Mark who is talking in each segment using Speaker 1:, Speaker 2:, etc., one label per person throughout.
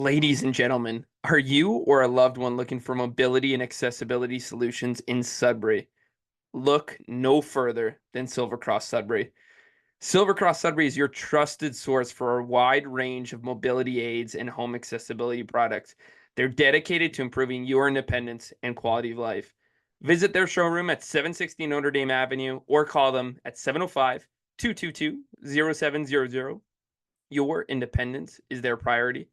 Speaker 1: Ladies and gentlemen, are you or a loved one looking for mobility and accessibility solutions in Sudbury? Look no further than Silver Cross Sudbury. Silver Cross Sudbury is your trusted source for a wide range of mobility aids and home accessibility products. They're dedicated to improving your independence and quality of life. Visit their showroom at 760 Notre Dame Avenue or call them at 705 222 0700. Your independence is their priority.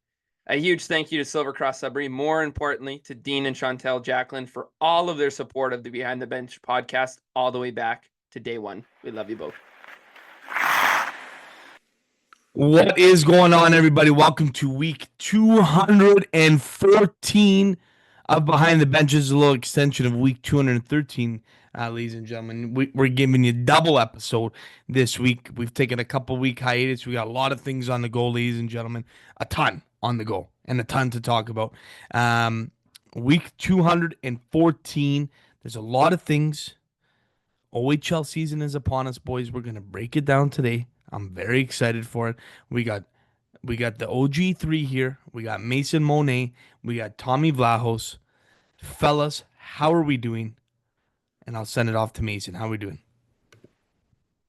Speaker 1: A huge thank you to Silver Cross Sudbury, more importantly to Dean and Chantel Jacqueline for all of their support of the Behind the Bench podcast all the way back to day one. We love you both.
Speaker 2: What is going on, everybody? Welcome to week 214 of Behind the Benches, a little extension of week 213, ladies and gentlemen. We're giving you double episode this week. We've taken a couple-week hiatus. We got a lot of things on the go, ladies and gentlemen. A ton on the go and a ton to talk about. Week 214, there's a lot of things. OHL season is upon us, boys. We're going to break it down today. I'm very excited for it. We got the OG3 here. We got Mason Monet. We got Tommy Vlahos. Fellas, how are we doing? And I'll send it off to Mason. How are we doing?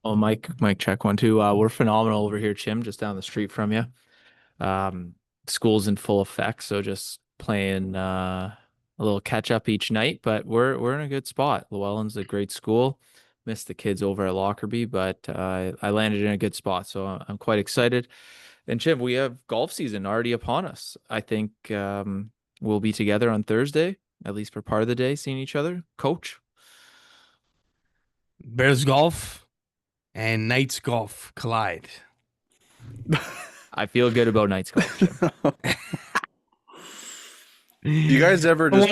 Speaker 3: Oh, Mike, check 1, 2. We're phenomenal over here, Chim, just down the street from you. School's in full effect, so just playing a little catch up each night. But we're in a good spot. Llewellyn's a great school. Missed the kids over at Lockerbie, but I landed in a good spot, so I'm quite excited. And Chim, we have golf season already upon us. I think we'll be together on Thursday, at least for part of the day, seeing each other. Coach.
Speaker 2: Bears golf and Knights golf collide.
Speaker 3: I feel good about Knights golf, Chim.
Speaker 4: You guys ever just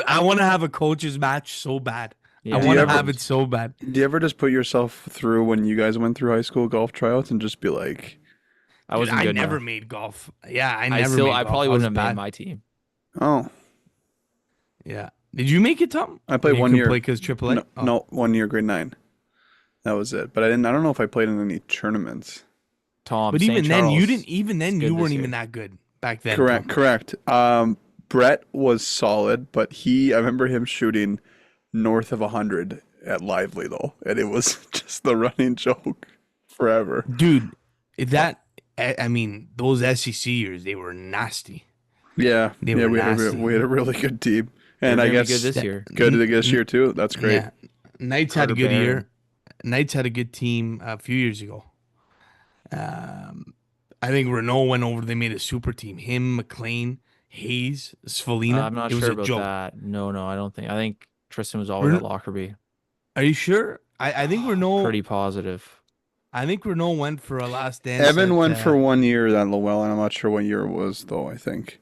Speaker 2: I want to have a coach's match so bad.
Speaker 3: Yeah.
Speaker 2: I want to have it so bad.
Speaker 4: Do you ever just put yourself through when you guys went through high school golf tryouts and just be like,
Speaker 3: I wasn't good
Speaker 2: I never
Speaker 3: enough.
Speaker 2: made golf. Yeah, I
Speaker 3: probably wouldn't have made my team.
Speaker 4: oh,
Speaker 2: Yeah. Did you make it, Tom?
Speaker 4: I played
Speaker 2: You
Speaker 4: 1
Speaker 2: couldn't
Speaker 4: year.
Speaker 2: play because AAA?
Speaker 4: No, 1 year, grade 9. That was it. But I don't know if I played in any tournaments.
Speaker 3: Tom,
Speaker 2: But
Speaker 3: St.
Speaker 2: even then, you
Speaker 3: Charles
Speaker 2: didn't. Even then,
Speaker 3: is good
Speaker 2: you
Speaker 3: this
Speaker 2: weren't
Speaker 3: year.
Speaker 2: even that good back then.
Speaker 4: Correct,
Speaker 2: Tom.
Speaker 4: correct. Brett was solid, but I remember him shooting north of 100 at Lively though, and it was just the running joke forever.
Speaker 2: Dude. I mean, those SEC years, they were nasty.
Speaker 4: Yeah,
Speaker 2: They were
Speaker 4: we had
Speaker 2: nasty.
Speaker 4: a really good team, and
Speaker 3: They're
Speaker 4: I
Speaker 3: gonna be
Speaker 4: guess
Speaker 3: good this year.
Speaker 4: good this year too. That's great.
Speaker 2: Yeah. Knights had a
Speaker 3: Carter
Speaker 2: good
Speaker 3: Bear.
Speaker 2: year. Knights had a good team a few years ago. I think Renault went over. They made a super team. Him, McLean, Hayes, Svalina.
Speaker 3: I'm not
Speaker 2: It was
Speaker 3: sure
Speaker 2: a
Speaker 3: about
Speaker 2: joke.
Speaker 3: that. No, I don't think. I think Tristan was always
Speaker 2: Ren-
Speaker 3: at Lockerbie.
Speaker 2: Are you sure? I think Renault.
Speaker 3: Pretty positive.
Speaker 2: I think Renault went for a last dance.
Speaker 4: Evan went for 1 year at Llewellyn. I'm not sure what year it was though. I think.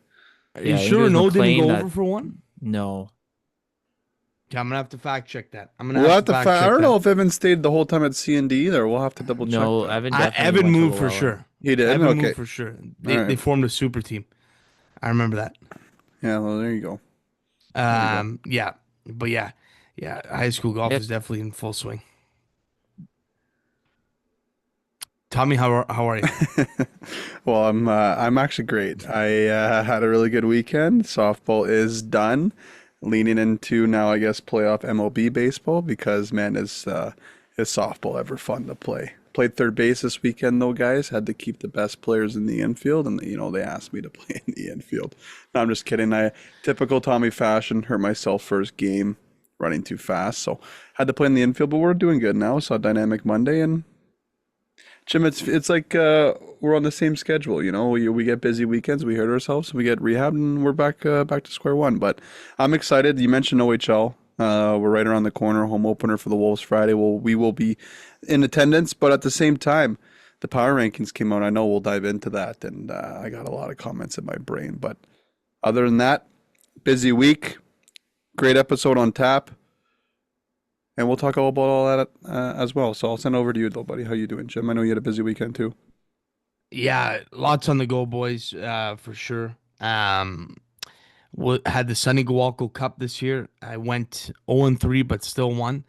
Speaker 2: Are
Speaker 3: Yeah,
Speaker 2: you
Speaker 3: I think
Speaker 2: sure
Speaker 3: it was
Speaker 2: Renault didn't
Speaker 3: McLean
Speaker 2: go
Speaker 3: that-
Speaker 2: over for one?
Speaker 3: No.
Speaker 2: Okay, I'm gonna have to fact check that. I'm gonna
Speaker 4: We'll
Speaker 2: have to fact check
Speaker 4: I don't
Speaker 2: that.
Speaker 4: know if Evan stayed the whole time at C&D either. We'll have to double check.
Speaker 3: No,
Speaker 4: that.
Speaker 3: Evan definitely
Speaker 2: Evan
Speaker 3: went to
Speaker 2: moved for
Speaker 3: Llewellyn.
Speaker 2: sure.
Speaker 4: He did.
Speaker 2: Evan
Speaker 4: Okay.
Speaker 2: moved for sure. They
Speaker 4: Alright.
Speaker 2: formed a super team. I remember that.
Speaker 4: Yeah. Well, there you go.
Speaker 2: Yeah, but yeah. High school golf
Speaker 3: Yep.
Speaker 2: is definitely in full swing. Tommy, how are you?
Speaker 4: Well, I'm actually great. I had a really good weekend. Softball is done. Leaning into now, I guess, playoff MLB baseball because man, is softball ever fun to play? Played third base this weekend though, guys. Had to keep the best players in the infield, and they asked me to play in the infield. No, I'm just kidding. Typical Tommy fashion, hurt myself first game running too fast, so had to play in the infield. But we're doing good now. Saw Dynamic Monday and. Jim, it's like we're on the same schedule, We get busy weekends, we hurt ourselves, we get rehab, and we're back to square one. But I'm excited. You mentioned OHL. We're right around the corner. Home opener for the Wolves Friday. We will be in attendance, but at the same time, the power rankings came out. I know we'll dive into that, and I got a lot of comments in my brain. But other than that, busy week. Great episode on tap. And we'll talk all about all that as well. So I'll send over to you, though, buddy. How you doing, Jim? I know you had a busy weekend, too.
Speaker 2: Yeah, lots on the go, boys, for sure. Had the Sunny Gawalco Cup this year. I went 0-3, but still won.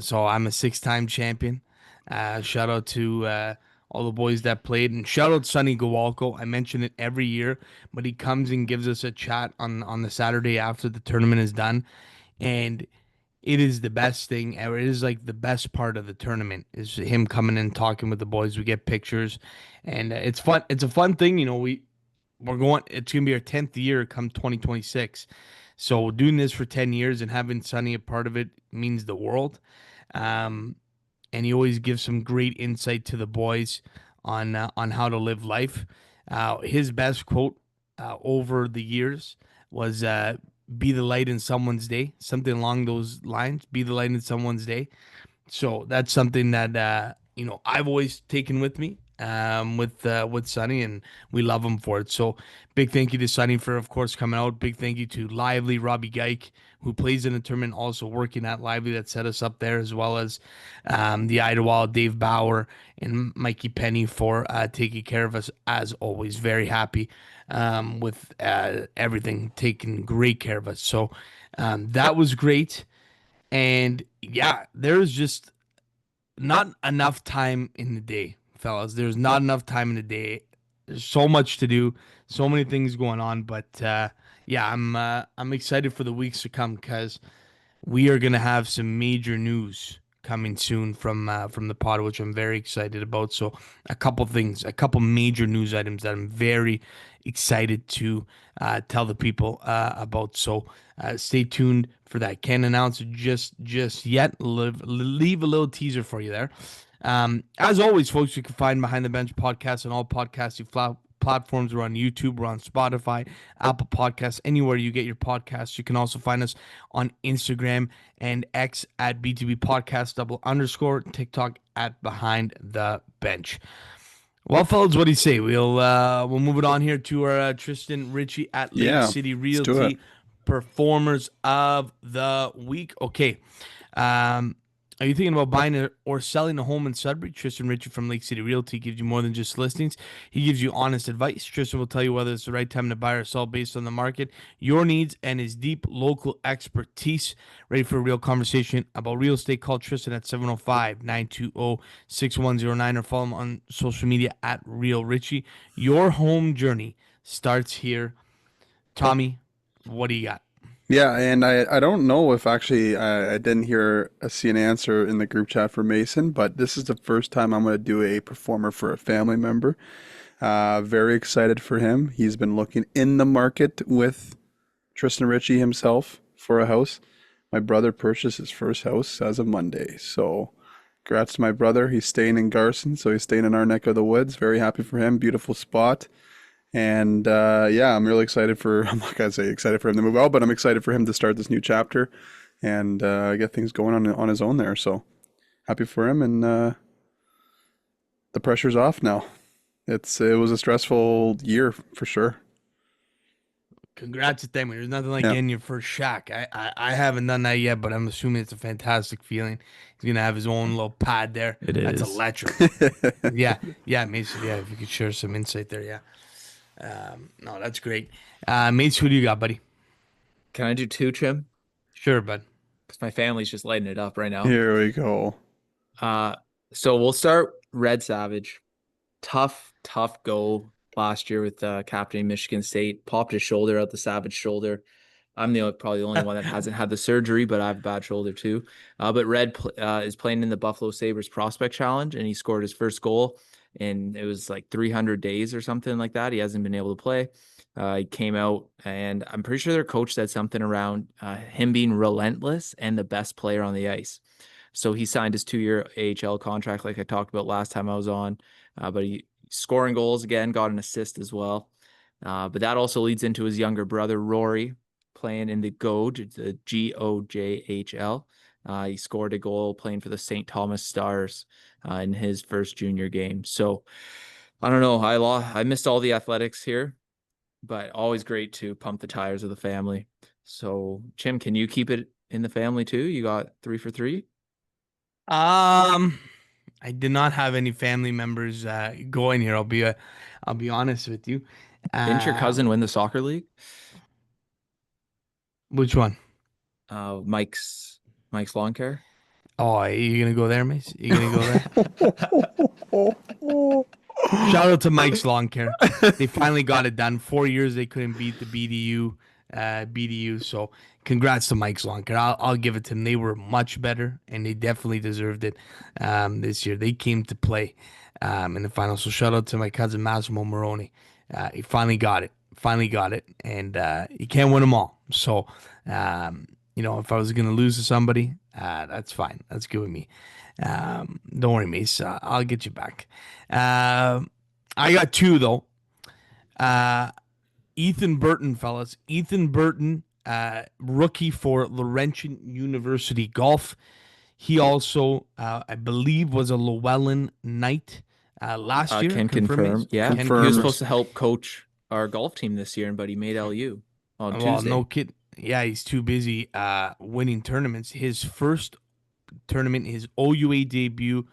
Speaker 2: So I'm a 6-time champion. Shout out to all the boys that played. And shout out Sonny Gawalko. I mention it every year, but he comes and gives us a chat on the Saturday after the tournament is done. And it is the best thing ever. It is like the best part of the tournament is him coming in talking with the boys. We get pictures, and it's fun. It's a fun thing, we're going. It's gonna be our 10th year come 2026. So doing this for 10 years and having Sonny a part of it means the world. Um, and he always gives some great insight to the boys on how to live life. His best quote over the years was "Be the light in someone's day," something along those lines. Be the light in someone's day. So that's something that I've always taken with me with Sonny, and we love him for it. So big thank you to Sonny for, of course, coming out. Big thank you to Lively Robbie Geik, who plays in the tournament, also working at Lively that set us up there, as well as the Idlewild, Dave Bauer, and Mikey Penny for taking care of us as always. Very happy with everything, taking great care of us. So that was great. And yeah, there's just not enough time in the day, fellas. There's not enough time in the day. There's so much to do, so many things going on. But yeah, I'm excited for the weeks to come because we are gonna have some major news coming soon from the pod, which I'm very excited about. So a couple major news items that I'm very excited to tell the people about. So stay tuned for that. Can't announce it just yet. Leave a little teaser for you there. As always, folks, you can find Behind the Bench podcast on all podcasting platforms. We're on YouTube, we're on Spotify, Apple Podcasts, anywhere you get your podcasts. You can also find us on Instagram and X at BTB Podcast _, TikTok at Behind the Bench. Well, fellas, what do you say? We'll move it on here to our Tristan Ritchie at Lake City
Speaker 4: let's do
Speaker 2: Realty
Speaker 4: it.
Speaker 2: Performers of the Week. Okay. Are you thinking about buying or selling a home in Sudbury? Tristan Ritchie from Lake City Realty gives you more than just listings. He gives you honest advice. Tristan will tell you whether it's the right time to buy or sell based on the market, your needs, and his deep local expertise. Ready for a real conversation about real estate? Call Tristan at 705-920-6109 or follow him on social media at Real Ritchie. Your home journey starts here. Tommy, what do you got?
Speaker 4: Yeah, and I don't know if actually I didn't see an answer in the group chat for Mason, but this is the first time I'm going to do a performer for a family member. Very excited for him. He's been looking in the market with Tristan Ritchie himself for a house. My brother purchased his first house as of Monday, so congrats to my brother. He's staying in Garson, so he's staying in our neck of the woods. Very happy for him. Beautiful spot. And yeah, I'm really excited I'm not gonna say excited for him to move out, but I'm excited for him to start this new chapter and get things going on his own there. So happy for him, and the pressure's off now. It was a stressful year for sure.
Speaker 2: Congrats to them. There's nothing like
Speaker 4: Yeah.
Speaker 2: getting your first shack. I haven't done that yet, but I'm assuming it's a fantastic feeling. He's gonna have his own little pad there. That's
Speaker 3: is.
Speaker 2: electric. Yeah, Mason. Yeah, if you could share some insight there, yeah. No, that's great. Mace, who do you got, buddy?
Speaker 3: Can I do two, Chim?
Speaker 2: Sure, bud.
Speaker 3: Because my family's just lighting it up right now.
Speaker 4: Here we go.
Speaker 3: So we'll start Red Savage. Tough go last year with captaining Michigan State. Popped his shoulder out, the Savage shoulder. I'm probably the only one that hasn't had the surgery, but I have a bad shoulder too. But Red is playing in the Buffalo Sabres Prospect Challenge, and he scored his first goal. And it was like 300 days or something like that. He hasn't been able to play. He came out, and I'm pretty sure their coach said something around him being relentless and the best player on the ice. So he signed his 2-year AHL contract, like I talked about last time I was on. But he scoring goals again, got an assist as well. But that also leads into his younger brother, Rory, playing in the GOJ, the GOJHL. He scored a goal playing for the St. Thomas Stars in his first junior game. So I don't know. I missed all the athletics here, but always great to pump the tires of the family. So Chim, can you keep it in the family too? You got 3 for 3?
Speaker 2: I did not have any family members going here. I'll be honest with you.
Speaker 3: Didn't your cousin win the soccer league?
Speaker 2: Which one?
Speaker 3: Mike's lawn care.
Speaker 2: Oh, you gonna go there, Mace? You gonna go there? Shout out to Mike's Lawn Care. They finally got it done. 4 years they couldn't beat the BDU. So congrats to Mike's Lawn Care. I'll give it to them. They were much better, and they definitely deserved it this year. They came to play in the final. So shout out to my cousin Massimo Moroni. He finally got it. And you can't win them all. So if I was gonna lose to somebody, that's fine. That's good with me. Don't worry, Mace. I'll get you back. I got two though. Ethan Burton, fellas. Ethan Burton, rookie for Laurentian University Golf. He also, I believe, was a Llewellyn Knight last year.
Speaker 3: Can confirm.
Speaker 2: Mace?
Speaker 3: Yeah,
Speaker 2: Can
Speaker 3: he
Speaker 4: confirm.
Speaker 3: was supposed to help coach our golf team this year, but he made LU on
Speaker 2: Well,
Speaker 3: Tuesday.
Speaker 2: no kid. Yeah, he's too busy winning tournaments. His first tournament, his OUA debut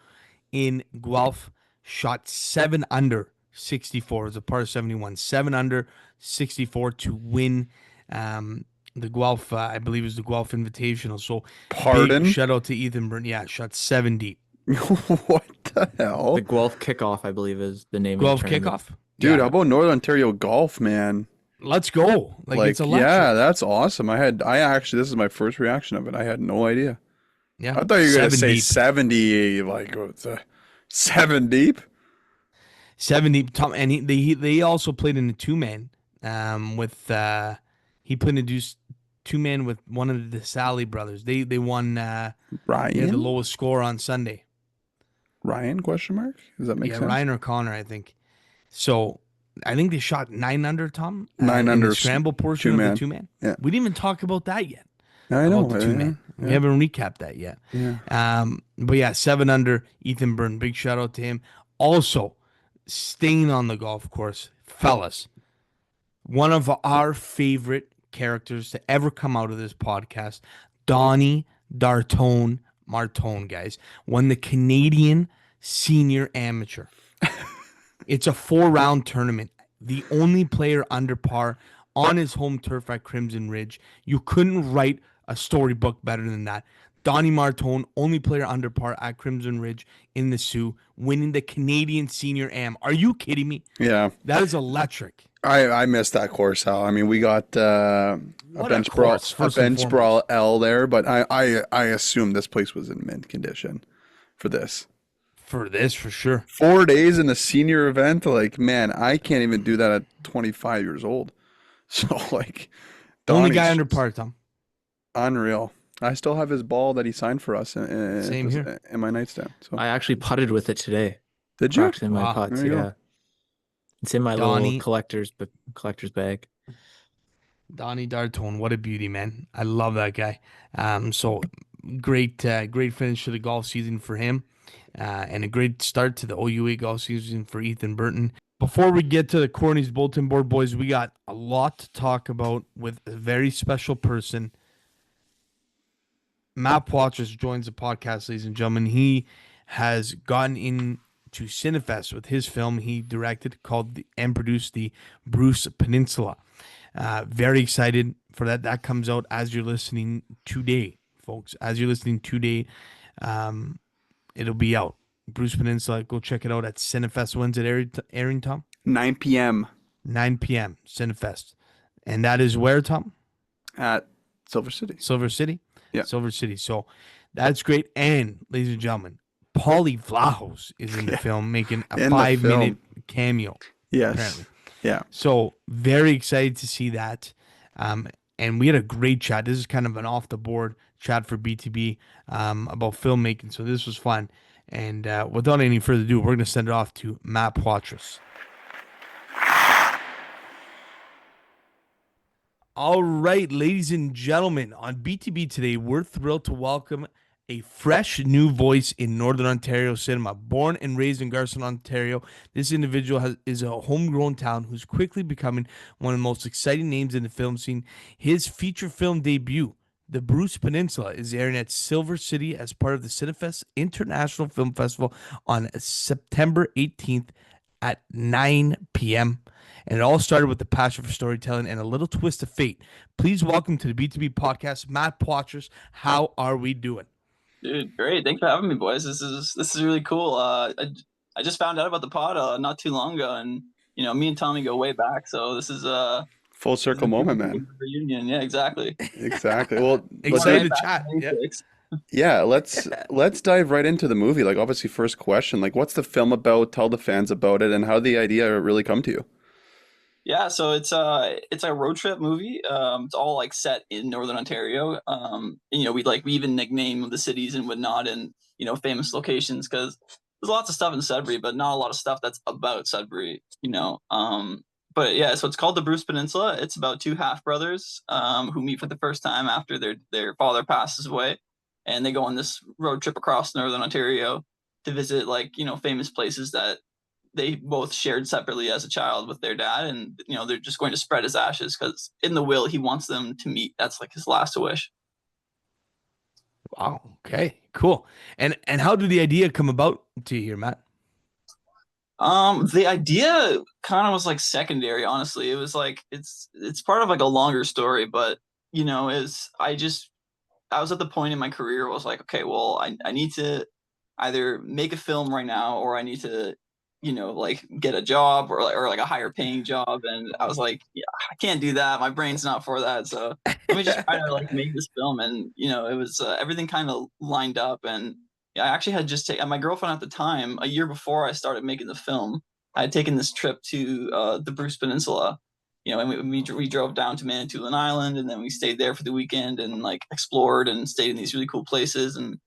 Speaker 2: in Guelph, shot 7 under 64. It was a par 71. 7 under 64 to win the Guelph, I believe it was the Guelph Invitational. So
Speaker 4: Pardon?
Speaker 2: big shout out to Ethan Burton. Yeah, shot 7 deep.
Speaker 4: What the hell?
Speaker 3: The Guelph Kickoff, I believe, is the name
Speaker 2: Guelph
Speaker 3: of the tournament.
Speaker 2: kickoff.
Speaker 4: Dude,
Speaker 2: Yeah,
Speaker 4: how about Northern Ontario golf, man?
Speaker 2: let's go. Like it's electric.
Speaker 4: yeah, that's awesome. This is my first reaction of it. I had no idea.
Speaker 2: Yeah.
Speaker 4: I thought you were going to
Speaker 2: 7
Speaker 4: say
Speaker 2: deep.
Speaker 4: 70, like, what's 7 deep?
Speaker 2: 7 deep. Tom, and they also played in a 2-man with he played in a 2-man with one of the Sally brothers. They won
Speaker 4: Ryan?
Speaker 2: the lowest score on Sunday.
Speaker 4: Ryan, question mark? Does that make sense?
Speaker 2: Ryan or Connor, I think. So I think they shot 9 under, Tom.
Speaker 4: 9
Speaker 2: in
Speaker 4: under
Speaker 2: the scramble portion of
Speaker 4: 2-man.
Speaker 2: the 2-man.
Speaker 4: Yeah.
Speaker 2: We didn't even talk about that yet.
Speaker 4: I know.
Speaker 2: About the 2-man.
Speaker 4: Yeah,
Speaker 2: We haven't recapped that yet.
Speaker 4: yeah.
Speaker 2: But yeah, 7 under, Ethan Burton. Big shout out to him. Also, staying on the golf course, fellas, one of our favorite characters to ever come out of this podcast, Donnie Martone, guys, won the Canadian Senior Amateur. It's a 4-round tournament. The only player under par on his home turf at Crimson Ridge. You couldn't write a storybook better than that. Donnie Martone, only player under par at Crimson Ridge in the Sioux, winning the Canadian Senior Am. Are you kidding me?
Speaker 4: Yeah.
Speaker 2: That is electric.
Speaker 4: I missed that course, Al. I mean, we got a
Speaker 2: What a
Speaker 4: bench
Speaker 2: course,
Speaker 4: brawl,
Speaker 2: first and
Speaker 4: brawl L there, but I assume this place was in mint condition for this.
Speaker 2: For this, for sure.
Speaker 4: 4 days in a senior event, like, man, I can't even do that at 25 years old. So, like,
Speaker 2: Only guy
Speaker 4: Donnie's
Speaker 2: under par, Tom.
Speaker 4: unreal. I still have his ball that he signed for us
Speaker 2: Same here.
Speaker 4: in my nightstand. So,
Speaker 3: I actually putted with it today.
Speaker 4: did you?
Speaker 3: Practicing my
Speaker 2: Wow.
Speaker 3: putts,
Speaker 4: There you go.
Speaker 3: yeah. It's in my
Speaker 2: Donnie.
Speaker 3: little collector's bag.
Speaker 2: Donnie Dartone, what a beauty, man. I love that guy. So great finish to the golf season for him. And a great start to the OUA golf season for Ethan Burton. Before we get to the Corny's Bulletin Board, boys, we got a lot to talk about with a very special person. Matt Poitras joins the podcast, ladies and gentlemen. He has gotten into Cinefest with his film he directed and produced the Bruce Peninsula. Very excited for that. That comes out as you're listening today, folks. As you're listening today, it'll be out. Bruce Peninsula, go check it out at Cinefest. When's it airing, Tom?
Speaker 4: 9 p.m.
Speaker 2: 9 p.m. Cinefest. And that is where, Tom?
Speaker 4: at Silver City.
Speaker 2: Silver City?
Speaker 4: Yeah.
Speaker 2: Silver City. So that's great. And, ladies and gentlemen, Paulie Vlahos is in the film making a
Speaker 4: In the
Speaker 2: 5-minute cameo.
Speaker 4: Yes.
Speaker 2: Apparently.
Speaker 4: Yeah.
Speaker 2: So very excited to see that. And we had a great chat. This is kind of an off the board chat for BTB about filmmaking. So this was fun. And without any further ado, we're going to send it off to Matt Poitras. All right, ladies and gentlemen, on BTB today, we're thrilled to welcome a fresh new voice in Northern Ontario cinema. Born and raised in Garson, Ontario, this individual is a homegrown talent who's quickly becoming one of the most exciting names in the film scene. His feature film debut, The Bruce Peninsula, is airing at Silver City as part of the Cinefest International Film Festival on September 18th at 9 p.m. And it all started with the passion for storytelling and a little twist of fate. Please welcome to the B2B podcast, Matt Poitras. How are we doing?
Speaker 5: Dude, great. Thanks for having me, boys. This is really cool. I just found out about the pod not too long ago, and me and Tommy go way back, so
Speaker 4: Full
Speaker 5: this is
Speaker 4: circle
Speaker 5: a
Speaker 4: moment,
Speaker 5: good
Speaker 4: man.
Speaker 5: reunion. Yeah, exactly.
Speaker 4: Exactly. Well, let's
Speaker 2: Excited
Speaker 5: Right
Speaker 2: to
Speaker 5: back
Speaker 2: chat.
Speaker 5: to
Speaker 2: Yeah.
Speaker 5: basics.
Speaker 4: yeah, let's dive right into the movie. Like, obviously, first question, like, what's the film about? Tell the fans about it, and how did the idea really come to you?
Speaker 5: Yeah, so it's a road trip movie. It's all like set in Northern Ontario. And, we even nickname the cities and whatnot, and famous locations, because there's lots of stuff in Sudbury, but not a lot of stuff that's about Sudbury. But yeah, so it's called the Bruce Peninsula. It's about two half brothers who meet for the first time after their father passes away, and they go on this road trip across Northern Ontario to visit famous places that they both shared separately as a child with their dad, and they're just going to spread his ashes because in the will he wants them to meet. That's like his last wish.
Speaker 2: Wow. Okay. Cool. And how did the idea come about to you here, Matt?
Speaker 5: The idea kind of was like secondary, honestly. It was like it's part of like a longer story, but is I was at the point in my career where I was like, okay, well, I need to either make a film right now, or I need to, like get a job, or like a higher paying job. And I was like, yeah, I can't do that. My brain's not for that. So let me just try to like make this film. And, it was everything kind of lined up. And yeah, I actually had just taken my girlfriend at the time, a year before I started making the film. I had taken this trip to the Bruce Peninsula, and we drove down to Manitoulin Island, and then we stayed there for the weekend and like explored and stayed in these really cool places, and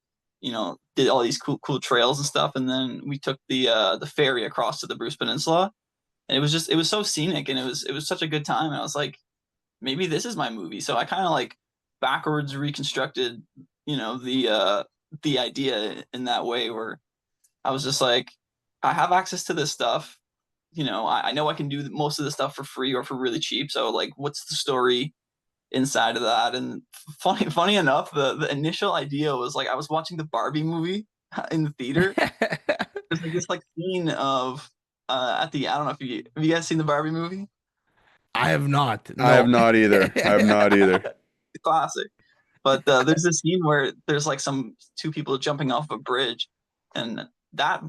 Speaker 5: did all these cool trails and stuff. And then we took the ferry across to the Bruce Peninsula, and it was so scenic, and it was such a good time. And I was like, maybe this is my movie. So I kind of like backwards reconstructed, the idea in that way, where I was just like, I have access to this stuff. I know I can do most of the stuff for free or for really cheap. So like, what's the story inside of that? And funny enough, the initial idea was like I was watching the Barbie movie in the theater. There's like this like scene of at the I don't know if have you guys seen the Barbie movie?
Speaker 2: I have not.
Speaker 4: I have
Speaker 2: No.
Speaker 4: not either. I have not either.
Speaker 5: The classic. But there's this scene where there's like two people jumping off a bridge, and that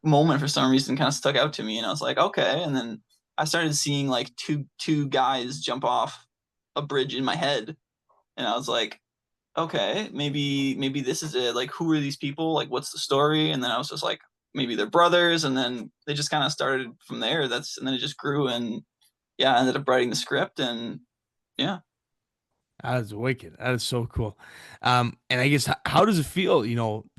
Speaker 5: moment for some reason kind of stuck out to me, and I was like, okay. And then I started seeing like two guys jump off a bridge in my head, and I was like, okay, maybe this is it. Like, who are these people? Like, what's the story? And then I was just like, maybe they're brothers, and then they just kind of started from there. And then it just grew, and yeah, I ended up writing the script, and yeah.
Speaker 2: That is wicked. That is so cool. And I guess how does it feel,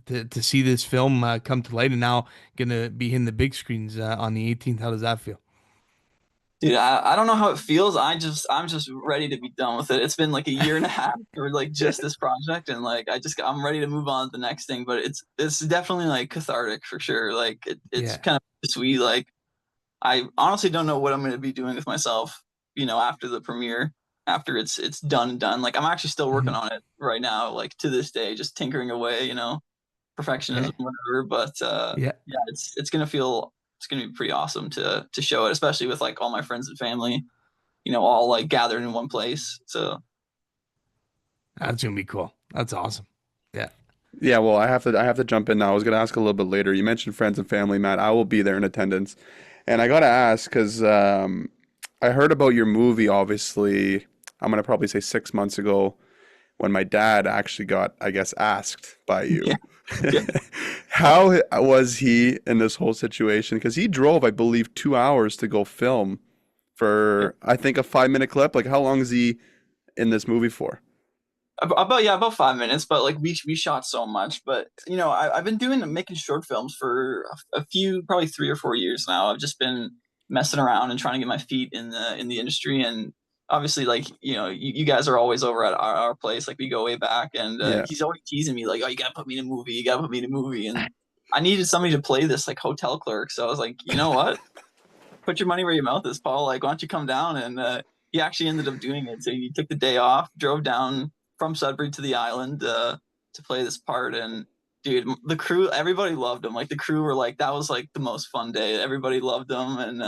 Speaker 2: to see this film come to light and now gonna be hitting the big screens on the 18th? How does that feel?
Speaker 5: Dude, I don't know how it feels. I'm just ready to be done with it. It's been like a year and a half for like just this project, and like I'm ready to move on to the next thing. But it's definitely like cathartic for sure. Like it's
Speaker 2: Yeah.
Speaker 5: kind of sweet. Like I honestly don't know what I'm going to be doing with myself, after the premiere, after it's done and done. Like I'm actually still working
Speaker 2: Mhm.
Speaker 5: on it right now, like to this day, just tinkering away, perfectionism,
Speaker 2: Okay.
Speaker 5: whatever. But
Speaker 2: Yeah.
Speaker 5: yeah, it's gonna be pretty awesome to show it, especially with like all my friends and family, all like gathered in one place. So
Speaker 2: That's gonna be cool. That's awesome. Yeah.
Speaker 4: Yeah, well, I have to jump in now. I was gonna ask a little bit later. You mentioned friends and family, Matt. I will be there in attendance, and I gotta ask because I heard about your movie. Obviously, I'm gonna probably say 6 months ago when my dad actually got, I guess, asked by you.
Speaker 5: yeah, yeah.
Speaker 4: How was he in this whole situation? Because he drove, I believe, 2 hours to go film for, I think, a 5 minute clip. Like, how long is he in this movie for?
Speaker 5: About 5 minutes. But like we shot so much. But I've been making short films for a few, probably 3 or 4 years now. I've just been messing around and trying to get my feet in the industry. And obviously, like you guys are always over at our place. Like we go way back, and
Speaker 4: Yeah.
Speaker 5: he's always teasing me like, oh, you gotta put me in a movie, you gotta put me in a movie. And I needed somebody to play this like hotel clerk. So I was like, you know what, put your money where your mouth is, Paul. Like, why don't you come down? And he actually ended up doing it. So he took the day off, drove down from Sudbury to the island to play this part. And dude, the crew, everybody loved him. Like the crew were like, that was like the most fun day. Everybody loved him, and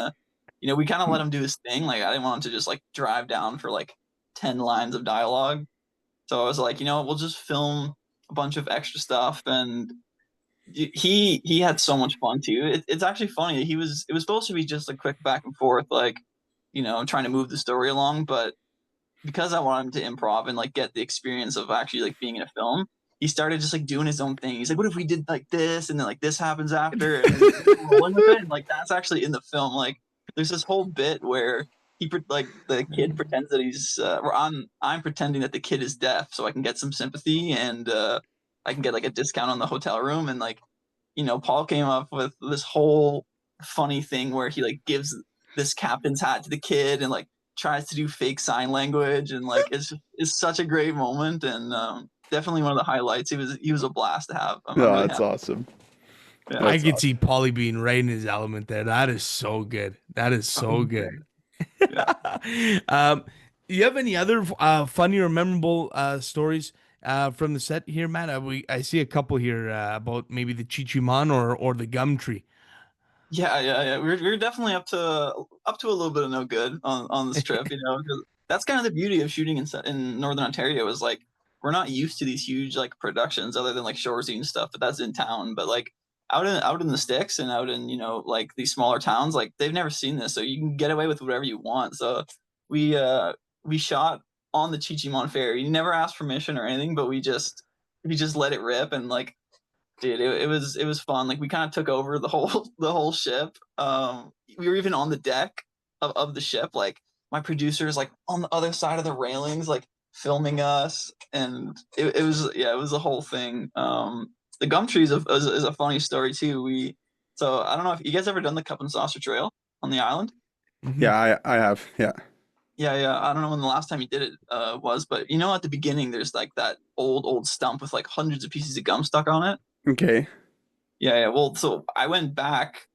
Speaker 5: we kind of let him do his thing. Like I didn't want him to just like drive down for like 10 lines of dialogue. So I was like, we'll just film a bunch of extra stuff, and he had so much fun too. It's actually funny. It was supposed to be just a quick back and forth, like, trying to move the story along, but because I wanted him to improv and like get the experience of actually like being in a film, he started just like doing his own thing. He's like, "What if we did like this, and then like this happens after?" And he's rolling with it, and like that's actually in the film. Like, there's this whole bit where like the kid pretends that he's, or I'm pretending that the kid is deaf, so I can get some sympathy, and I can get like a discount on the hotel room, and like, Paul came up with this whole funny thing where he like gives this captain's hat to the kid and like tries to do fake sign language, and like it's such a great moment, and definitely one of the highlights. He was a blast to have. I'm
Speaker 4: No,
Speaker 5: really
Speaker 4: that's
Speaker 5: happy.
Speaker 4: awesome.
Speaker 5: Yeah.
Speaker 2: I
Speaker 4: That's
Speaker 2: could see Paulie being right in his element there. That is so good. That is so good. You have any other funny or memorable stories from the set here, Matt? I see a couple here about maybe the Chichiman or the gum tree.
Speaker 5: Yeah. We're definitely up to a little bit of no good on this trip, 'cause that's kind of the beauty of shooting in Northern Ontario, is like we're not used to these huge like productions other than like Shoresy and stuff, but that's in town. But like out in the sticks and out in, like these smaller towns, like they've never seen this, so you can get away with whatever you want. So we uh we shot on the Chichimon Ferry. You never asked permission or anything, but we just let it rip, and like, dude, it was fun. Like, we kind of took over the whole the whole ship. We were even on the deck of the ship. Like, my producer is like on the other side of the railings, like filming us, and it was, yeah, it was the whole thing. The gum tree is a funny story too. So I don't know if you guys ever done the Cup and Saucer Trail on the island.
Speaker 2: Mhm.
Speaker 4: Yeah, I have. Yeah.
Speaker 5: Yeah. I don't know when the last time you did it was, but at the beginning there's like that old stump with like hundreds of pieces of gum stuck on it.
Speaker 4: Okay.
Speaker 5: Yeah. Well, so I went back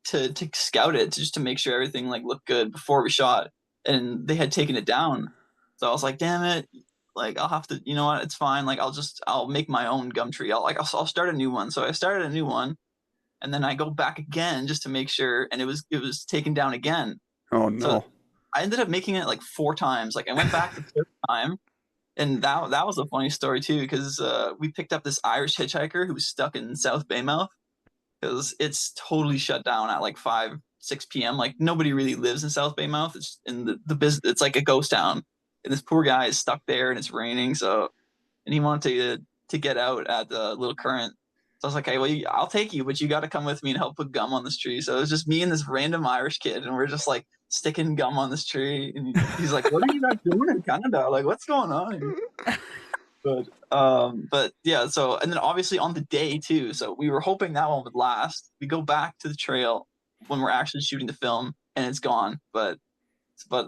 Speaker 5: to scout it, just to make sure everything like looked good before we shot, and they had taken it down. So I was like, damn it, like I'll have to, you know what, it's fine. Like, I'll make my own gum tree. I'll start a new one. So I started a new one, and then I go back again just to make sure, and it was taken down again.
Speaker 4: Oh
Speaker 5: So
Speaker 4: no.
Speaker 5: I ended up making it like 4 times. Like, I went back the third time, and that was a funny story too, because we picked up this Irish hitchhiker who was stuck in South Baymouth, because it's totally shut down at like 5-6 p.m. Like, nobody really lives in South Baymouth. It's in the business. It's like a ghost town, and this poor guy is stuck there, and it's raining. So, and he wanted to get out at the Little Current. So I was like, hey, well, I'll take you, but you got to come with me and help put gum on this tree. So it was just me and this random Irish kid, and we're just like sticking gum on this tree. And he's like, "What are you guys doing in Canada? Like, what's going on?" But yeah, so, and then obviously on the day too, so we were hoping that one would last. We go back to the trail when we're actually shooting the film, and it's gone. But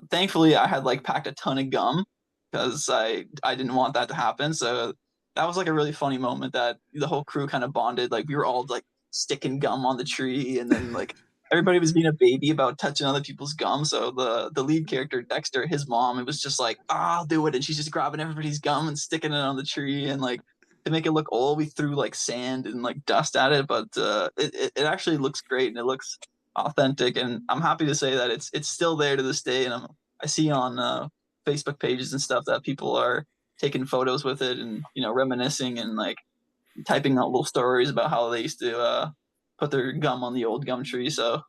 Speaker 5: thankfully I had like packed a ton of gum, because I didn't want that to happen. So that was like a really funny moment that the whole crew kind of bonded. Like, we were all like sticking gum on the tree, and then like everybody was being a baby about touching other people's gum. So the lead character Dexter, his mom, it was just like, I'll do it, and she's just grabbing everybody's gum and sticking it on the tree, and like, to make it look old, we threw like sand and like dust at it, but it actually looks great, and it looks authentic, and I'm happy to say that it's still there to this day. And I see on Facebook pages and stuff that people are taking photos with it, and reminiscing, and like typing out little stories about how they used to put their gum on the old gum tree. So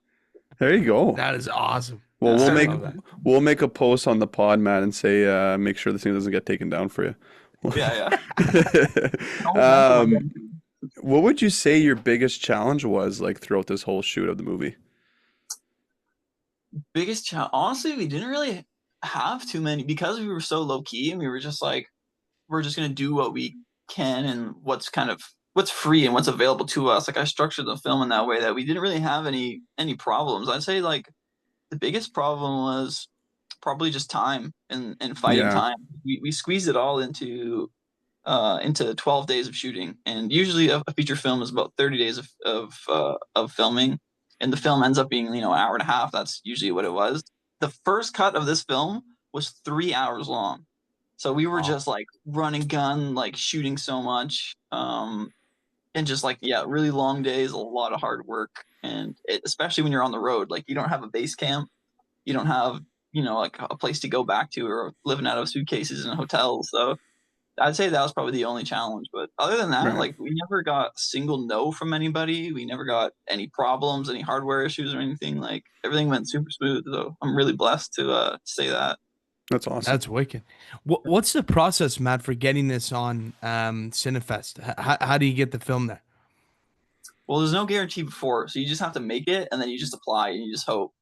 Speaker 4: There you go.
Speaker 2: That is awesome.
Speaker 4: Well,
Speaker 5: Yeah,
Speaker 2: I
Speaker 5: we'll
Speaker 2: love that.
Speaker 4: we'll make a post on the pod, Matt, and say make sure this thing doesn't get taken down for you.
Speaker 5: yeah. Oh,
Speaker 4: um, what would you say your biggest challenge was like throughout this whole shoot of the movie?
Speaker 5: biggest challenge, honestly, we didn't really have too many, because we were so low key, and we were just like, we're just gonna do what we can, and what's free and what's available to us. Like, I structured the film in that way that we didn't really have any problems. I'd say like the biggest problem was probably just time, and fighting
Speaker 4: Yeah.
Speaker 5: time. We squeezed it all into 12 days of shooting, and usually a feature film is about 30 days of filming, and the film ends up being, an hour and a half. That's usually what it was. The first cut of this film was 3 hours long, so we were
Speaker 2: Wow.
Speaker 5: just like running gun, like shooting so much, and just like, yeah, really long days, a lot of hard work, and especially when you're on the road, like, you don't have a base camp, you don't have, like a place to go back to, or living out of suitcases in hotels. So I'd say that was probably the only challenge. But other than that,
Speaker 4: Right.
Speaker 5: like we never got a single no from anybody. We never got any problems, any hardware issues or anything. Like everything went super smooth. So I'm really blessed to say that.
Speaker 4: That's awesome.
Speaker 2: That's wicked. What's the process, Matt, for getting this on Cinefest? How do you get the film there?
Speaker 5: Well, there's no guarantee before, so you just have to make it and then you just apply and you just hope.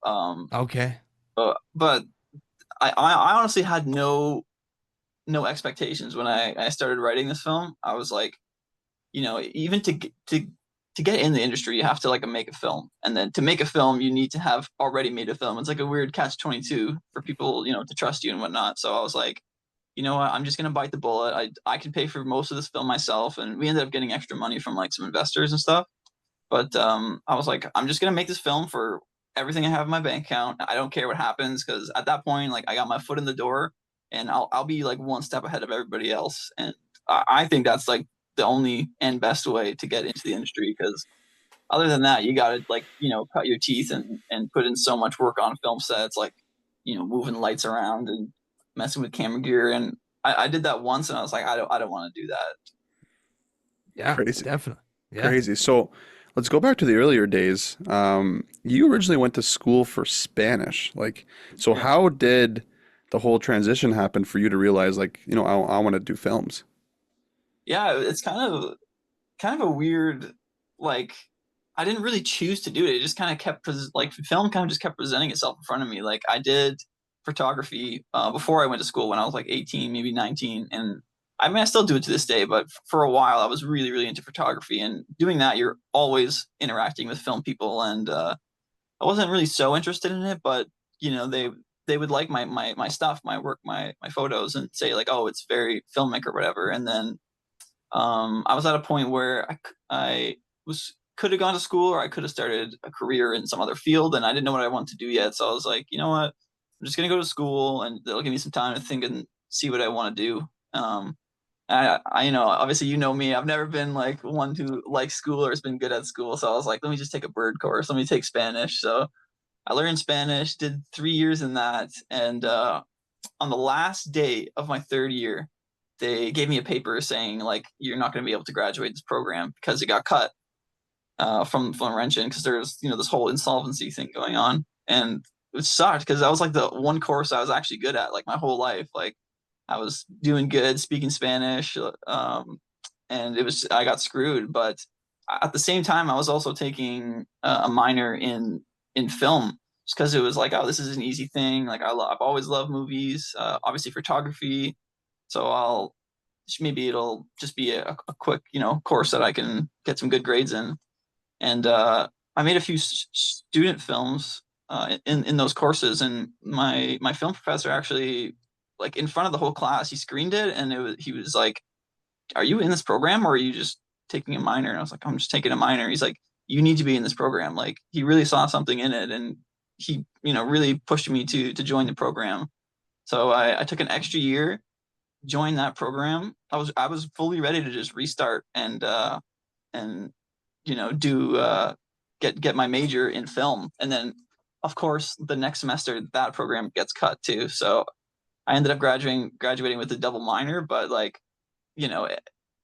Speaker 2: Okay.
Speaker 5: But I honestly had no expectations when I started writing this film. I was like, even to get in the industry, you have to like make a film, and then to make a film, you need to have already made a film. It's like a weird catch-22 for people, to trust you and whatnot. So I was like, you know what, I'm just gonna bite the bullet. I can pay for most of this film myself, and we ended up getting extra money from like some investors and stuff. But I was like, I'm just gonna make this film for everything I have in my bank account. I don't care what happens, because at that point, like I got my foot in the door, and I'll be like one step ahead of everybody else. And I think that's like the only and best way to get into the industry, because other than that, you gotta like cut your teeth and put in so much work on film sets, like moving lights around and messing with camera gear. And I did that once, and I was like, I don't want to do that.
Speaker 2: Yeah,
Speaker 4: Crazy.
Speaker 2: definitely. Yeah.
Speaker 4: Crazy. So let's go back to the earlier days. You originally went to school for Spanish. So
Speaker 5: Yeah.
Speaker 4: how did the whole transition happen for you to realize, like, I want to do films?
Speaker 5: Yeah, it's kind of a weird, like, I didn't really choose to do it. It just kind of kept film kind of just kept presenting itself in front of me. Like I did photography before I went to school when I was like 18, maybe 19, and I mean I still do it to this day. But for a while, I was really really into photography, and doing that, you're always interacting with film people, and I wasn't really so interested in it, but they would like my stuff, my work, my photos, and say like, oh, it's very filmic or whatever. And then I was at a point where I could have gone to school, or I could have started a career in some other field, and I didn't know what I wanted to do yet. So I was like, you know what, I'm just gonna go to school, and they'll give me some time to think and see what I want to do. I obviously me, I've never been like one who likes school or has been good at school. So I was like, let me just take a bird course. Let me take Spanish. So I learned Spanish, did 3 years in that, and on the last day of my third year, they gave me a paper saying like, you're not going to be able to graduate this program because it got cut from Laurentian, because there's this whole insolvency thing going on. And it sucked because that was like the one course I was actually good at like my whole life. Like I was doing good speaking Spanish, and I got screwed. But at the same time, I was also taking a minor in film, just because it was like, oh, this is an easy thing. Like I've always loved movies, obviously photography. So maybe it'll just be a quick course that I can get some good grades in. And I made a few student films in those courses, and my film professor actually, like in front of the whole class, he screened it, and he was like, "Are you in this program, or are you just taking a minor?" And I was like, "I'm just taking a minor." He's like, "You need to be in this program." Like he really saw something in it, and he really pushed me to join the program. So I took an extra year, joined that program. I was fully ready to just restart and do get my major in film. And then of course the next semester that program gets cut too. So I ended up graduating with a double minor, but like, it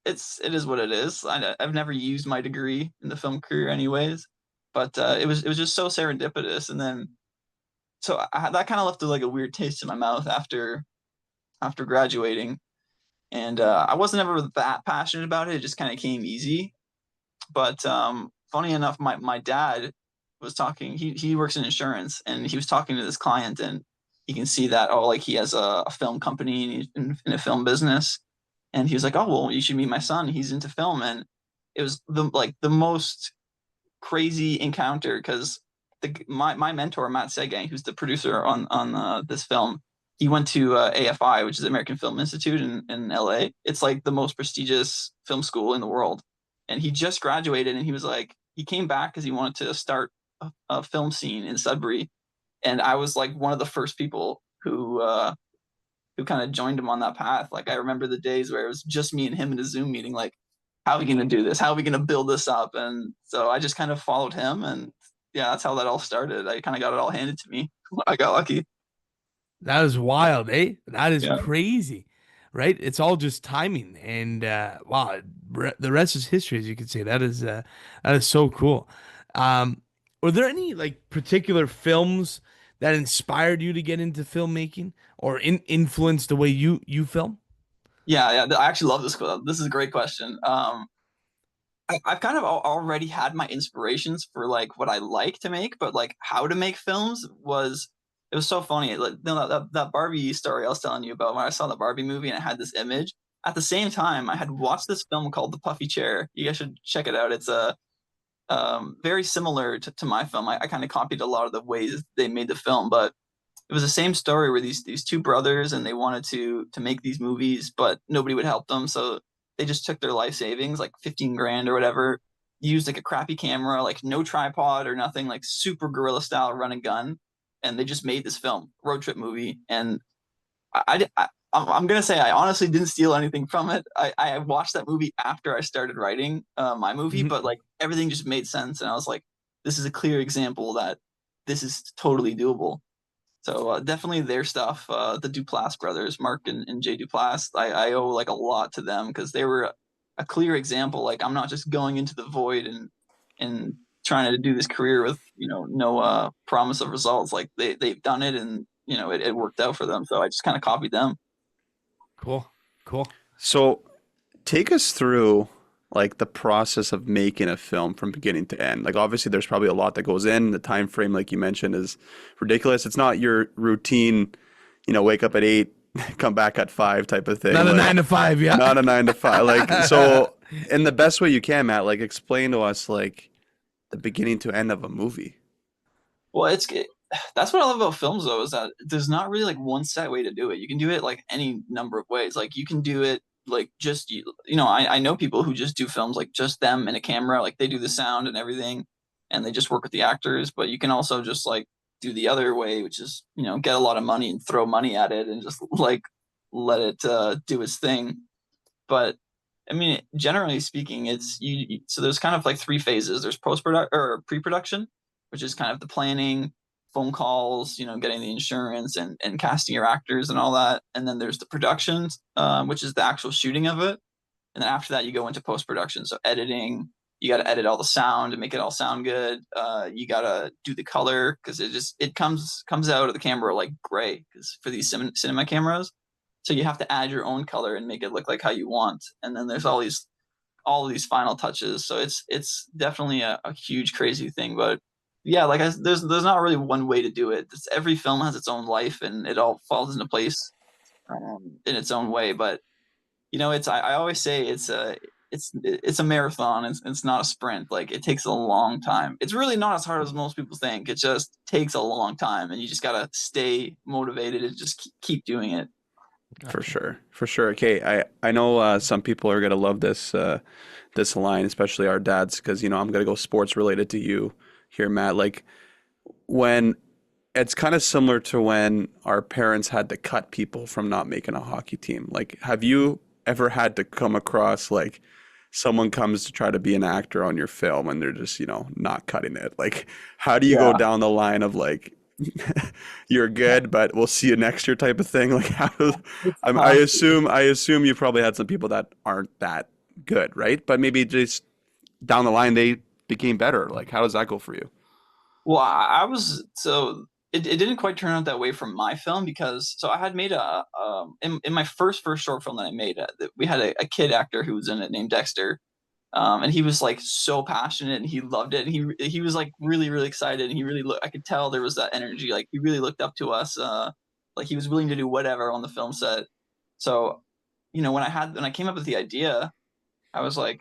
Speaker 5: is what it is. I've never used my degree in the film career anyways, but it was just so serendipitous. And then that kind of left like a weird taste in my mouth after graduating. And I wasn't ever that passionate about it. It just kind of came easy. But funny enough, my dad was talking. He works in insurance, and he was talking to this client, and he can see that like he has a film company, and he's in a film business. And he was like, "Oh well, you should meet my son. He's into film." And it was the most crazy encounter, because my mentor Matt Segang, who's the producer on this film, he went to AFI, which is American Film Institute in LA. It's like the most prestigious film school in the world. And he just graduated, and he came back because he wanted to start a film scene in Sudbury. And I was like one of the first people who kind of joined him on that path. Like I remember the days where it was just me and him in a Zoom meeting, like, how are we going to do this? How are we going to build this up? And so I just kind of followed him, and yeah, that's how that all started. I kind of got it all handed to me. I got lucky.
Speaker 2: That is wild, eh? That is
Speaker 5: Yeah.
Speaker 2: crazy. right? It's all just timing, and wow, the rest is history, as you could say. That is so cool. Were there any like particular films that inspired you to get into filmmaking or influenced the way you film?
Speaker 5: Yeah, I actually love this. This is a great question. I've kind of already had my inspirations for like what I like to make, but like how to make films was it was so funny. Like that Barbie story I was telling you about when I saw the Barbie movie and I had this image. At the same time, I had watched this film called The Puffy Chair. You guys should check it out. It's a very similar to my film. I kind of copied a lot of the ways they made the film, but it was the same story where these two brothers and they wanted to make these movies, but nobody would help them. So they just took their life savings, like 15 grand or whatever, used like a crappy camera, like no tripod or nothing, like super guerrilla style run and gun. And they just made this film, road trip movie. And I'm gonna say I honestly didn't steal anything from it. I watched that movie after I started writing my movie,
Speaker 2: Mhm.
Speaker 5: but like everything just made sense, and I was like, this is a clear example that this is totally doable. So definitely their stuff, the Duplass brothers, Mark and Jay Duplass. I owe like a lot to them because they were a clear example. Like I'm not just going into the void and trying to do this career with no promise of results. Like they've done it and it worked out for them. So I just kind of copied them.
Speaker 2: Cool, cool.
Speaker 4: So take us through like the process of making a film from beginning to end. Like obviously there's probably a lot that goes in. The time frame, like you mentioned, is ridiculous. It's not your routine, wake up at 8, come back at 5 type of thing.
Speaker 2: Not a
Speaker 4: Like,
Speaker 2: 9 to 5, yeah.
Speaker 4: not a 9 to 5. Like so in the best way you can, Matt, like explain to us like the beginning to end of a movie.
Speaker 5: Well, that's what I love about films though, is that there's not really like one set way to do it. You can do it like any number of ways. Like you can do it like just I know people who just do films like just them and a camera, like they do the sound and everything and they just work with the actors, but you can also just like do the other way, which is, get a lot of money and throw money at it and just like let it do its thing. But I mean, generally speaking, it's so there's kind of like three phases. There's post-production or pre-production, which is kind of the planning, phone calls, getting the insurance and casting your actors and all that. And then there's the production, which is the actual shooting of it. And then after that, you go into post-production. So editing, you got to edit all the sound and make it all sound good. You got to do the color because it comes out of the camera like gray because for these cinema cameras. So you have to add your own color and make it look like how you want. And then there's all of these final touches. So it's definitely a huge crazy thing. But yeah, like there's not really one way to do it. Every film has its own life and it all falls into place in its own way. But I always say it's a marathon. It's not a sprint. Like it takes a long time. It's really not as hard as most people think. It just takes a long time, and you just gotta stay motivated and just keep doing it.
Speaker 4: For sure, for sure. Okay, I know some people are gonna love this line, especially our dads, because I'm gonna go sports related to you here, Matt. Like when it's kind of similar to when our parents had to cut people from not making a hockey team. Like, have you ever had to come across like someone comes to try to be an actor on your film and they're just not cutting it? Like, how do you go
Speaker 5: Yeah.
Speaker 4: down the line of like you're good, but we'll see you next year type of thing? Like I assume you probably had some people that aren't that good, right? But maybe just down the line they became better. Like how does that go for you?
Speaker 5: Well, I was so it didn't quite turn out that way from my film because so I had made in my first short film that I made we had a kid actor who was in it named Dexter, and he was like so passionate and he loved it and he was like really really excited and he really I could tell there was that energy, like he really looked up to us, like he was willing to do whatever on the film set. So when I came up with the idea, I was like,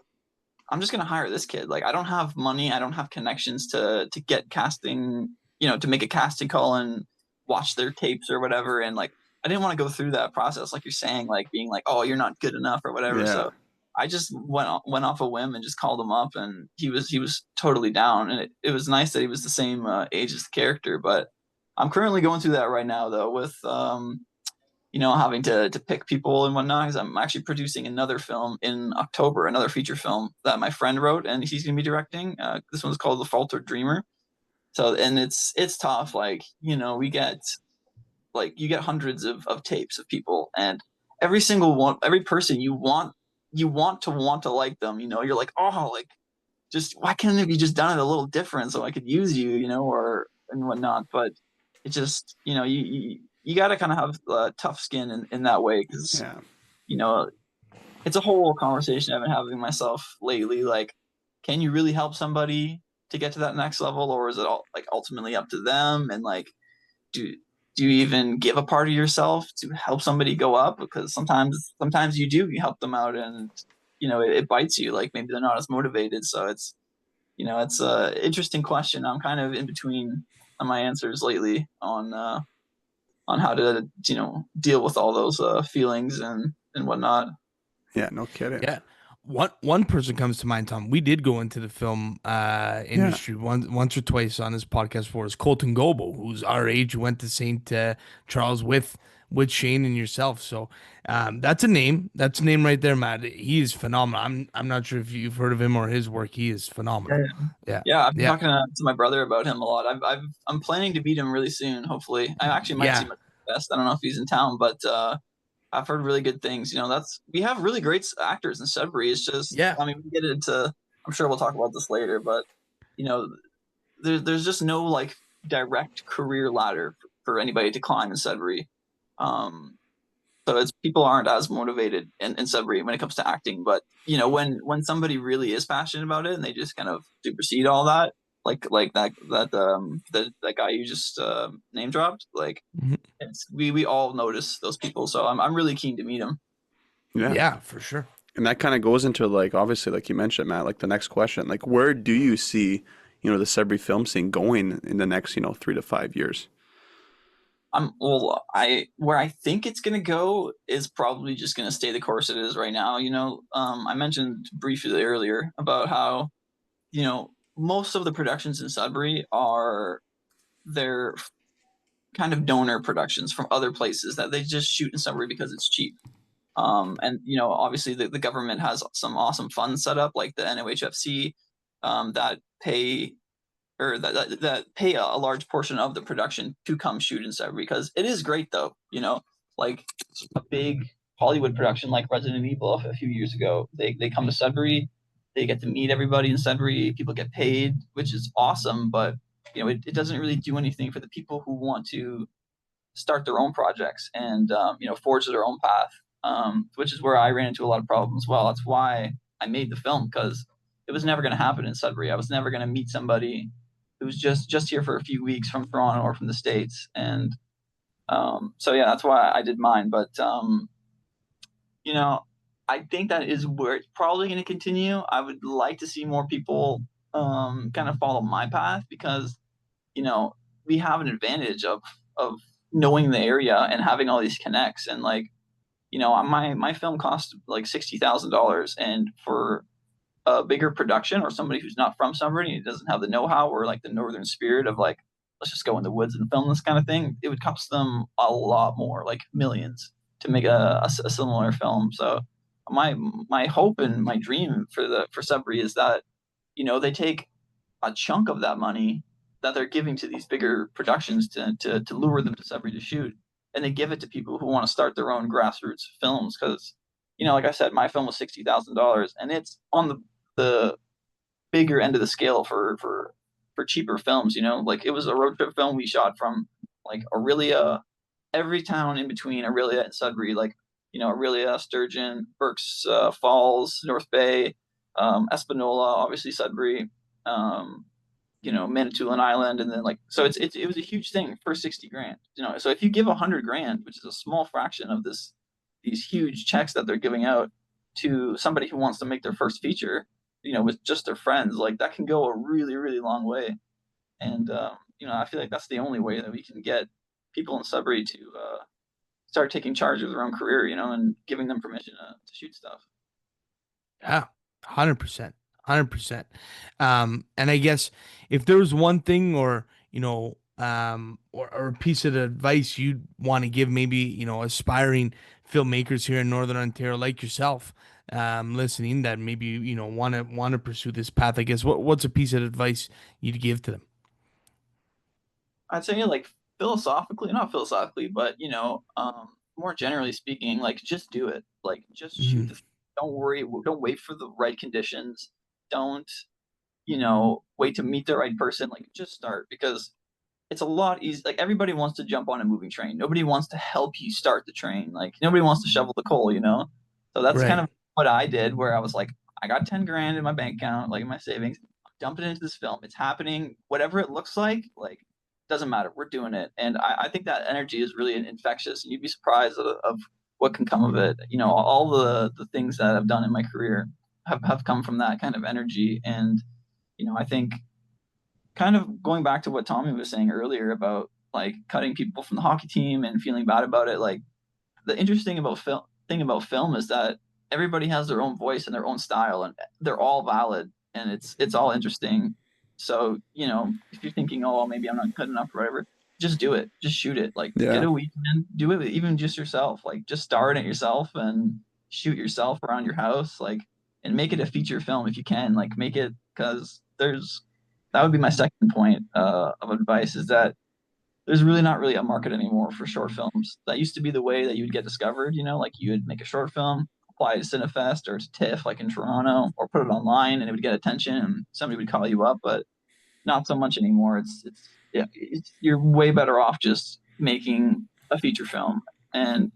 Speaker 5: I'm just gonna hire this kid. Like I don't have money, I don't have connections to get casting, to make a casting call and watch their tapes or whatever. And like I didn't want to go through that process, like you're saying, like being like, oh, you're not good enough or whatever.
Speaker 4: Yeah.
Speaker 5: So I just went off a whim and just called him up, and he was totally down. And it was nice that he was the same age as the character. But I'm currently going through that right now though with having to pick people and whatnot. Because I'm actually producing another film in October, another feature film that my friend wrote, and he's gonna be directing. This one's called The Faltered Dreamer. So, and it's tough. Like we get like you get hundreds of tapes of people, and every single one, every person you want to like them. You're like, oh, like just why can't it be just done it a little different so I could use you, or and whatnot. But it just, you got to kind of have tough skin in that way because
Speaker 4: Yeah.
Speaker 5: you know it's a whole conversation I've been having myself lately. Like, can you really help somebody to get to that next level, or is it all like ultimately up to them? And like, do do you even give a part of yourself to help somebody go up? Because sometimes you help them out, and it bites you. Like maybe they're not as motivated. So it's a interesting question. I'm kind of in between on my answers lately on how to deal with all those feelings and whatnot.
Speaker 4: Yeah, no kidding.
Speaker 2: Yeah. One person comes to mind, Tom. We did go into the film industry once or twice on this podcast for us. Colton Gobo, who's our age, who went to St. Charles with Shane and yourself. So that's a name. That's a name right there, Matt. He is phenomenal. I'm not sure if you've heard of him or his work. He is phenomenal. Yeah.
Speaker 5: Yeah, I've been
Speaker 2: Yeah.
Speaker 5: talking to my brother about him a lot. I'm planning to meet him really soon. Hopefully, I actually might see
Speaker 2: Yeah.
Speaker 5: him at the fest. I don't know if he's in town, but I've heard really good things. We have really great actors in Sudbury. It's just,
Speaker 2: Yeah.
Speaker 5: I mean, we get into. I'm sure we'll talk about this later, but you know, there's just no like direct career ladder for anybody to climb in Sudbury. Um, so it's people aren't as motivated in Sudbury when it comes to acting. But when somebody really is passionate about it and they just kind of supersede all that, like that guy you just name dropped, like
Speaker 2: Mhm.
Speaker 5: we all notice those people. So I'm really keen to meet them.
Speaker 4: Yeah.
Speaker 2: Yeah, for sure.
Speaker 4: And that kind of goes into like obviously like you mentioned, Matt, like the next question. Like where do you see, the Sudbury film scene going in the next, 3 to 5 years?
Speaker 5: Where I think it's gonna go is probably just gonna stay the course it is right now. I mentioned briefly earlier about how most of the productions in Sudbury are their kind of donor productions from other places that they just shoot in Sudbury because it's cheap. And obviously the government has some awesome funds set up like the NOHFC that pay or that pay a large portion of the production to come shoot in Sudbury because it is great though. Like a big Hollywood production like Resident Evil a few years ago. They come to Sudbury, they get to meet everybody in Sudbury. People get paid, which is awesome, but it doesn't really do anything for the people who want to start their own projects and forge their own path. Which is where I ran into a lot of problems. Well, that's why I made the film because it was never going to happen in Sudbury. I was never going to meet somebody who was just here for a few weeks from Toronto or from the States, and so yeah, that's why I did mine. But you know, I think that is where it's probably going to continue. I would like to see more people kind of follow my path because you know we have an advantage of knowing the area and having all these connects and like my film cost like $60,000 and for a bigger production or somebody who's not from Sudbury and doesn't have the know-how or like the northern spirit of like let's just go in the woods and film this kind of thing, it would cost them a lot more, like millions, to make a similar film. So my hope and my dream for Sudbury is that they take a chunk of that money that they're giving to these bigger productions to lure them to Sudbury to shoot, and they give it to people who want to start their own grassroots films. Because like I said, my film was $60,000, and it's on the bigger end of the scale for cheaper films. Like it was a road trip film we shot from like Aurelia, every town in between Aurelia and Sudbury, like Aurelia, Sturgeon, Berks Falls, North Bay, Espanola, obviously Sudbury, um, Manitoulin Island, and then like so it was a huge thing for 60 grand. So if you give 100 grand, which is a small fraction of these huge checks that they're giving out to somebody who wants to make their first feature, with just their friends, like that can go a really really long way. And I feel like that's the only way that we can get people in Sudbury to start taking charge of their own career, and giving them permission to shoot stuff.
Speaker 2: Yeah, 100%, 100%. And I guess if there was one thing or, or a piece of advice you'd want to give maybe, aspiring filmmakers here in Northern Ontario like yourself, listening that maybe, want to pursue this path, I guess, what's a piece of advice you'd give to them?
Speaker 5: I'd say like philosophically, not philosophically, but more generally speaking, like just do it. Like just shoot the. Don't worry. Don't wait for the right conditions. Don't wait to meet the right person. Like just start, because it's a lot easy. Like everybody wants to jump on a moving train. Nobody wants to help you start the train. Like nobody wants to shovel the coal. So that's kind
Speaker 2: Right.
Speaker 5: of what I did, where I was like, I got 10 grand in my bank account, like in my savings. Dump it into this film. It's happening. Whatever it looks like doesn't matter. We're doing it. And I think that energy is really infectious. And you'd be surprised of what can come of it. All the things that I've done in my career have come from that kind of energy. And I think, kind of going back to what Tommy was saying earlier about like cutting people from the hockey team and feeling bad about it, like the interesting thing about film is that everybody has their own voice and their own style, and they're all valid, and it's all interesting. So if you're thinking, oh, maybe I'm not good enough or whatever, just do it. Just shoot it. Like get a weekend, do it with even just yourself. Like just star in it yourself and shoot yourself around your house, like, and make it a feature film if you can. Like make it, because that would be my second point of advice, is that there's really not really a market anymore for short films. That used to be the way that you would get discovered, like you would make a short film, apply to Cinefest or to TIFF, like in Toronto, or put it online and it would get attention and somebody would call you up, but not so much anymore. You're way better off just making a feature film. And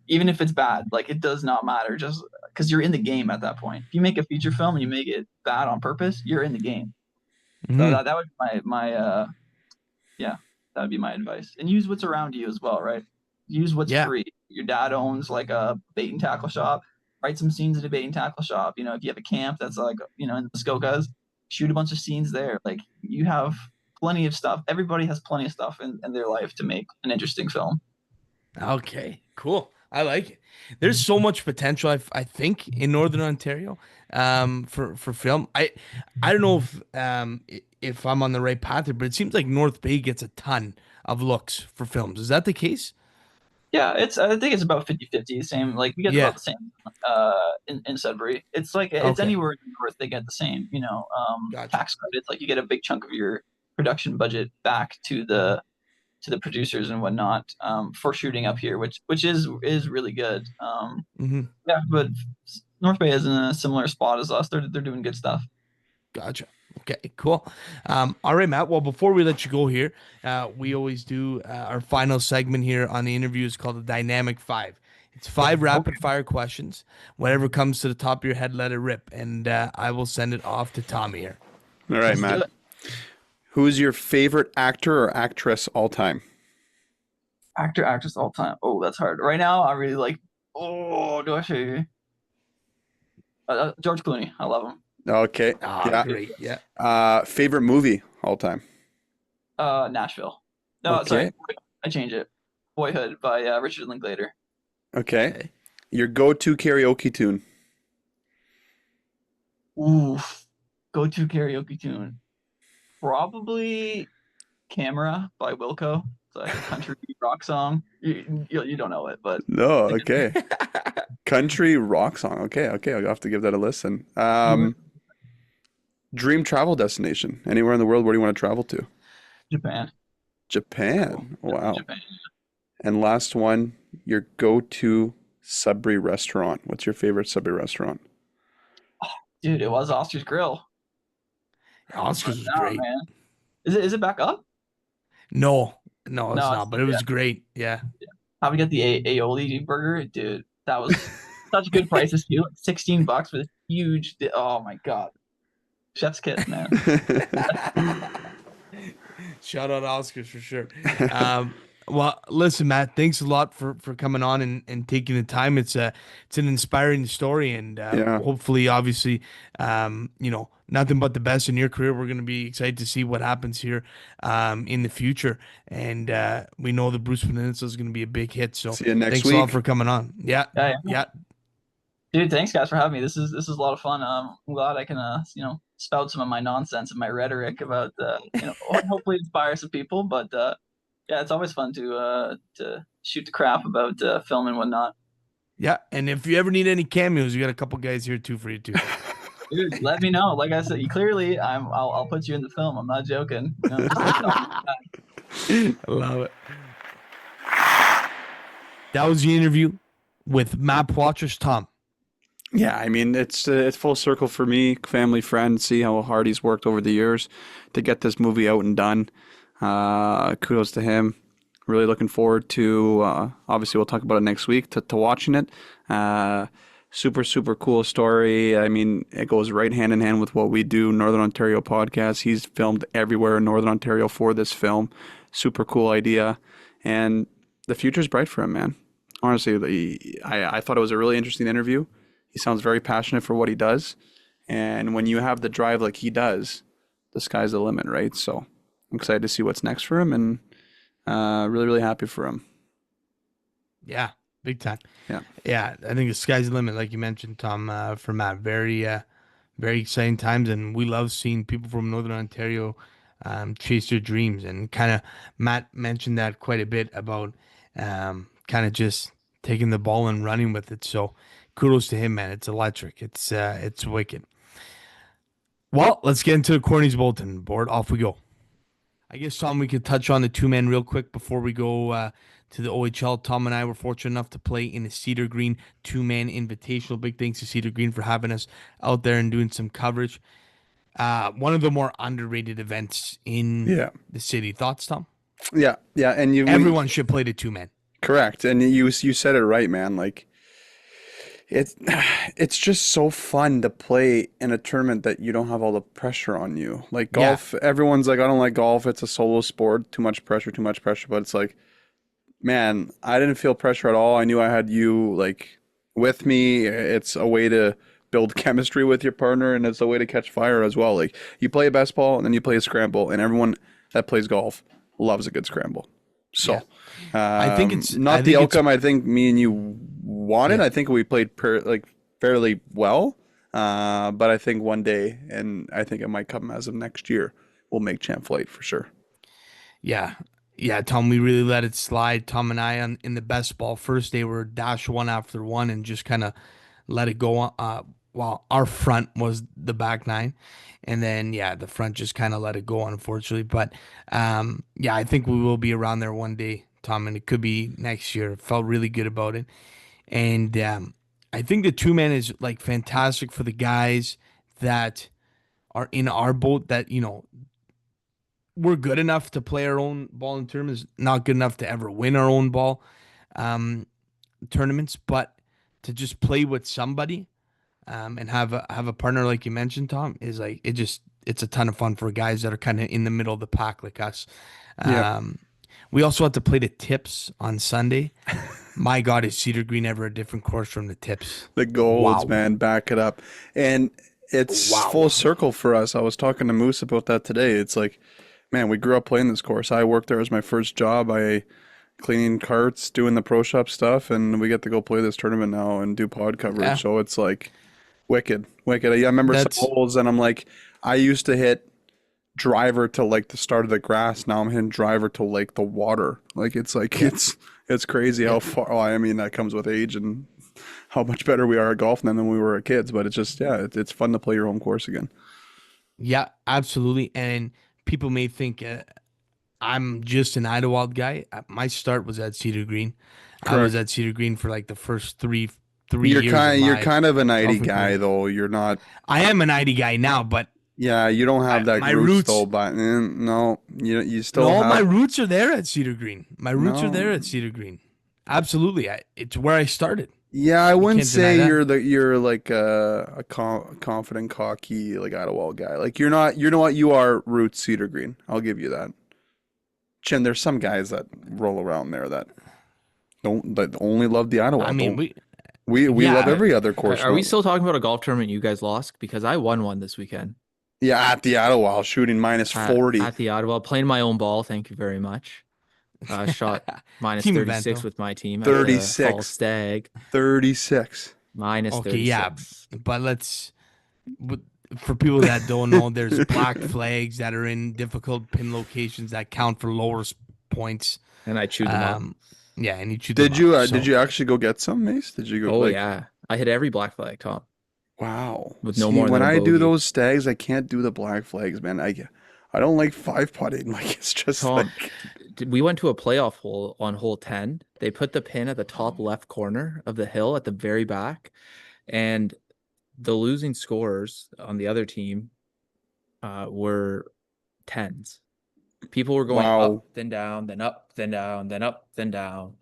Speaker 5: even if it's bad, like it does not matter, just because you're in the game at that point. If you make a feature film and you make it bad on purpose, you're in the game. So that would be that would be my advice. And use what's around you as well, right? Use what's free. Your dad owns like a bait and tackle shop. Write some scenes at a bait and tackle shop. If you have a camp that's like in the Muskokas, shoot a bunch of scenes there. Like you have plenty of stuff. Everybody has plenty of stuff in their life to make an interesting film.
Speaker 2: Okay, cool. I like it. There's so much potential, I think, in Northern Ontario, for film. I don't know if I'm on the right path here, but it seems like North Bay gets a ton of looks for films. Is that the case?
Speaker 5: Yeah, I think it's about 50-50. Same, like we get about the same in Sudbury. It's like it's anywhere in the north they get the same,
Speaker 2: Gotcha.
Speaker 5: tax credits. Like you get a big chunk of your production budget back to the producers and whatnot, for shooting up here, which is really good. Yeah, but North Bay is in a similar spot as us. They're doing good stuff.
Speaker 2: Gotcha. Okay, cool. All right, Matt. Well, before we let you go here, we always do our final segment here on the interview is called the Dynamic Five. It's 5 rapid fire questions. Whatever comes to the top of your head, let it rip. And I will send it off to Tommy here.
Speaker 4: All right, Matt. Who's your favorite actor or actress all time?
Speaker 5: Actor, actress all time. Oh, that's hard. Right now, I really like. Oh, do I say George Clooney? I love him.
Speaker 4: Okay.
Speaker 2: Great. Yeah.
Speaker 4: Favorite movie all time?
Speaker 5: Nashville. No, sorry. I change it. Boyhood by Richard Linklater.
Speaker 4: Okay. Your go-to karaoke tune?
Speaker 5: Ooh, go-to karaoke tune. Probably Camera by Wilco. It's like a country rock song. You don't know it, but
Speaker 4: no. Okay. Country rock song. Okay. I'll have to give that a listen. Dream travel destination. Anywhere in the world, where do you want to travel to? Japan. Wow.
Speaker 5: Japan.
Speaker 4: And last one, your go-to Sudbury restaurant. What's your favorite Sudbury restaurant?
Speaker 5: Dude, it was Oscar's Grill.
Speaker 2: Oscar's was great.
Speaker 5: Man. Is it back up?
Speaker 2: No, it's not. But it was great. Yeah.
Speaker 5: How we get the aioli burger, dude? That was such good prices too. Like $16 for this huge. Oh my god, chef's kiss, man.
Speaker 2: Shout out Oscars for sure. Well, listen, Matt, thanks a lot for coming on and taking the time. It's an inspiring story, and hopefully, obviously, nothing but the best in your career. We're going to be excited to see what happens here in the future, and we know the Bruce Peninsula is going to be a big hit. So
Speaker 4: see you next
Speaker 2: thanks
Speaker 4: week.
Speaker 2: a lot for coming on. Yeah.
Speaker 5: Dude, thanks guys for having me. This is a lot of fun. I'm glad I can spout some of my nonsense and my rhetoric about hopefully inspire some people. But yeah, it's always fun to shoot the crap about film and whatnot.
Speaker 2: Yeah, and if you ever need any cameos, you got a couple guys here too for you too.
Speaker 5: Dude, let me know. Like I said, I'll put you in the film. I'm not joking.
Speaker 2: I love it. that was the interview with Matt Poitras. Tom.
Speaker 4: Yeah, I mean, it's full circle for me, family, friend, see how hard he's worked over the years to get this movie out and done. Kudos to him. Really looking forward to, obviously we'll talk about it next week, to watching it. Super, super cool story. I mean, it goes right hand in hand with what we do, Northern Ontario podcast. He's filmed everywhere in Northern Ontario for this film. Super cool idea. And the future's bright for him, man. Honestly, I thought it was a really interesting interview. He sounds very passionate for what he does. And when you have the drive like he does, the sky's the limit, right? So I'm excited to see what's next for him, and really, really happy for him.
Speaker 2: Yeah, big time.
Speaker 4: Yeah.
Speaker 2: I think the sky's the limit, like you mentioned, Tom, for Matt. Very exciting times, and we love seeing people from Northern Ontario chase their dreams. And kind of Matt mentioned that quite a bit about kind of just taking the ball and running with it. So kudos to him, man. It's electric. It's wicked. Well, let's get into the Corny's bulletin board. Off we go. I guess, Tom, we could touch on the two-man real quick before we go to the OHL. Tom and I were fortunate enough to play in the Cedar Green two-man invitational. Big thanks to Cedar Green for having us out there and doing some coverage. One of the more underrated events in the city. Thoughts, Tom?
Speaker 4: Yeah, and
Speaker 2: everyone should play the two-man.
Speaker 4: Correct, and you said it right, man. Like, it's just so fun to play in a tournament that you don't have all the pressure on you. Like golf, everyone's like, I don't like golf. It's a solo sport. Too much pressure. But it's like, man, I didn't feel pressure at all. I knew I had you like with me. It's a way to build chemistry with your partner, and it's a way to catch fire as well. Like, you play a best ball and then you play a scramble, and everyone that plays golf loves a good scramble. So
Speaker 2: I think it's
Speaker 4: not the outcome I think me and you wanted. I think we played fairly well, but I think one day, and I think it might come as of next year, we'll make Champ Flight for sure.
Speaker 2: Yeah, Tom, we really let it slide. Tom and I in the best ball first day were dash one after one and just kind of let it go. While our front was the back nine, and then the front just kind of let it go, unfortunately. But I think we will be around there one day, Tom, and it could be next year. Felt really good about it, and I think the two-man is like fantastic for the guys that are in our boat. That we're good enough to play our own ball in tournaments, not good enough to ever win our own ball tournaments, but to just play with somebody. And have a partner like you mentioned, Tom, is like it's a ton of fun for guys that are kind of in the middle of the pack like us. We also had to play the tips on Sunday. My God, is Cedar Green ever a different course from the tips?
Speaker 4: The golds, man, back it up. And it's full circle for us. I was talking to Moose about that today. It's like, man, we grew up playing this course. I worked there as my first job. I cleaning carts, doing the pro shop stuff, and we get to go play this tournament now and do pod coverage. Yeah. So it's like wicked. I remember some holes, and I'm like, I used to hit driver to like the start of the grass. Now I'm hitting driver to like the water. Like, it's like it's crazy how far. Well, I mean, that comes with age and how much better we are at golf than we were at kids. But it's just it's fun to play your home course again.
Speaker 2: Yeah, absolutely. And people may think I'm just an Idlewild guy. My start was at Cedar Green. Correct. I was at Cedar Green for like the first three years.
Speaker 4: You're kind of an ID guy, though. You're not.
Speaker 2: I am an ID guy now, but
Speaker 4: yeah, you don't have that my roots though. But no, you still.
Speaker 2: No, my roots are there at Cedar Green. My roots are there at Cedar Green. Absolutely, it's where I started.
Speaker 4: Yeah, I wouldn't say you're like a confident, cocky like Idlewild guy. Like, you're not. You know what? You are roots Cedar Green. I'll give you that. Chin, there's some guys that roll around there that only love the Idlewild. I mean, we love every other course.
Speaker 3: Are we still talking about a golf tournament you guys lost? Because I won one this weekend.
Speaker 4: Yeah, at the Idlewild, shooting minus 40.
Speaker 3: At the Idlewild, playing my own ball. Thank you very much. Shot minus 36 event, with my team.
Speaker 4: 36.
Speaker 3: Stag.
Speaker 4: 36.
Speaker 3: Minus 36.
Speaker 2: Yeah, but for people that don't know, there's black flags that are in difficult pin locations that count for lower points.
Speaker 3: And I chewed them up.
Speaker 2: Yeah, and you chewed them up.
Speaker 4: Did you actually go get some, Mace? Did you go?
Speaker 3: Oh, yeah. I hit every black flag, Tom.
Speaker 4: Wow.
Speaker 3: With no more than
Speaker 4: when
Speaker 3: a
Speaker 4: I
Speaker 3: bogey.
Speaker 4: do those stags, I can't do the black flags, man. I don't like five putting. Like, it's just
Speaker 3: Tom,
Speaker 4: like
Speaker 3: we went to a playoff hole on hole 10. They put the pin at the top left corner of the hill at the very back, and the losing scores on the other team were 10s. People were going
Speaker 4: Wow.
Speaker 3: up, then down, then up, then down, then up, then down.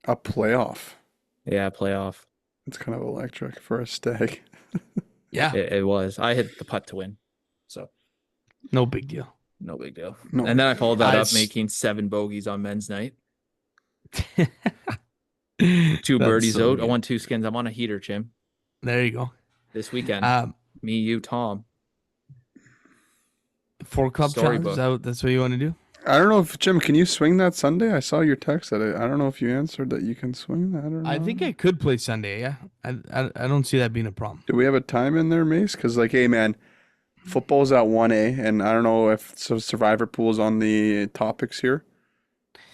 Speaker 4: A playoff.
Speaker 3: Yeah, playoff.
Speaker 4: It's kind of electric for a stag.
Speaker 2: Yeah,
Speaker 3: It was. I hit the putt to win, so
Speaker 2: no big deal.
Speaker 3: no big deal.
Speaker 4: No.
Speaker 3: And then I followed that up
Speaker 2: That's-
Speaker 3: making 7 bogeys on men's night.
Speaker 2: Two
Speaker 3: 2 birdies out. I won 2 skins. I'm on a heater, Jim.
Speaker 2: There you go.
Speaker 3: This weekend. Me, you, Tom.
Speaker 2: 4 club
Speaker 3: Storybook.
Speaker 2: challenge. That's what you want to do?
Speaker 4: I don't know if Jim, can you swing that Sunday? I saw your text that I don't know if you answered that you can swing that or not.
Speaker 2: I think I could play Sunday. Yeah, I don't see that being a problem.
Speaker 4: Do we have a time in there, Mace? Because like, hey man, football's at 1A, and I don't know if Survivor Pool's on the topics here,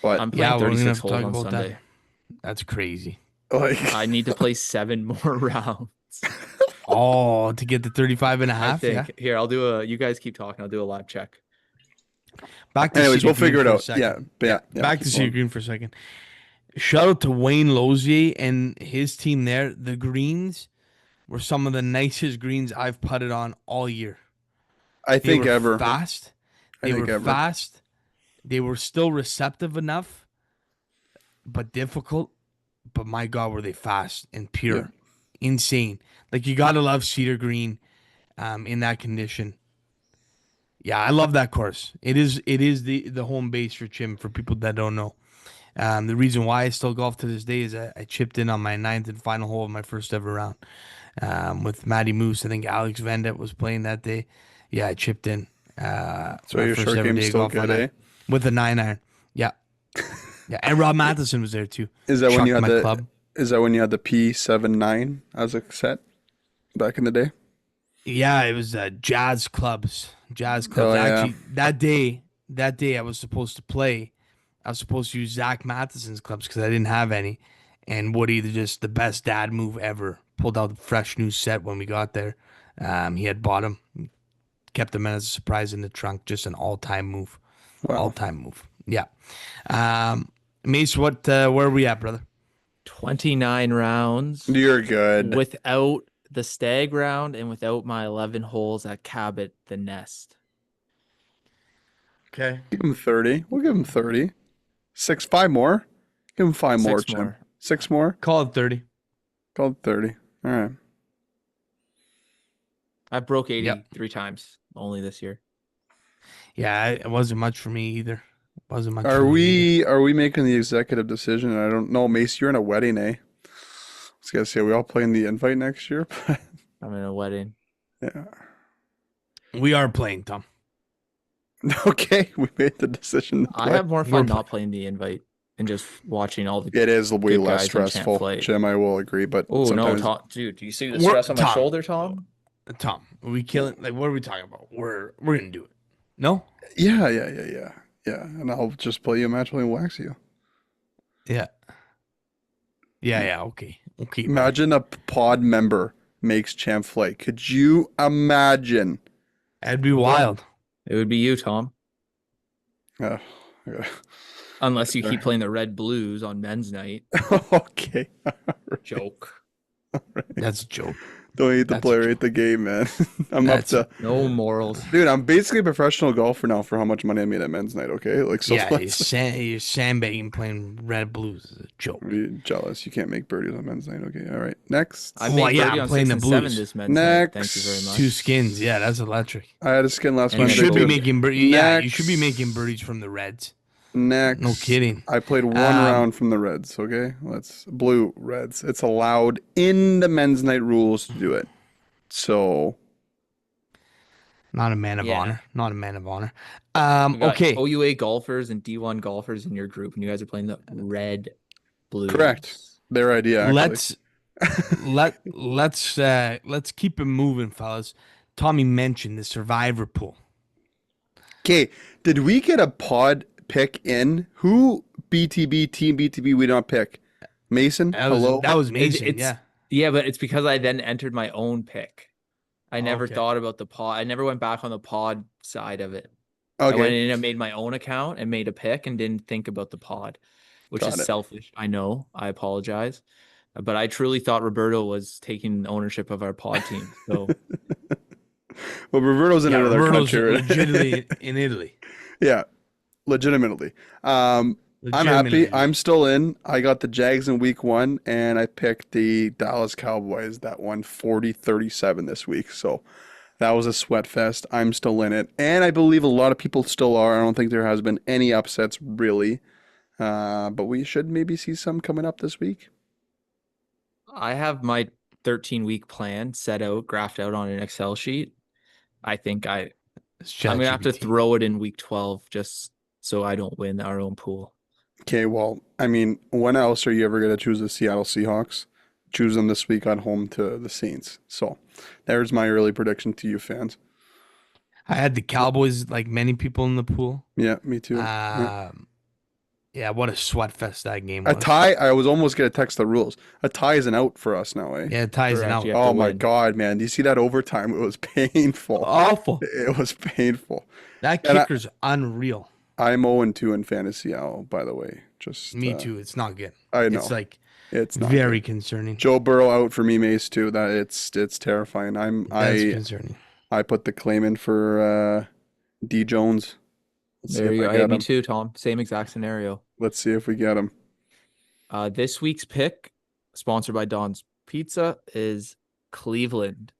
Speaker 4: but
Speaker 3: I'm
Speaker 2: Yeah,
Speaker 3: playing
Speaker 2: we're gonna
Speaker 3: 36
Speaker 2: have to
Speaker 3: holes
Speaker 2: talk
Speaker 3: on
Speaker 2: about
Speaker 3: Sunday.
Speaker 2: that. That's crazy.
Speaker 4: like,
Speaker 3: I need to play 7 more rounds.
Speaker 2: Oh, to get the 35 and a
Speaker 3: I
Speaker 2: half.
Speaker 3: think.
Speaker 2: Yeah.
Speaker 3: Here, I'll do a. You guys keep talking. I'll do a live check.
Speaker 2: Back to
Speaker 4: anyways,
Speaker 2: Cedar
Speaker 4: we'll
Speaker 2: Green
Speaker 4: figure it
Speaker 2: for a
Speaker 4: out.
Speaker 2: second.
Speaker 4: Yeah.
Speaker 2: Back to
Speaker 4: keep
Speaker 2: Cedar
Speaker 4: going.
Speaker 2: Green for a second. Shout out to Wayne Lozier and his team there. The greens were some of the nicest greens I've putted on all year.
Speaker 4: I
Speaker 2: They
Speaker 4: think
Speaker 2: were
Speaker 4: ever.
Speaker 2: fast.
Speaker 4: I
Speaker 2: They
Speaker 4: think
Speaker 2: were
Speaker 4: ever.
Speaker 2: fast. They were still receptive enough, but difficult. But my God, were they fast and pure. Insane. Like, you got to love Cedar Green in that condition. Yeah, I love that course. It is the home base for Chim, for people that don't know. The reason why I still golf to this day is I chipped in on my 9th and final hole of my first ever round with Matty Moose. I think Alex Vendet was playing that day. Yeah, I chipped in.
Speaker 4: So
Speaker 2: my
Speaker 4: your
Speaker 2: first
Speaker 4: short
Speaker 2: ever
Speaker 4: game's
Speaker 2: day of
Speaker 4: still
Speaker 2: golf on
Speaker 4: good, eh?
Speaker 2: that, with a 9-iron. Yeah. Yeah, and Rob Matheson was there too.
Speaker 4: Is that when you
Speaker 2: Chucked
Speaker 4: had
Speaker 2: my
Speaker 4: the
Speaker 2: club.
Speaker 4: Is that when you had the P79 as a set back in the day?
Speaker 2: Yeah, it was Jazz Clubs. Jazz Clubs.
Speaker 4: Oh, yeah.
Speaker 2: Actually, that day I was supposed to play. I was supposed to use Zach Matheson's clubs because I didn't have any. And Woody, just the best dad move ever, pulled out a fresh new set when we got there. He had bought them, kept them as a surprise in the trunk. Just an all-time move.
Speaker 4: Wow.
Speaker 2: All-time move. Yeah. Mace, where are we at, brother?
Speaker 3: 29 rounds
Speaker 4: You're good.
Speaker 3: without the stag round and without my 11 holes at Cabot the Nest.
Speaker 2: Okay.
Speaker 4: Give him 30. We'll give him 30. 5 more. Give him 5 more,
Speaker 3: 6
Speaker 4: Jim.
Speaker 3: more.
Speaker 4: 6 more.
Speaker 2: Call it 30.
Speaker 4: Called 30. All right.
Speaker 3: I broke 80
Speaker 2: Yep.
Speaker 3: 3 times only this year.
Speaker 2: Yeah, it wasn't much for me either. Wasn't much.
Speaker 4: Are
Speaker 2: for me either.
Speaker 4: we making the executive decision? I don't know, Mace. You're in a wedding, eh? I was gonna say, are we all playing the invite next year?
Speaker 3: I'm in a wedding.
Speaker 4: Yeah.
Speaker 2: We are playing, Tom.
Speaker 4: Okay, we made the decision. To
Speaker 3: I
Speaker 4: play.
Speaker 3: have more
Speaker 2: We're
Speaker 3: fun
Speaker 2: pl-
Speaker 3: not playing the invite and just watching all the.
Speaker 4: It is way
Speaker 3: good
Speaker 4: less
Speaker 3: guys in Champ
Speaker 4: stressful,
Speaker 3: Flight.
Speaker 4: Jim. I will agree, but
Speaker 3: Oh no,
Speaker 4: sometimes
Speaker 3: Tom! Dude, do you see the
Speaker 2: We're-
Speaker 3: stress on my
Speaker 2: Tom.
Speaker 3: shoulder, Tom?
Speaker 2: Tom, are we killing? Like, what are we talking about? We're gonna do it. No.
Speaker 4: yeah, and I'll just play you a match and wax you.
Speaker 2: Yeah. Yeah. Okay.
Speaker 4: Imagine a pod member makes Champ Flight. Could you imagine?
Speaker 2: That'd be wild.
Speaker 3: It would be you, Tom.
Speaker 4: Yeah.
Speaker 3: Unless you
Speaker 4: Sure.
Speaker 3: keep playing the Red Blues on men's night.
Speaker 4: Okay.
Speaker 3: Joke.
Speaker 2: That's a joke.
Speaker 4: Don't hate the
Speaker 2: That's
Speaker 4: player,
Speaker 2: a
Speaker 4: hate the game, man. I'm
Speaker 2: That's
Speaker 4: up to,
Speaker 3: No morals.
Speaker 4: dude. I'm basically a professional golfer now for how much money I made at men's night. Okay, like so.
Speaker 2: Yeah,
Speaker 4: let's
Speaker 2: you're sandbagging playing Red Blues is a joke.
Speaker 4: be jealous. You can't make birdies on men's night. Okay, all right. Next,
Speaker 3: I
Speaker 2: Well,
Speaker 3: made
Speaker 2: yeah,
Speaker 3: birdie
Speaker 2: I'm
Speaker 3: on
Speaker 2: playing
Speaker 3: 6
Speaker 2: the
Speaker 3: and 7
Speaker 2: Blues.
Speaker 3: this men's night. Thank you
Speaker 4: Next.
Speaker 3: very much.
Speaker 2: 2 skins. Yeah, that's electric.
Speaker 4: I had a skin last
Speaker 3: And
Speaker 2: You
Speaker 3: Yeah,
Speaker 2: should be
Speaker 3: cool.
Speaker 2: making birdies. Yeah, you should be
Speaker 4: Next.
Speaker 2: making birdies from the Reds.
Speaker 4: Next,
Speaker 2: No kidding.
Speaker 4: I played one
Speaker 2: Um,
Speaker 4: round from the Reds. Okay, let's blue Reds. It's allowed in the men's night rules to do it. So
Speaker 2: Not a man of
Speaker 3: Yeah.
Speaker 2: honor. Not a man of honor.
Speaker 3: We got
Speaker 2: Okay.
Speaker 3: OUA golfers and D1 golfers in your group, and you guys are playing the Red Blues.
Speaker 4: Correct. their idea. Actually.
Speaker 2: Let's keep it moving, fellas. Tommy mentioned the survivor pool.
Speaker 4: Okay, did we get a pod pick in? Who BTB team BTB we don't pick? Mason. Hello.
Speaker 2: That was Mason.
Speaker 3: it's-
Speaker 2: Yeah.
Speaker 3: Yeah, but it's because I then entered my own pick. I never
Speaker 2: Okay.
Speaker 3: thought about the pod. I never went back on the pod side of it. I went
Speaker 4: Okay,
Speaker 3: in and made my own account and made a pick and didn't think about the pod, which
Speaker 4: got
Speaker 3: is
Speaker 4: it.
Speaker 3: selfish. I know. I apologize. But I truly thought Roberto was taking ownership of our pod team. So
Speaker 4: Well, Roberto's in
Speaker 2: Yeah,
Speaker 4: another
Speaker 2: Roberto's
Speaker 4: country. Right?
Speaker 2: legitimately in Italy.
Speaker 4: Yeah, legitimately. I'm happy.
Speaker 2: Legitimately.
Speaker 4: I'm still in. I got the Jags in week 1, and I picked the Dallas Cowboys that won 40-37 this week. So that was a sweat fest. I'm still in it. And I believe a lot of people still are. I don't think there has been any upsets really. But we should maybe see some coming up this week.
Speaker 3: I have my 13-week plan set out, graphed out on an Excel sheet. I think I'm gonna have to throw it in week 12 just so I don't win our own pool.
Speaker 4: Okay, well, I mean, when else are you ever going to choose the Seattle Seahawks? Choose them this week on home to the Saints. So there's my early prediction to you fans.
Speaker 2: I had the Cowboys, like many people in the pool.
Speaker 4: Yeah, me too. Yeah.
Speaker 2: Yeah, what a sweat fest that game
Speaker 4: A
Speaker 2: was.
Speaker 4: tie, I was almost going to text the rules. A tie is an out for us now, eh?
Speaker 2: Yeah, it ties it
Speaker 3: Correct,
Speaker 2: out.
Speaker 3: yeah. have
Speaker 4: Oh
Speaker 3: to
Speaker 4: my
Speaker 3: win.
Speaker 4: God, man. Do you see that overtime? It was painful.
Speaker 2: Awful.
Speaker 4: It was painful.
Speaker 2: That
Speaker 4: And
Speaker 2: kicker's unreal.
Speaker 4: I'm 0-2 in fantasy, by the way. Just
Speaker 2: Me too. It's not good.
Speaker 4: I know.
Speaker 2: It's like
Speaker 4: It's not
Speaker 2: very
Speaker 4: good.
Speaker 2: concerning.
Speaker 4: Joe Burrow out for me, Mace, too. That it's terrifying.
Speaker 2: That's concerning.
Speaker 4: I put the claim in for D Jones. Let's see
Speaker 3: There
Speaker 4: if
Speaker 3: you
Speaker 4: I
Speaker 3: go.
Speaker 4: get
Speaker 3: Hey, me
Speaker 4: him.
Speaker 3: too, Tom. Same exact scenario.
Speaker 4: Let's see if we get him.
Speaker 3: This week's pick, sponsored by Don's Pizza, is Cleveland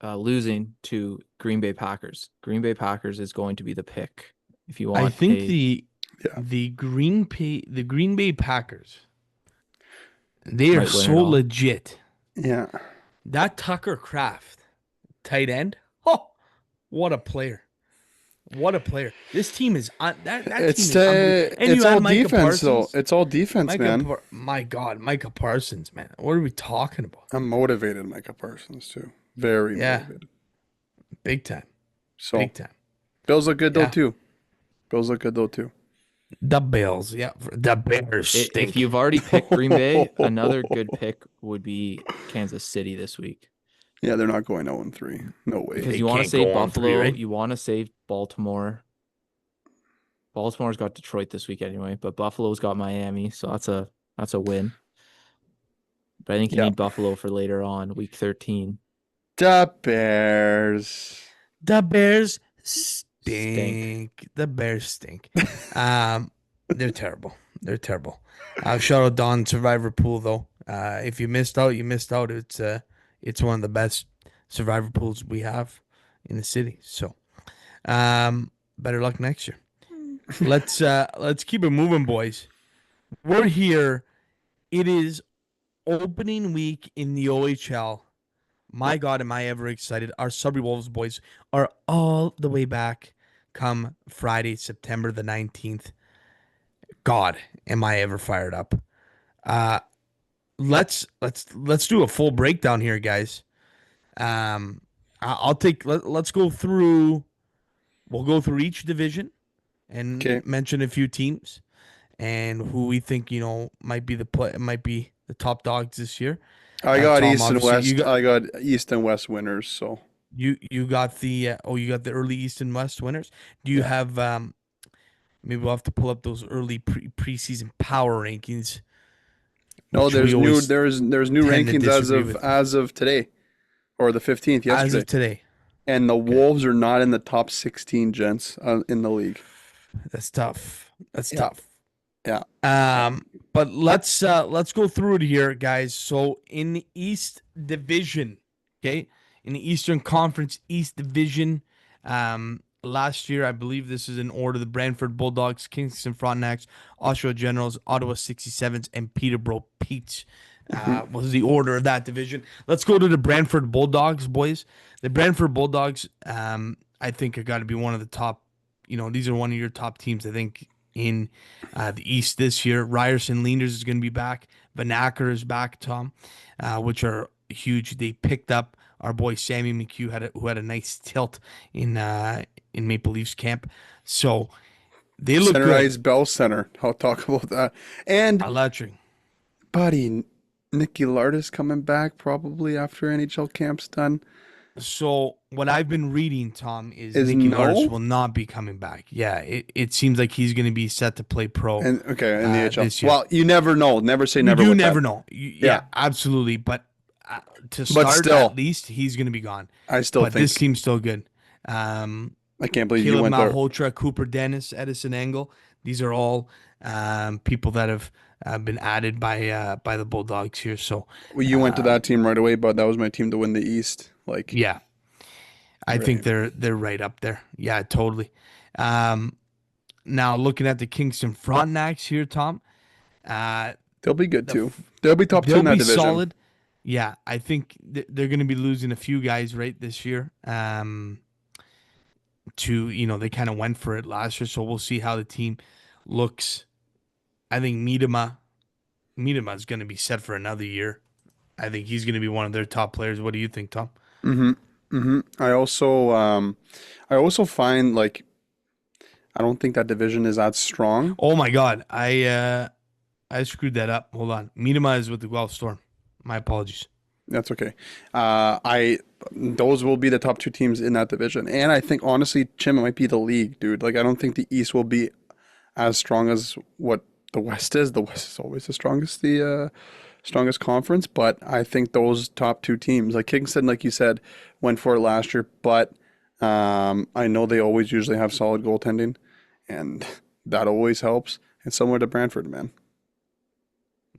Speaker 3: losing to Green Bay Packers. Green Bay Packers is going to be the pick. If you want,
Speaker 2: I think
Speaker 4: Yeah.
Speaker 2: the Green Bay Packers, they are
Speaker 3: Might win it
Speaker 2: so
Speaker 3: all.
Speaker 2: legit.
Speaker 4: Yeah.
Speaker 2: That Tucker Kraft, tight end. Oh, what a player! What a player! This team is that team is unbelievable. And
Speaker 4: it's
Speaker 2: you had
Speaker 4: all
Speaker 2: Micah
Speaker 4: defense though.
Speaker 2: Parsons.
Speaker 4: It's all defense, man.
Speaker 2: My God, Micah Parsons, man. What are we talking about?
Speaker 4: I'm motivated, Micah Parsons too. Very
Speaker 2: Yeah.
Speaker 4: motivated.
Speaker 2: Big time.
Speaker 4: So
Speaker 2: Big time.
Speaker 4: Bills look good though
Speaker 2: Yeah.
Speaker 4: too. Bills look good though too.
Speaker 2: The Bills, yeah. The Bears
Speaker 3: If
Speaker 2: stink.
Speaker 3: you've already picked Green Bay, another good pick would be Kansas City this week.
Speaker 4: Yeah, they're not going 0-3. No way.
Speaker 3: Because
Speaker 2: They
Speaker 3: you want to
Speaker 2: can't
Speaker 3: save
Speaker 2: go on three,
Speaker 3: Buffalo,
Speaker 2: right?
Speaker 3: you want to save Baltimore. Baltimore's got Detroit this week anyway, but Buffalo's got Miami, so that's a win. But I think you
Speaker 4: Yeah.
Speaker 3: need Buffalo for later on, week 13.
Speaker 4: The Bears.
Speaker 2: The Bears stink. The Bears stink. They're terrible. They're terrible. Shout out Don Survivor Pool though. If you missed out, you missed out. It's one of the best Survivor pools we have in the city. So, better luck next year. Let's keep it moving, boys. We're here. It is opening week in the OHL. My God, am I ever excited. Our Sudbury Wolves boys are all the way back come Friday, September the 19th. God, am I ever fired up. Let's do a full breakdown here, guys. Let's go through, we'll go through each division and
Speaker 4: Okay.
Speaker 2: mention a few teams and who we think, might be the top dogs this year.
Speaker 4: I got
Speaker 2: Tom,
Speaker 4: East and
Speaker 2: obviously,
Speaker 4: West. I got East and West winners. So
Speaker 2: You got the early East and West winners. Do you have maybe we'll have to pull up those early preseason power rankings.
Speaker 4: no,
Speaker 2: which
Speaker 4: there's
Speaker 2: we
Speaker 4: new
Speaker 2: always
Speaker 4: there's new
Speaker 2: tend to
Speaker 4: rankings
Speaker 2: disagree with.
Speaker 4: as of today, or the 15th
Speaker 2: As
Speaker 4: yesterday,
Speaker 2: of today.
Speaker 4: and the Wolves are not in the top 16 gents in the league.
Speaker 2: That's tough. That's
Speaker 4: Yeah.
Speaker 2: tough.
Speaker 4: Yeah.
Speaker 2: But let's go through it here, guys. So in the East Division, okay, in the Eastern Conference East Division, last year I believe this is in order: the Brantford Bulldogs, Kingston Frontenacs, Oshawa Generals, Ottawa 67s, and Peterborough Petes. Was the order of that division. Let's go to the Brantford Bulldogs, boys. The Brantford Bulldogs, I think, are got to be one of the top. These are one of your top teams, I think, in the East this year. Ryerson Leaders is going to be back. Vanacker is back, Tom, which are huge. They picked up our boy Sammy McHugh, who had a nice tilt in Maple Leafs camp. So they look
Speaker 4: Centerized
Speaker 2: good.
Speaker 4: Bell Center. I'll talk about that. And
Speaker 2: Electric.
Speaker 4: buddy, Nicky Lardis coming back probably after NHL camp's done.
Speaker 2: So what I've been reading, Tom, is
Speaker 4: Is
Speaker 2: Nicky Nars
Speaker 4: no?
Speaker 2: will not be coming back. Yeah, it seems like he's going to be set to play pro
Speaker 4: And okay, in the AHL.
Speaker 2: this year.
Speaker 4: Well, you never know. Never say never.
Speaker 2: You
Speaker 4: with
Speaker 2: never
Speaker 4: that.
Speaker 2: know.
Speaker 4: Yeah.
Speaker 2: Yeah, absolutely. But to
Speaker 4: But
Speaker 2: start,
Speaker 4: still,
Speaker 2: at least he's going to be gone.
Speaker 4: I still
Speaker 2: But
Speaker 4: think
Speaker 2: this team's still good. Um,
Speaker 4: I can't believe you
Speaker 2: Caleb
Speaker 4: went there.
Speaker 2: Malhotra, Cooper Dennis, Edison Engel. These are all people that have been added by the Bulldogs here. So
Speaker 4: Well, you went to that team right away, but that was my team to win the East. Like,
Speaker 2: yeah, I think
Speaker 4: Right.
Speaker 2: they're right up there. Yeah, totally. Now looking at the Kingston Frontenacs here, Tom.
Speaker 4: they'll be good
Speaker 2: The
Speaker 4: too. They'll be top 2
Speaker 2: They'll
Speaker 4: in that
Speaker 2: be
Speaker 4: division.
Speaker 2: solid. Yeah, I think they're going to be losing a few guys right this year. They kind of went for it last year, so we'll see how the team looks. I think Miedema is going to be set for another year. I think he's going to be one of their top players. What do you think, Tom?
Speaker 4: I also find like I don't think that division is that strong.
Speaker 2: Oh my God, I screwed that up. Hold on, Miedema is with the Guelph Storm. My apologies.
Speaker 4: That's okay. Those will be the top 2 teams in that division, and I think honestly, Chim, it might be the league, dude. Like I don't think the East will be as strong as what the West is. The West is always the strongest conference, but I think those top 2 teams, like Kingston, like you said, went for it last year, but I know they always usually have solid goaltending, and that always helps. It's similar to Brantford, man.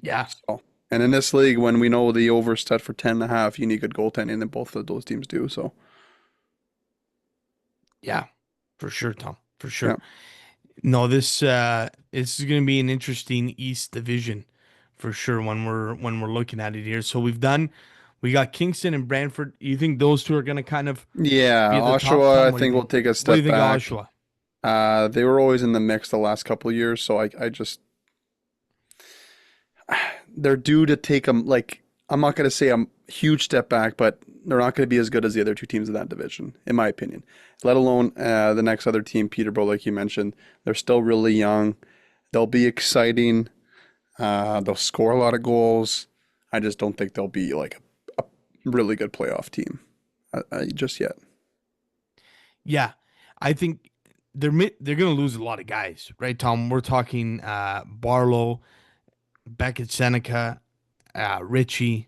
Speaker 2: Yeah,
Speaker 4: So, and in this league, when we know the over's set for 10.5, you need good goaltending, and both of those teams do. So,
Speaker 2: yeah, for sure, Tom. For sure.
Speaker 4: Yeah.
Speaker 2: No, this is going to be an interesting East division for sure when we're looking at it here. So we got Kingston and Brantford. You think those two are going to kind of
Speaker 4: yeah,
Speaker 2: be at the top,
Speaker 4: Oshawa,
Speaker 2: Tom?
Speaker 4: I
Speaker 2: What do you
Speaker 4: think will take a
Speaker 2: What do
Speaker 4: step
Speaker 2: you think of
Speaker 4: back.
Speaker 2: Oshawa?
Speaker 4: They were always in the mix the last couple of years, so I just they're due to take them. Like I'm not going to say a huge step back, but they're not going to be as good as the other 2 teams in that division, in my opinion. Let alone the next other team, Peterborough, like you mentioned. They're still really young. They'll be exciting. They'll score a lot of goals. I just don't think they'll be like a really good playoff team just yet.
Speaker 2: Yeah, I think they're going to lose a lot of guys, right, Tom? We're talking Barlow, Beckett, Seneca, Richie.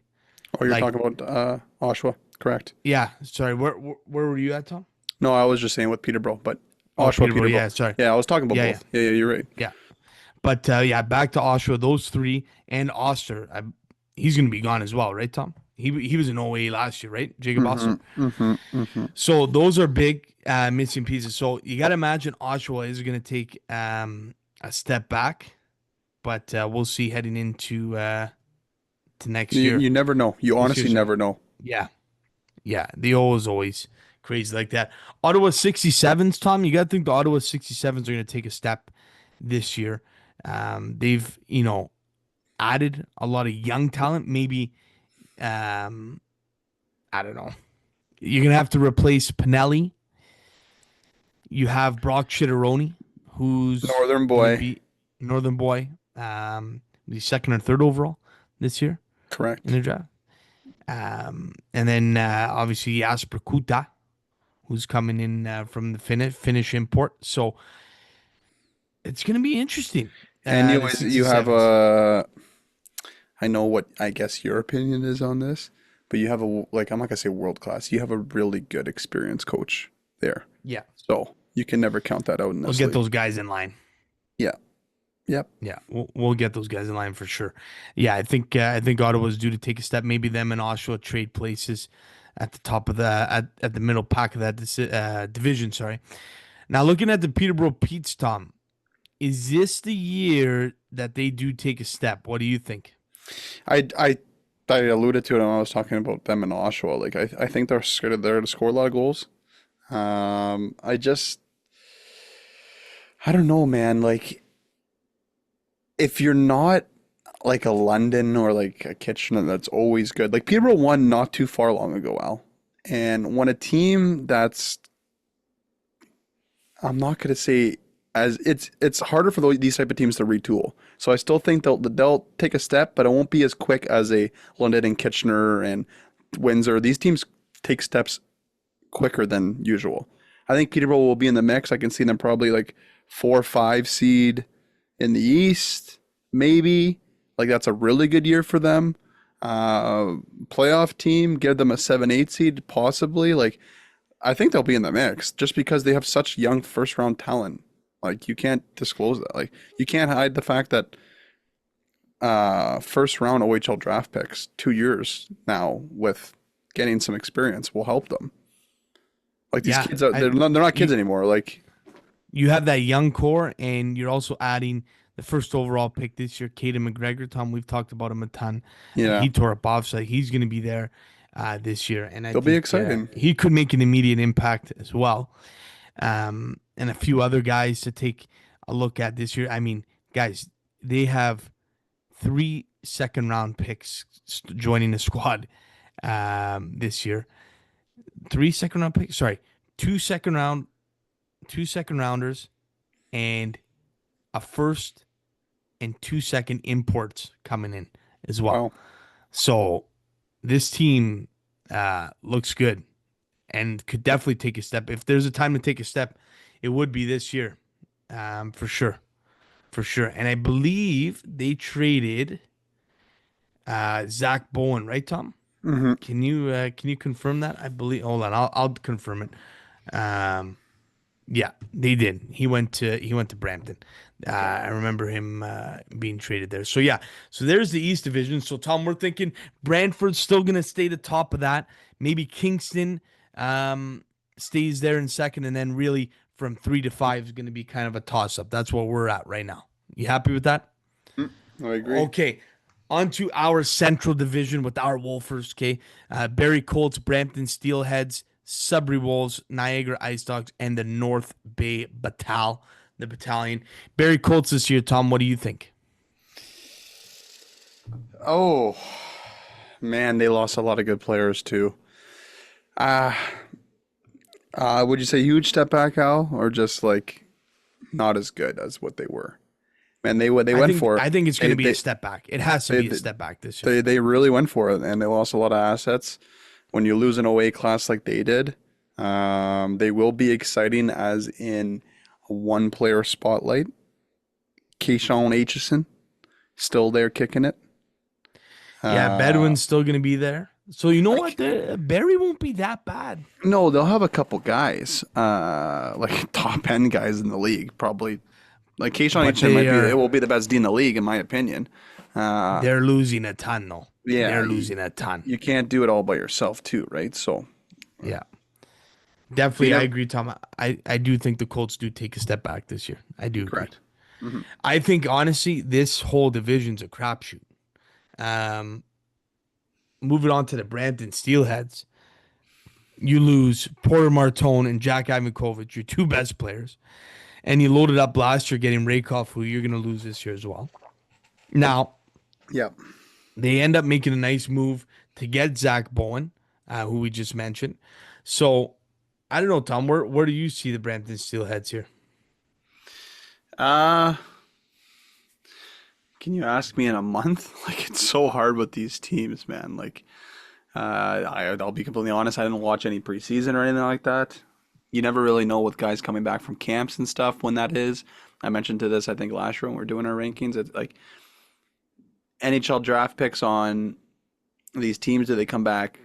Speaker 4: Oh, you're
Speaker 2: Like-
Speaker 4: talking about Oshawa, correct?
Speaker 2: Yeah, sorry. Where were you at, Tom?
Speaker 4: No, I was just saying with Peterborough, but
Speaker 2: Oh,
Speaker 4: Oshawa,
Speaker 2: Peterborough,
Speaker 4: Peterborough.
Speaker 2: yeah, sorry.
Speaker 4: Yeah, I was talking about
Speaker 2: Yeah,
Speaker 4: both. Yeah, you're right.
Speaker 2: But back to Oshawa. Those 3 and Oster. He's going to be gone as well, right, Tom? He was in OA last year, right? Jacob Oster. So those are big missing pieces. So you got to imagine Oshawa is going to take a step back, but we'll see heading into to next year.
Speaker 4: You never know. You honestly
Speaker 2: year's-
Speaker 4: never know.
Speaker 2: Yeah. The O is always crazy like that. Ottawa 67s, Tom. You got to think the Ottawa 67s are going to take a step this year. They've added a lot of young talent. Maybe I don't know. You're gonna have to replace Pinelli. You have Brock Chitteroni, who's
Speaker 4: Northern
Speaker 2: gonna
Speaker 4: boy,
Speaker 2: be Northern boy. The 2nd or 3rd overall this year
Speaker 4: correct.
Speaker 2: in the draft. And then obviously Jasper Kuta, who's coming in from the Finnish import. So it's gonna be interesting.
Speaker 4: And
Speaker 2: The
Speaker 4: you have
Speaker 2: 67s.
Speaker 4: I know what I guess your opinion is on this, but you have I'm not gonna say world class. You have a really good experienced coach there,
Speaker 2: Yeah.
Speaker 4: so you can never count that out in
Speaker 2: We'll
Speaker 4: this
Speaker 2: get
Speaker 4: league.
Speaker 2: those guys in line.
Speaker 4: Yeah. Yep.
Speaker 2: Yeah, we'll get those guys in line for sure. Yeah, I think Ottawa's due to take a step. Maybe them and Oshawa trade places at the top of at the middle pack of that division. Sorry. Now looking at the Peterborough Petes, Tom, is this the year that they do take a step? What do you think?
Speaker 4: I alluded to it when I was talking about them in Oshawa. Like I think they're scared there to score a lot of goals. I don't know, man. Like if you're not like a London or like a Kitchener, that's always good. Like Peterborough won not too far long ago, Al, and when a team that's I'm not gonna say as it's harder for these type of teams to retool. So I still think they'll take a step, but it won't be as quick as a London and Kitchener and Windsor. These teams take steps quicker than usual. I think Peterborough will be in the mix. I can see them probably like 4 or 5 seed in the East, maybe. Like that's a really good year for them. Playoff team, give them a 7-8 seed, possibly. Like I think they'll be in the mix just because they have such young first round talent. Like you can't disclose that. Like you can't hide the fact that first round OHL draft picks 2 years now with getting some experience will help them. Like these kids are they're not kids anymore. Like
Speaker 2: you have that young core, and you're also adding the first overall pick this year, Caden McGregor. Tom, we've talked about him a ton.
Speaker 4: Yeah.
Speaker 2: He tore up off, so he's going to be there this year, and
Speaker 4: It'll be exciting.
Speaker 2: He could make an immediate impact as well. And a few other guys to take a look at this year. I mean, guys, they have 3 second-round picks joining the squad this year. 3 second-round picks. Sorry, 2 second-rounders, and a first and 2 second imports coming in as well.
Speaker 4: Wow.
Speaker 2: So this team looks good and could definitely take a step. If there's a time to take a step, it would be this year, for sure. For sure. And I believe they traded Zach Bowen, right, Tom?
Speaker 4: Mm-hmm.
Speaker 2: Can you confirm that? I believe. Hold on, I'll confirm it. Yeah, they did. He went to Brampton. I remember him being traded there. So yeah, so there's the East Division. So Tom, we're thinking Brantford's still gonna stay the top of that. Maybe Kingston stays there in second, and then really from 3 to 5 is gonna be kind of a toss up. That's where we're at right now. You happy with that?
Speaker 4: I agree.
Speaker 2: Okay. On to our Central Division with our Wolfers, okay? Barrie Colts, Brampton Steelheads, Sudbury Wolves, Niagara Ice Dogs, and the North Bay Battalion. Barrie Colts this year, Tom, what do you think?
Speaker 4: Oh, man, they lost a lot of good players too. Would you say huge step back, Al, or just like not as good as what they were? Man, they went for it.
Speaker 2: I think it's going to be a step back. It has to be a step back this year.
Speaker 4: They really went for it, and they lost a lot of assets. When you lose an OA class like they did, they will be exciting as in a one-player spotlight. Keyshawn Aitchison, still there kicking it.
Speaker 2: Yeah, Bedouin's still going to be there. So you know what? Barrie won't be that bad.
Speaker 4: No, they'll have a couple guys, like top-end guys in the league, probably. Like Keyshawn Aitchison it will be the best D in the league, in my opinion.
Speaker 2: They're losing a ton, though.
Speaker 4: Yeah,
Speaker 2: they're losing a ton.
Speaker 4: You can't do it all by yourself, too, right? So,
Speaker 2: yeah, definitely, I agree, Tom. I do think the Colts do take a step back this year. I do agree.
Speaker 4: Correct. Mm-hmm.
Speaker 2: I think honestly, this whole division's a crapshoot. Moving on to the Brampton Steelheads, you lose Porter Martone and Jack Ivankovic, your 2 best players. And you loaded up last year getting Rakoff, who you're going to lose this year as well. Now,
Speaker 4: yep,
Speaker 2: they end up making a nice move to get Zach Bowen, who we just mentioned. So, I don't know, Tom, where do you see the Brampton Steelheads here?
Speaker 4: Can you ask me in a month? Like, it's so hard with these teams, man. Like, I'll be completely honest. I didn't watch any preseason or anything like that. You never really know with guys coming back from camps and stuff when that is. I mentioned to this, I think, last year when we were doing our rankings. It's like NHL draft picks on these teams. Do they come back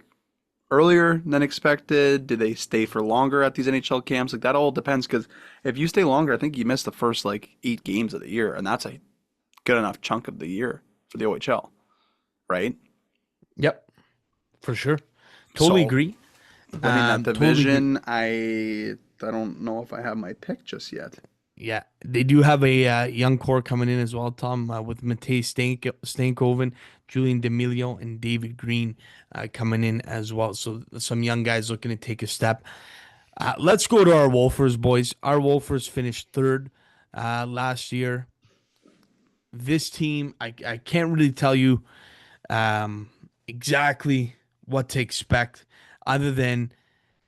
Speaker 4: earlier than expected? Do they stay for longer at these NHL camps? Like that all depends, because if you stay longer, I think you miss the first like 8 games of the year, and that's a good enough chunk of the year for the OHL, right?
Speaker 2: Yep, for sure. Totally agree.
Speaker 4: Winning that division, totally. I don't know if I have my pick just yet.
Speaker 2: Yeah, they do have a young core coming in as well, Tom, with Matej Stankoven, Julian D'Amelio, and David Green coming in as well. So some young guys looking to take a step. Let's go to our Wolfers, boys. Our Wolfers finished 3rd last year. This team, I can't really tell you exactly what to expect, other than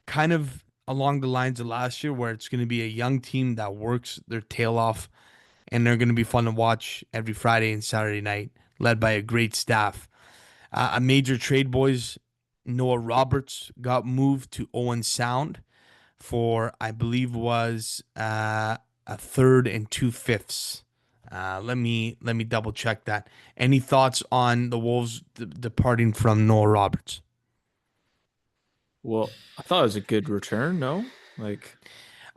Speaker 2: kind of along the lines of last year, where it's going to be a young team that works their tail off, and they're going to be fun to watch every Friday and Saturday night, led by a great staff. A major trade, boys, Noah Roberts got moved to Owen Sound for, I believe, was a third and 2/5. Let me double check that. Any thoughts on the Wolves departing from Noah Roberts?
Speaker 3: Well, I thought it was a good return. No, like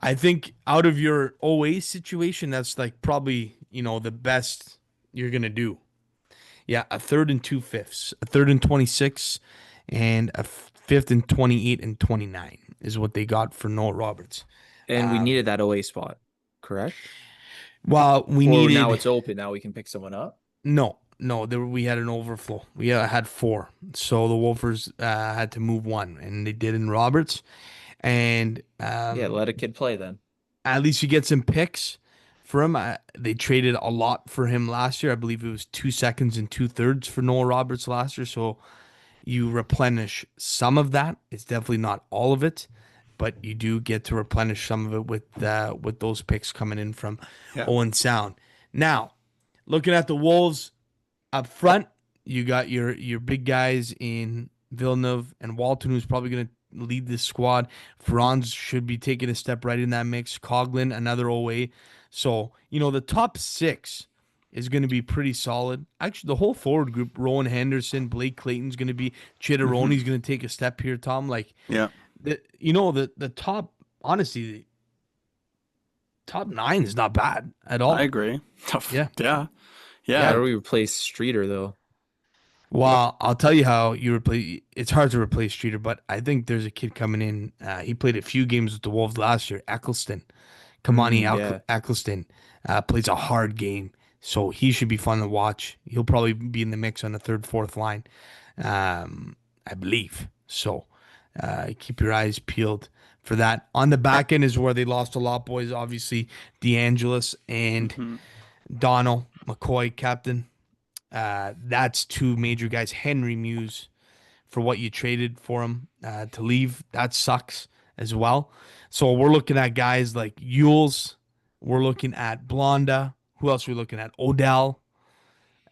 Speaker 2: I think out of your OA situation, that's like probably, the best you're gonna do. Yeah, a third and 2/5, a third and 26, and a fifth and 28 and 29 is what they got for Noah Roberts.
Speaker 3: and we needed that OA spot, correct?
Speaker 2: Well, we
Speaker 3: Or
Speaker 2: needed
Speaker 3: now it's open. Now we can pick someone up.
Speaker 2: no, we had an overflow. We had four, so the Wolfers had to move one, and they did in Roberts. And
Speaker 3: Yeah, let a kid play then.
Speaker 2: at least you get some picks for him. They traded a lot for him last year. I believe it was 2 seconds and 2/3 for Noah Roberts last year. So you replenish some of that. It's definitely not all of it, but you do get to replenish some of it with those picks coming in from
Speaker 4: Yeah.
Speaker 2: Owen Sound. Now, looking at the Wolves up front, you got your big guys in Villeneuve and Walton, who's probably going to lead this squad. Franz should be taking a step right in that mix. Coughlin, another OA. So, the top six is going to be pretty solid. Actually, the whole forward group, Rowan Henderson, Blake Clayton's going to be, Chitteroni's going to take a step here, Tom. Like,
Speaker 4: Yeah.
Speaker 2: the top, honestly, the top nine is not bad at all.
Speaker 4: I agree.
Speaker 2: Yeah.
Speaker 4: Yeah.
Speaker 3: How do
Speaker 4: Yeah.
Speaker 3: we replace Streeter though?
Speaker 2: Well, I'll tell you how you replace. It's hard to replace Streeter, but I think there's a kid coming in. He played a few games with the Wolves last year. Eccleston, Kamani
Speaker 3: Yeah.
Speaker 2: Eccleston, plays a hard game, so he should be fun to watch. He'll probably be in the mix on the third, fourth line, I believe. So keep your eyes peeled for that. On the back end is where they lost a lot, boys. Obviously, DeAngelis and
Speaker 4: Mhm.
Speaker 2: Donald McCoy, captain. That's two major guys. Henry Muse, for what you traded for him to leave, that sucks as well. So we're looking at guys like Yules. We're looking at Blonda. Who else are we looking at? Odell.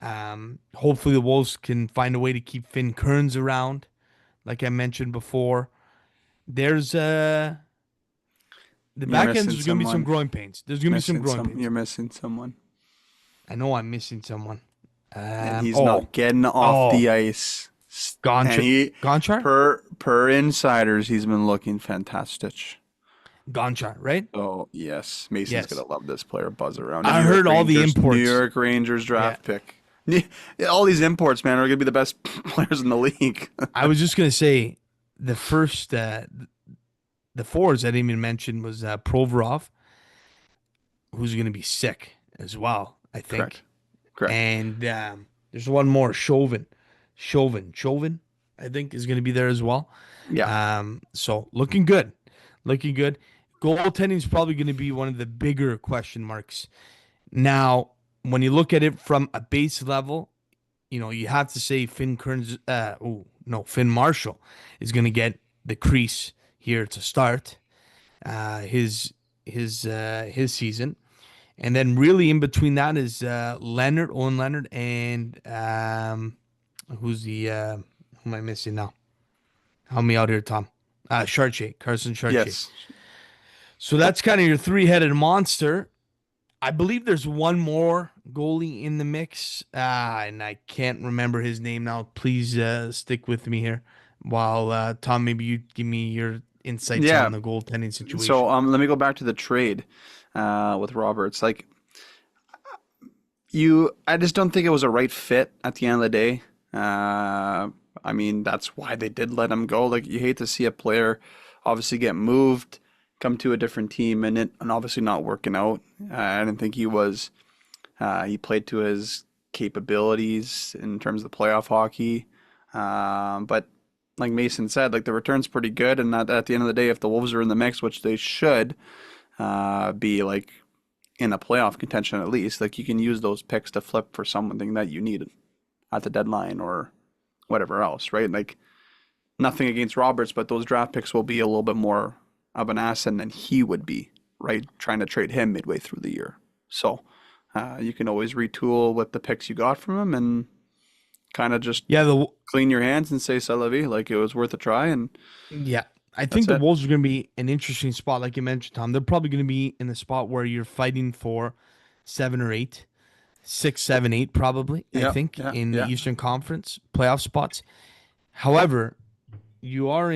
Speaker 2: Hopefully the Wolves can find a way to keep Finn Kearns around, like I mentioned before. There's the
Speaker 4: You're
Speaker 2: back end.
Speaker 4: missing
Speaker 2: There's gonna be some
Speaker 4: someone.
Speaker 2: growing pains. There's gonna be some growing pains.
Speaker 4: You're missing someone.
Speaker 2: I know I'm missing someone.
Speaker 4: And he's not getting off the ice. And he,
Speaker 2: Gonchar?
Speaker 4: per insiders, he's been looking fantastic.
Speaker 2: Gonchar, right?
Speaker 4: Oh, yes. Mason's
Speaker 2: Yes.
Speaker 4: going to love this player. Buzz around.
Speaker 2: I heard all the imports.
Speaker 4: New York Rangers draft pick. Yeah, all these imports, man, are going to be the best players in the league.
Speaker 2: I was just going to say the first, the forwards I didn't even mention was Provorov, who's going to be sick as well, I think.
Speaker 4: Correct.
Speaker 2: And there's one more, Chauvin, I think is going to be there as well.
Speaker 4: Yeah.
Speaker 2: So looking good. Goaltending is probably going to be one of the bigger question marks. Now, when you look at it from a base level, you have to say Finn Marshall is going to get the crease here to start his season. And then really in between that is Owen Leonard, and who am I missing now? Help me out here, Tom. Carson Chartier.
Speaker 4: Yes.
Speaker 2: So that's kind of your three-headed monster. I believe there's one more goalie in the mix, and I can't remember his name now. Please stick with me here while, Tom, maybe you give me your insights on the goaltending situation.
Speaker 4: So let me go back to the trade with Roberts. I just don't think it was a right fit at the end of the day. I mean, that's why they did let him go. You hate to see a player obviously get moved, come to a different team, and obviously not working out. I didn't think he played to his capabilities in terms of the playoff hockey. But like Mason said, the return's pretty good, and at the end of the day, if the Wolves are in the mix, which they should be in a playoff contention at least, you can use those picks to flip for something that you need at the deadline or whatever else, right? Nothing against Roberts, but those draft picks will be a little bit more of an asset than he would be, right? Trying to trade him midway through the year. So you can always retool with the picks you got from him and kind of just
Speaker 2: Yeah,
Speaker 4: clean your hands and say "c'est la vie," like it was worth a try, and
Speaker 2: yeah. I
Speaker 4: that's
Speaker 2: think the
Speaker 4: it.
Speaker 2: Wolves are going to be an interesting spot, like you mentioned, Tom. They're probably going to be in the spot where you're fighting for 7 or 8, 6, 7, 8, probably. I
Speaker 4: Yeah,
Speaker 2: think
Speaker 4: yeah,
Speaker 2: in the
Speaker 4: yeah.
Speaker 2: Eastern Conference playoff spots. However, you are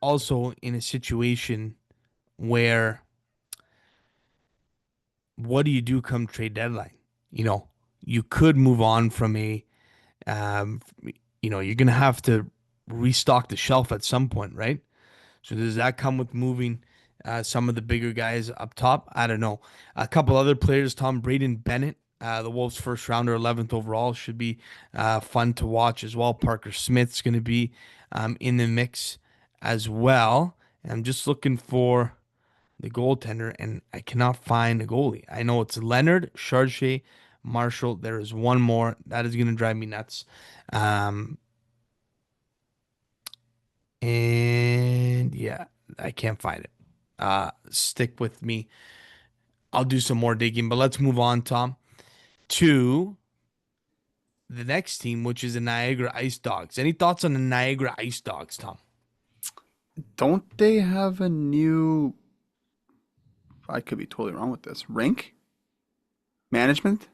Speaker 2: also in a situation where what do you do come trade deadline? You know, you could move on from um, you're going to have to restock the shelf at some point, right? So does that come with moving some of the bigger guys up top? I don't know. A couple other players, Tom Braden Bennett, the Wolves' first rounder, 11th overall, should be fun to watch as well. Parker Smith's going to be in the mix as well. And I'm just looking for the goaltender, and I cannot find a goalie. I know it's Leonard, Charchet, Marshall. There is one more. That is going to drive me nuts. Um, and yeah, I can't find it. Stick with me. I'll do some more digging, but let's move on, Tom, to the next team, which is the Niagara Ice Dogs. Any thoughts on the Niagara Ice Dogs, Tom?
Speaker 4: Don't they have a new? I could be totally wrong with this. Rink management?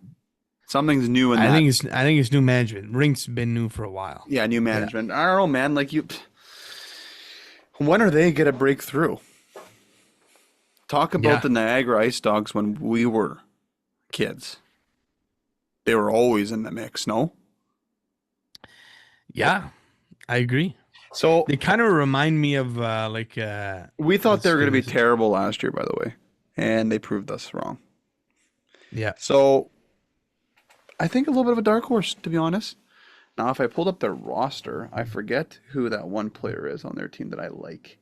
Speaker 4: Something's new in that.
Speaker 2: I think it's new management. Rink's been new for a while.
Speaker 4: Yeah, new management. I don't know, man. Like you, when are they gonna break through? Talk about
Speaker 2: Yeah.
Speaker 4: the Niagara Ice Dogs when we were kids. They were always in the mix, no?
Speaker 2: Yeah, I agree.
Speaker 4: So
Speaker 2: They kind of remind me of
Speaker 4: we thought they were going to be
Speaker 2: terrible.
Speaker 4: terrible last year, by the way, and they proved us wrong.
Speaker 2: Yeah.
Speaker 4: So I think a little bit of a dark horse, to be honest. Now, if I pulled up their roster, I forget who that one player is on their team that I like,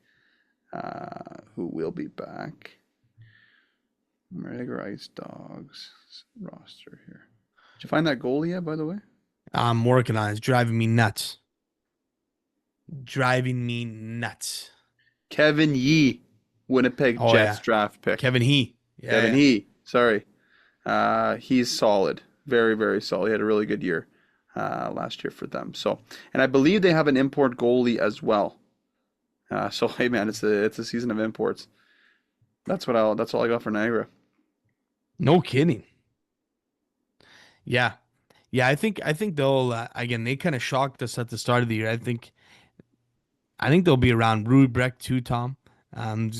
Speaker 4: who will be back. Niagara Ice Dogs roster here. Did you find that goalie yet, by the way?
Speaker 2: I'm working on it. It's driving me nuts. Driving me nuts.
Speaker 4: Kevin Yee, Winnipeg
Speaker 2: Oh,
Speaker 4: Jets
Speaker 2: yeah.
Speaker 4: draft pick.
Speaker 2: Kevin He. Yeah,
Speaker 4: Kevin
Speaker 2: yeah.
Speaker 4: Yee, sorry. He's solid. Very, very solid. He had a really good year last year for them. So, and I believe they have an import goalie as well. So hey man, it's a season of imports. That's all I got for Niagara.
Speaker 2: No kidding. Yeah. Yeah, I think they'll again, they kind of shocked us at the start of the year. I think they'll be around Rudebeck too, Tom.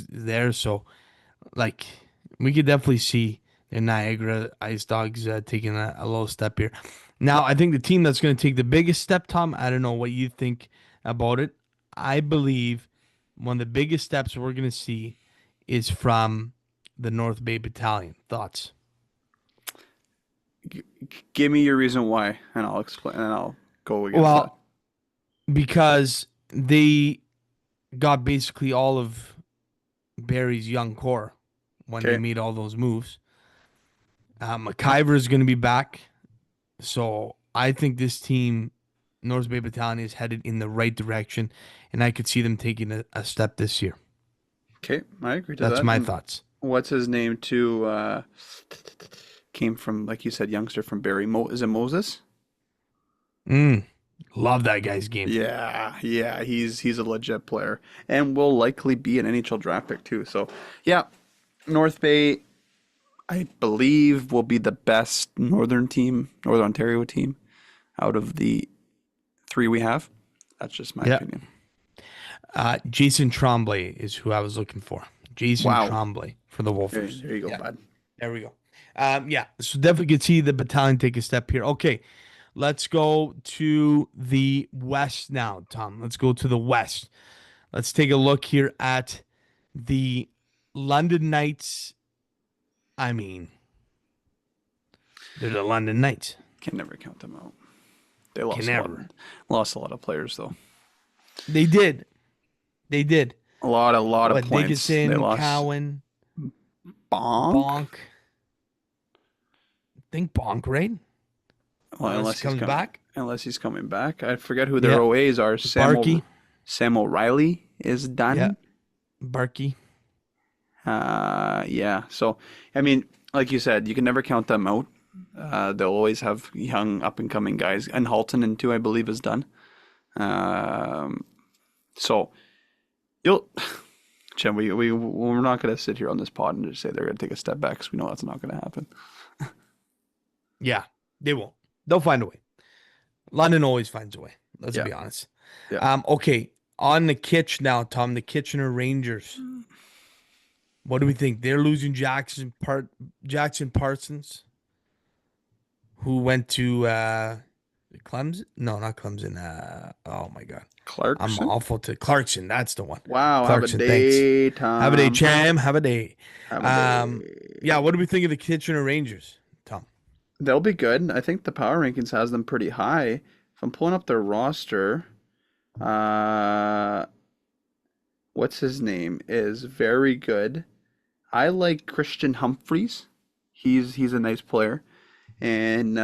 Speaker 2: There, so like we could definitely see the Niagara Ice Dogs taking a little step here. Now, I think the team that's going to take the biggest step, Tom, I don't know what you think about it. I believe one of the biggest steps we're going to see is from the North Bay Battalion. Thoughts?
Speaker 4: Give me your reason why, and I'll explain, and I'll go against that.
Speaker 2: Well, because they got basically all of Barry's young core when they
Speaker 4: Okay.
Speaker 2: made all those moves. McIver is going to be back. So I think this team, North Bay Battalion, is headed in the right direction, and I could see them taking a step this year.
Speaker 4: Okay, I agree to
Speaker 2: That's
Speaker 4: that.
Speaker 2: my
Speaker 4: And
Speaker 2: thoughts.
Speaker 4: what's his name too? Came from, like you said, youngster from Barrie. Is it Moses?
Speaker 2: Love that guy's game.
Speaker 4: Yeah, he's a legit player and will likely be an NHL draft pick too. So, yeah, North Bay, I believe, will be the best Northern Ontario team out of the three we have. That's just my
Speaker 2: Yeah.
Speaker 4: opinion.
Speaker 2: Jason Tremblay is who I was looking for. Jason
Speaker 4: Wow.
Speaker 2: Tremblay for the Wolfers.
Speaker 4: There you go,
Speaker 2: Yeah.
Speaker 4: bud.
Speaker 2: There we go. Yeah, so definitely could see the battalion take a step here. Okay, let's go to the West now, Tom. Let's go to the West. Let's take a look here at the London Knights. I mean, they're the London Knights.
Speaker 4: Can never count them out. They lost
Speaker 2: never.
Speaker 4: lost a lot of players though.
Speaker 2: They did.
Speaker 4: A lot of
Speaker 2: What,
Speaker 4: points.
Speaker 2: Dickinson,
Speaker 4: They lost.
Speaker 2: Cowan,
Speaker 4: Bonk.
Speaker 2: Bonk. Think Bonk, right?
Speaker 4: Well,
Speaker 2: Unless he comes back.
Speaker 4: Unless he's coming back. I forget who their
Speaker 2: Yeah.
Speaker 4: OAs are.
Speaker 2: Barkey.
Speaker 4: Sam O'Reilly is done.
Speaker 2: Yeah. Barkey.
Speaker 4: Yeah. So, I mean, like you said, you can never count them out. They'll always have young up and coming guys, and Halton too, I believe, is done. So you'll, Jim, we're not going to sit here on this pod and just say they're going to take a step back because we know that's not going to happen.
Speaker 2: Yeah, they won't. They'll find a way. London always finds a way. Let's
Speaker 4: Yeah.
Speaker 2: be honest.
Speaker 4: Yeah.
Speaker 2: Okay, on the Kitch now, Tom. The Kitchener Rangers. What do we think? They're losing Jackson Parsons, who went to Clemson. No, not Clemson. Oh my God, I'm
Speaker 4: Clarkson.
Speaker 2: awful to Clarkson. That's the one.
Speaker 4: Wow.
Speaker 2: Clarkson,
Speaker 4: have a day, Tom.
Speaker 2: Have a day, Cham. Have a day.
Speaker 4: Have a day.
Speaker 2: Yeah. What do we think of the Kitchener Rangers, Tom?
Speaker 4: They'll be good. I think the power rankings has them pretty high. If I'm pulling up their roster, what's his name is very good. I like Christian Humphreys. He's a nice player. And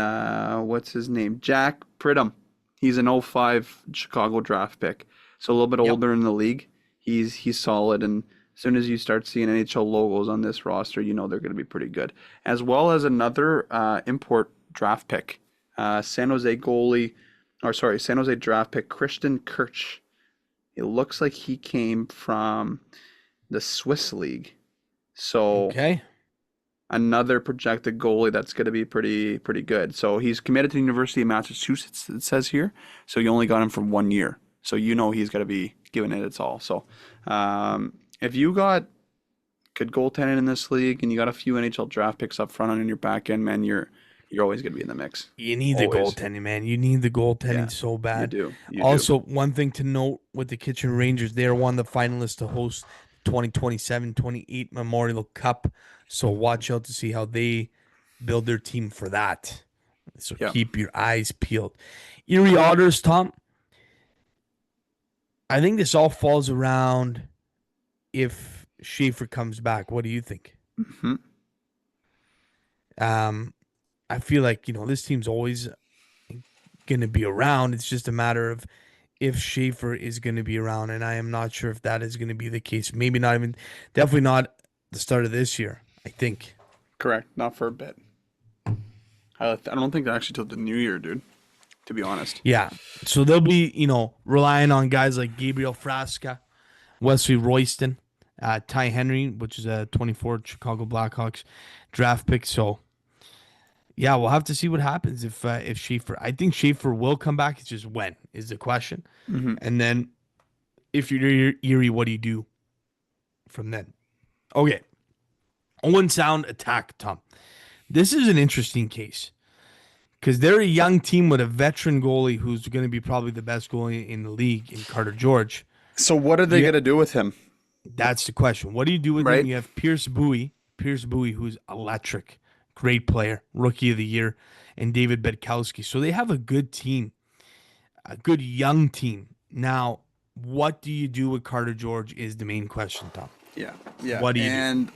Speaker 4: what's his name? Jack Pridham. He's an 05 Chicago draft pick. So a little bit older in the league. He's solid, and as soon as you start seeing NHL logos on this roster, you know they're going to be pretty good. As well as another import draft pick, San Jose draft pick, Christian Kirch. It looks like he came from the Swiss league. So
Speaker 2: Okay.
Speaker 4: another projected goalie that's going to be pretty good. So he's committed to the University of Massachusetts, it says here. So you only got him for 1 year. So you know he's going to be giving it its all. So if you got good goaltending in this league and you got a few NHL draft picks up front and in your back end, man, you're always going to be in the mix.
Speaker 2: You need the
Speaker 4: Always.
Speaker 2: goaltending, man. You need the goaltending
Speaker 4: Yeah,
Speaker 2: so bad.
Speaker 4: You do.
Speaker 2: Also, one thing to note with the Kitchen Rangers, they are one of the finalists to host 2027-28 Memorial Cup. So watch out to see how they build their team for that. So keep your eyes peeled. Erie Otters, Tom. I think this all falls around if Schaefer comes back. What do you think?
Speaker 4: Mm-hmm.
Speaker 2: I feel like, this team's always going to be around. It's just a matter of if Schaefer is going to be around, and I am not sure if that is going to be the case. Maybe not even, definitely not the start of this year, I think.
Speaker 4: Correct. Not for a bit. I don't think actually till the new year, dude, to be honest.
Speaker 2: Yeah. So they'll be, relying on guys like Gabriel Frasca, Wesley Royston, Ty Henry, which is a 24 Chicago Blackhawks draft pick. So, yeah, we'll have to see what happens if Schaefer. I think Schaefer will come back. It's just when is the question.
Speaker 4: Mm-hmm.
Speaker 2: And then if you're Erie, what do you do from then? Okay. Owen Sound attack, Tom. This is an interesting case because they're a young team with a veteran goalie who's going to be probably the best goalie in the league in Carter George.
Speaker 4: So what are they going to do with him?
Speaker 2: That's the question. What do you do with him? You have Pierce Bowie, who's electric. Great player, rookie of the year, and David Bedkowski. So they have a good team, a good young team. Now, what do you do with Carter George is the main question, Tom.
Speaker 4: Yeah.
Speaker 2: What do you do?
Speaker 4: And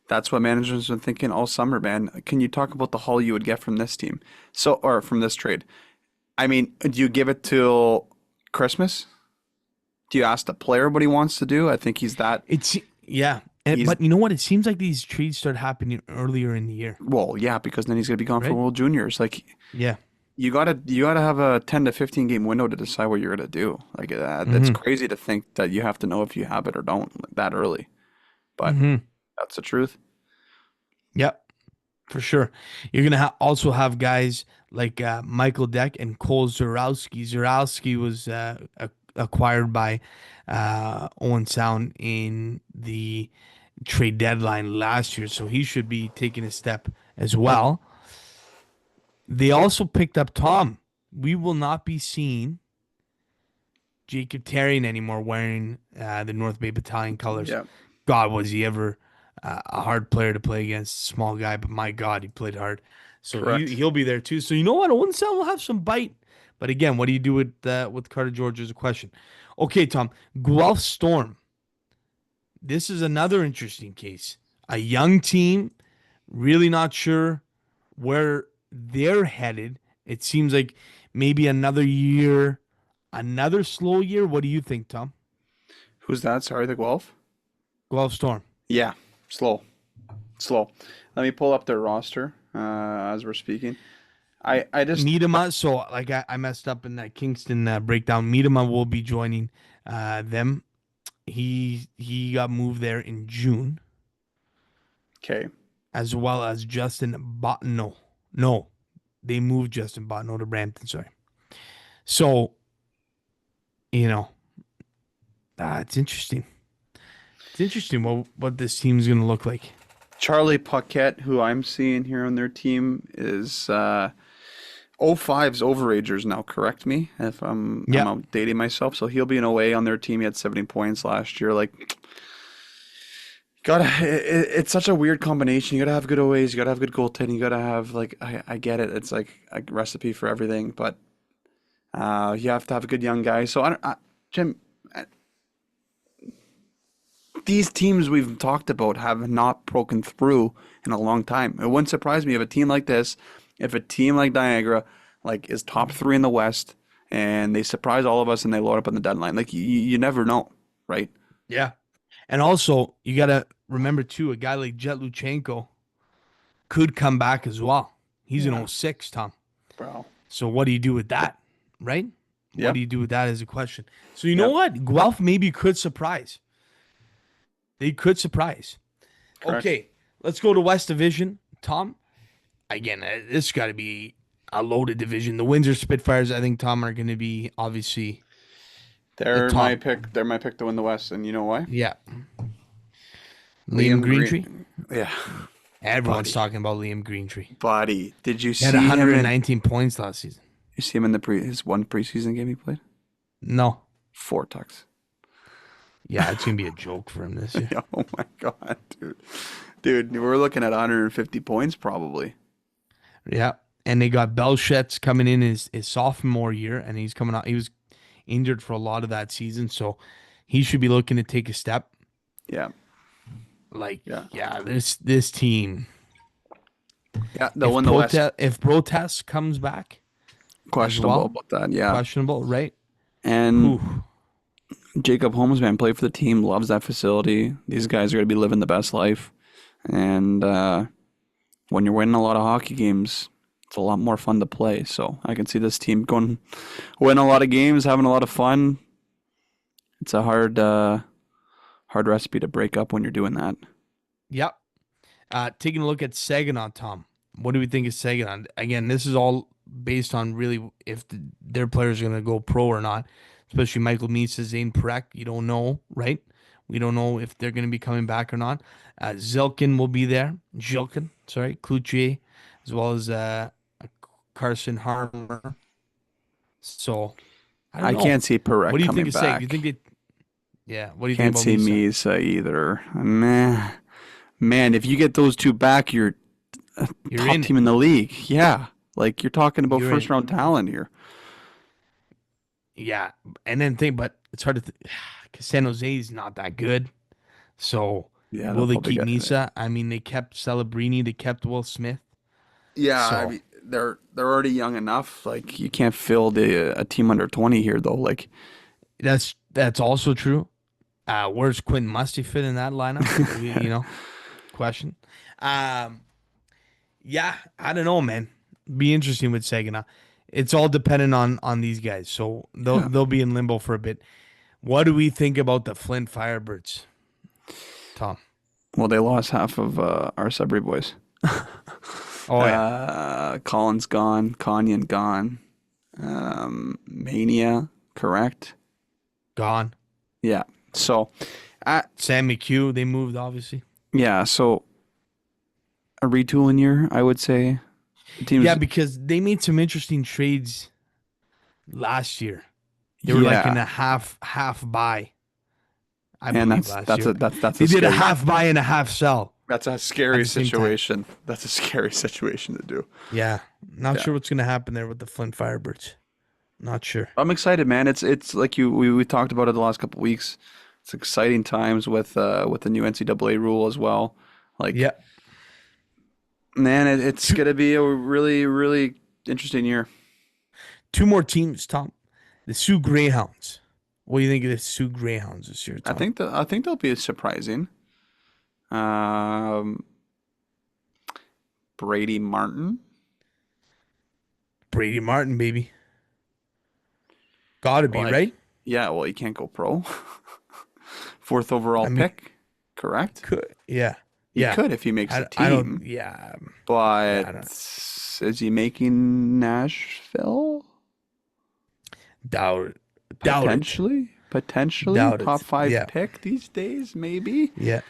Speaker 4: that's what management's been thinking all summer, man. Can you talk about the haul you would get from this team? Or from this trade? I mean, do you give it till Christmas? Do you ask the player what he wants to do? I think he's that. But
Speaker 2: you know what? It seems like these trades start happening earlier in the year.
Speaker 4: Well, yeah, because then he's gonna be gone for World Juniors. You gotta have a 10 to 15 game window to decide what you're gonna do. It's crazy to think that you have to know if you have it or don't that early, but that's the truth.
Speaker 2: Yep, for sure. You're gonna also have guys like Michael Deck and Cole Zurowski. Zurowski was acquired by Owen Sound in the trade deadline last year, so he should be taking a step as well. They also picked up Tom. We will not be seeing Jacob Therrien anymore wearing the North Bay Battalion colors.
Speaker 4: Yeah.
Speaker 2: God, was he ever a hard player to play against, small guy, but my God, he played hard. So he'll be there too. So you know what? Owen Sound will have some bite. But again, what do you do with Carter George is a question. Okay, Tom, Guelph Storm. This is another interesting case. A young team, really not sure where they're headed. It seems like maybe another year, another slow year. What do you think, Tom?
Speaker 4: Who's that? Sorry, the Guelph?
Speaker 2: Guelph Storm.
Speaker 4: Yeah, slow. Let me pull up their roster. as we're speaking. I just
Speaker 2: Miedema, so like I messed up in that Kingston breakdown. Miedema will be joining them. He got moved there in June,
Speaker 4: okay.
Speaker 2: as well as Justin Botno. No, they moved Justin Botno to Brampton. Sorry. So, it's interesting. It's interesting what this team's going to look like.
Speaker 4: Charlie Paquette, who I'm seeing here on their team, is 05's overagers now. Correct me if I'm outdating myself. So he'll be an OA on their team. He had 70 points last year. Like, it's such a weird combination. You gotta have good OAs. You gotta have good goaltending. You gotta have I get it. It's like a recipe for everything, but you have to have a good young guy. So Jim. These teams we've talked about have not broken through in a long time. It wouldn't surprise me if a team like this, if a team like Niagara, like is top 3 in the West, and they surprise all of us and they load up on the deadline. Like you never know, right?
Speaker 2: Yeah, and also you gotta remember too, a guy like Jet Luchenko could come back as well. He's an 06, Tom.
Speaker 4: Bro.
Speaker 2: So what do you do with that, right?
Speaker 4: Yeah.
Speaker 2: What do you do with that is a question. So you know what? Guelph maybe could surprise. They could surprise.
Speaker 4: Correct.
Speaker 2: Okay, let's go to West Division. Tom, again, this got to be a loaded division. The Windsor Spitfires, I think, Tom, are going to be obviously
Speaker 4: They're my pick. They're my pick to win the West, and you know why?
Speaker 2: Yeah. Liam Greentree?
Speaker 4: Yeah.
Speaker 2: Everyone's talking about Liam Greentree.
Speaker 4: Buddy, did you
Speaker 2: He
Speaker 4: see
Speaker 2: had
Speaker 4: him
Speaker 2: 119 points last season.
Speaker 4: You see him in his one preseason game he played?
Speaker 2: No.
Speaker 4: 4 tucks.
Speaker 2: Yeah, it's going to be a joke for him this year.
Speaker 4: Oh, my God, dude. Dude, we're looking at 150 points probably.
Speaker 2: Yeah, and they got Belchet's coming in his sophomore year, and he's coming out. He was injured for a lot of that season, so he should be looking to take a step.
Speaker 4: Yeah.
Speaker 2: This team.
Speaker 4: Yeah, they'll win the West.
Speaker 2: If Brotas comes back.
Speaker 4: Questionable about that, yeah.
Speaker 2: Questionable, right?
Speaker 4: And Jacob Holmesman played for the team, loves that facility. These guys are going to be living the best life. And when you're winning a lot of hockey games, it's a lot more fun to play. So I can see this team going win a lot of games, having a lot of fun. It's a hard recipe to break up when you're doing that.
Speaker 2: Yep. Taking a look at Saginaw, Tom. What do we think of Saginaw? Again, this is all based on really if their players are going to go pro or not. Especially Michael Meese, Zane Perek. You don't know, right? We don't know if they're going to be coming back or not. Zilkin will be there. Cloutier, as well as Carson Harmer. So, I
Speaker 4: can't see Perek coming back.
Speaker 2: What do you think of Sag? You think it? Yeah. What do you
Speaker 4: think about Can't see Meese either. Man, if you get those two back, you're top team in the league. Yeah. Like, you're talking about first-round talent here.
Speaker 2: Yeah, and then but it's hard to because San Jose is not that good. So will they keep Misa? I mean, they kept Celebrini, they kept Will Smith.
Speaker 4: Yeah, I mean, they're already young enough. Like, you can't field a team under 20 here, though. Like,
Speaker 2: that's also true. Where's Quentin Musty fit in that lineup? Question. Yeah, I don't know, man. Be interesting with Saginaw. It's all dependent on these guys, so they'll be in limbo for a bit. What do we think about the Flint Firebirds, Tom?
Speaker 4: Well, they lost half of our Sudbury boys. Collins gone, Kanyan gone, Mania, correct?
Speaker 2: Gone.
Speaker 4: Yeah. So,
Speaker 2: Sam McHugh, they moved obviously.
Speaker 4: Yeah. So, a retooling year, I would say.
Speaker 2: Because they made some interesting trades last year. They were like in a half buy. I believe last year. They did a half buy and a half sell.
Speaker 4: That's a scary situation. That's a scary situation to do.
Speaker 2: Yeah. Not sure what's going to happen there with the Flint Firebirds. Not sure.
Speaker 4: I'm excited, man. It's like we talked about it the last couple of weeks. It's exciting times with the new NCAA rule as well. Like, yeah. Man, it's going to be a really, really interesting year.
Speaker 2: 2 more teams, Tom. The Sioux Greyhounds. What do you think of the Sioux Greyhounds this year, Tom?
Speaker 4: I think they'll be surprising. Brady Martin.
Speaker 2: Brady Martin, baby. Gotta be,
Speaker 4: Like,
Speaker 2: right?
Speaker 4: yeah, well, he can't go pro. Fourth overall
Speaker 2: I mean,
Speaker 4: pick, correct?
Speaker 2: could, yeah.
Speaker 4: He
Speaker 2: Yeah.
Speaker 4: could if he makes the
Speaker 2: I don't,
Speaker 4: team,
Speaker 2: yeah. Yeah,
Speaker 4: but
Speaker 2: I don't
Speaker 4: is he making Nashville?
Speaker 2: doubt it. Doubt it.
Speaker 4: Potentially
Speaker 2: Doubt
Speaker 4: top
Speaker 2: it.
Speaker 4: five
Speaker 2: Yeah.
Speaker 4: pick these days, maybe.
Speaker 2: Yeah.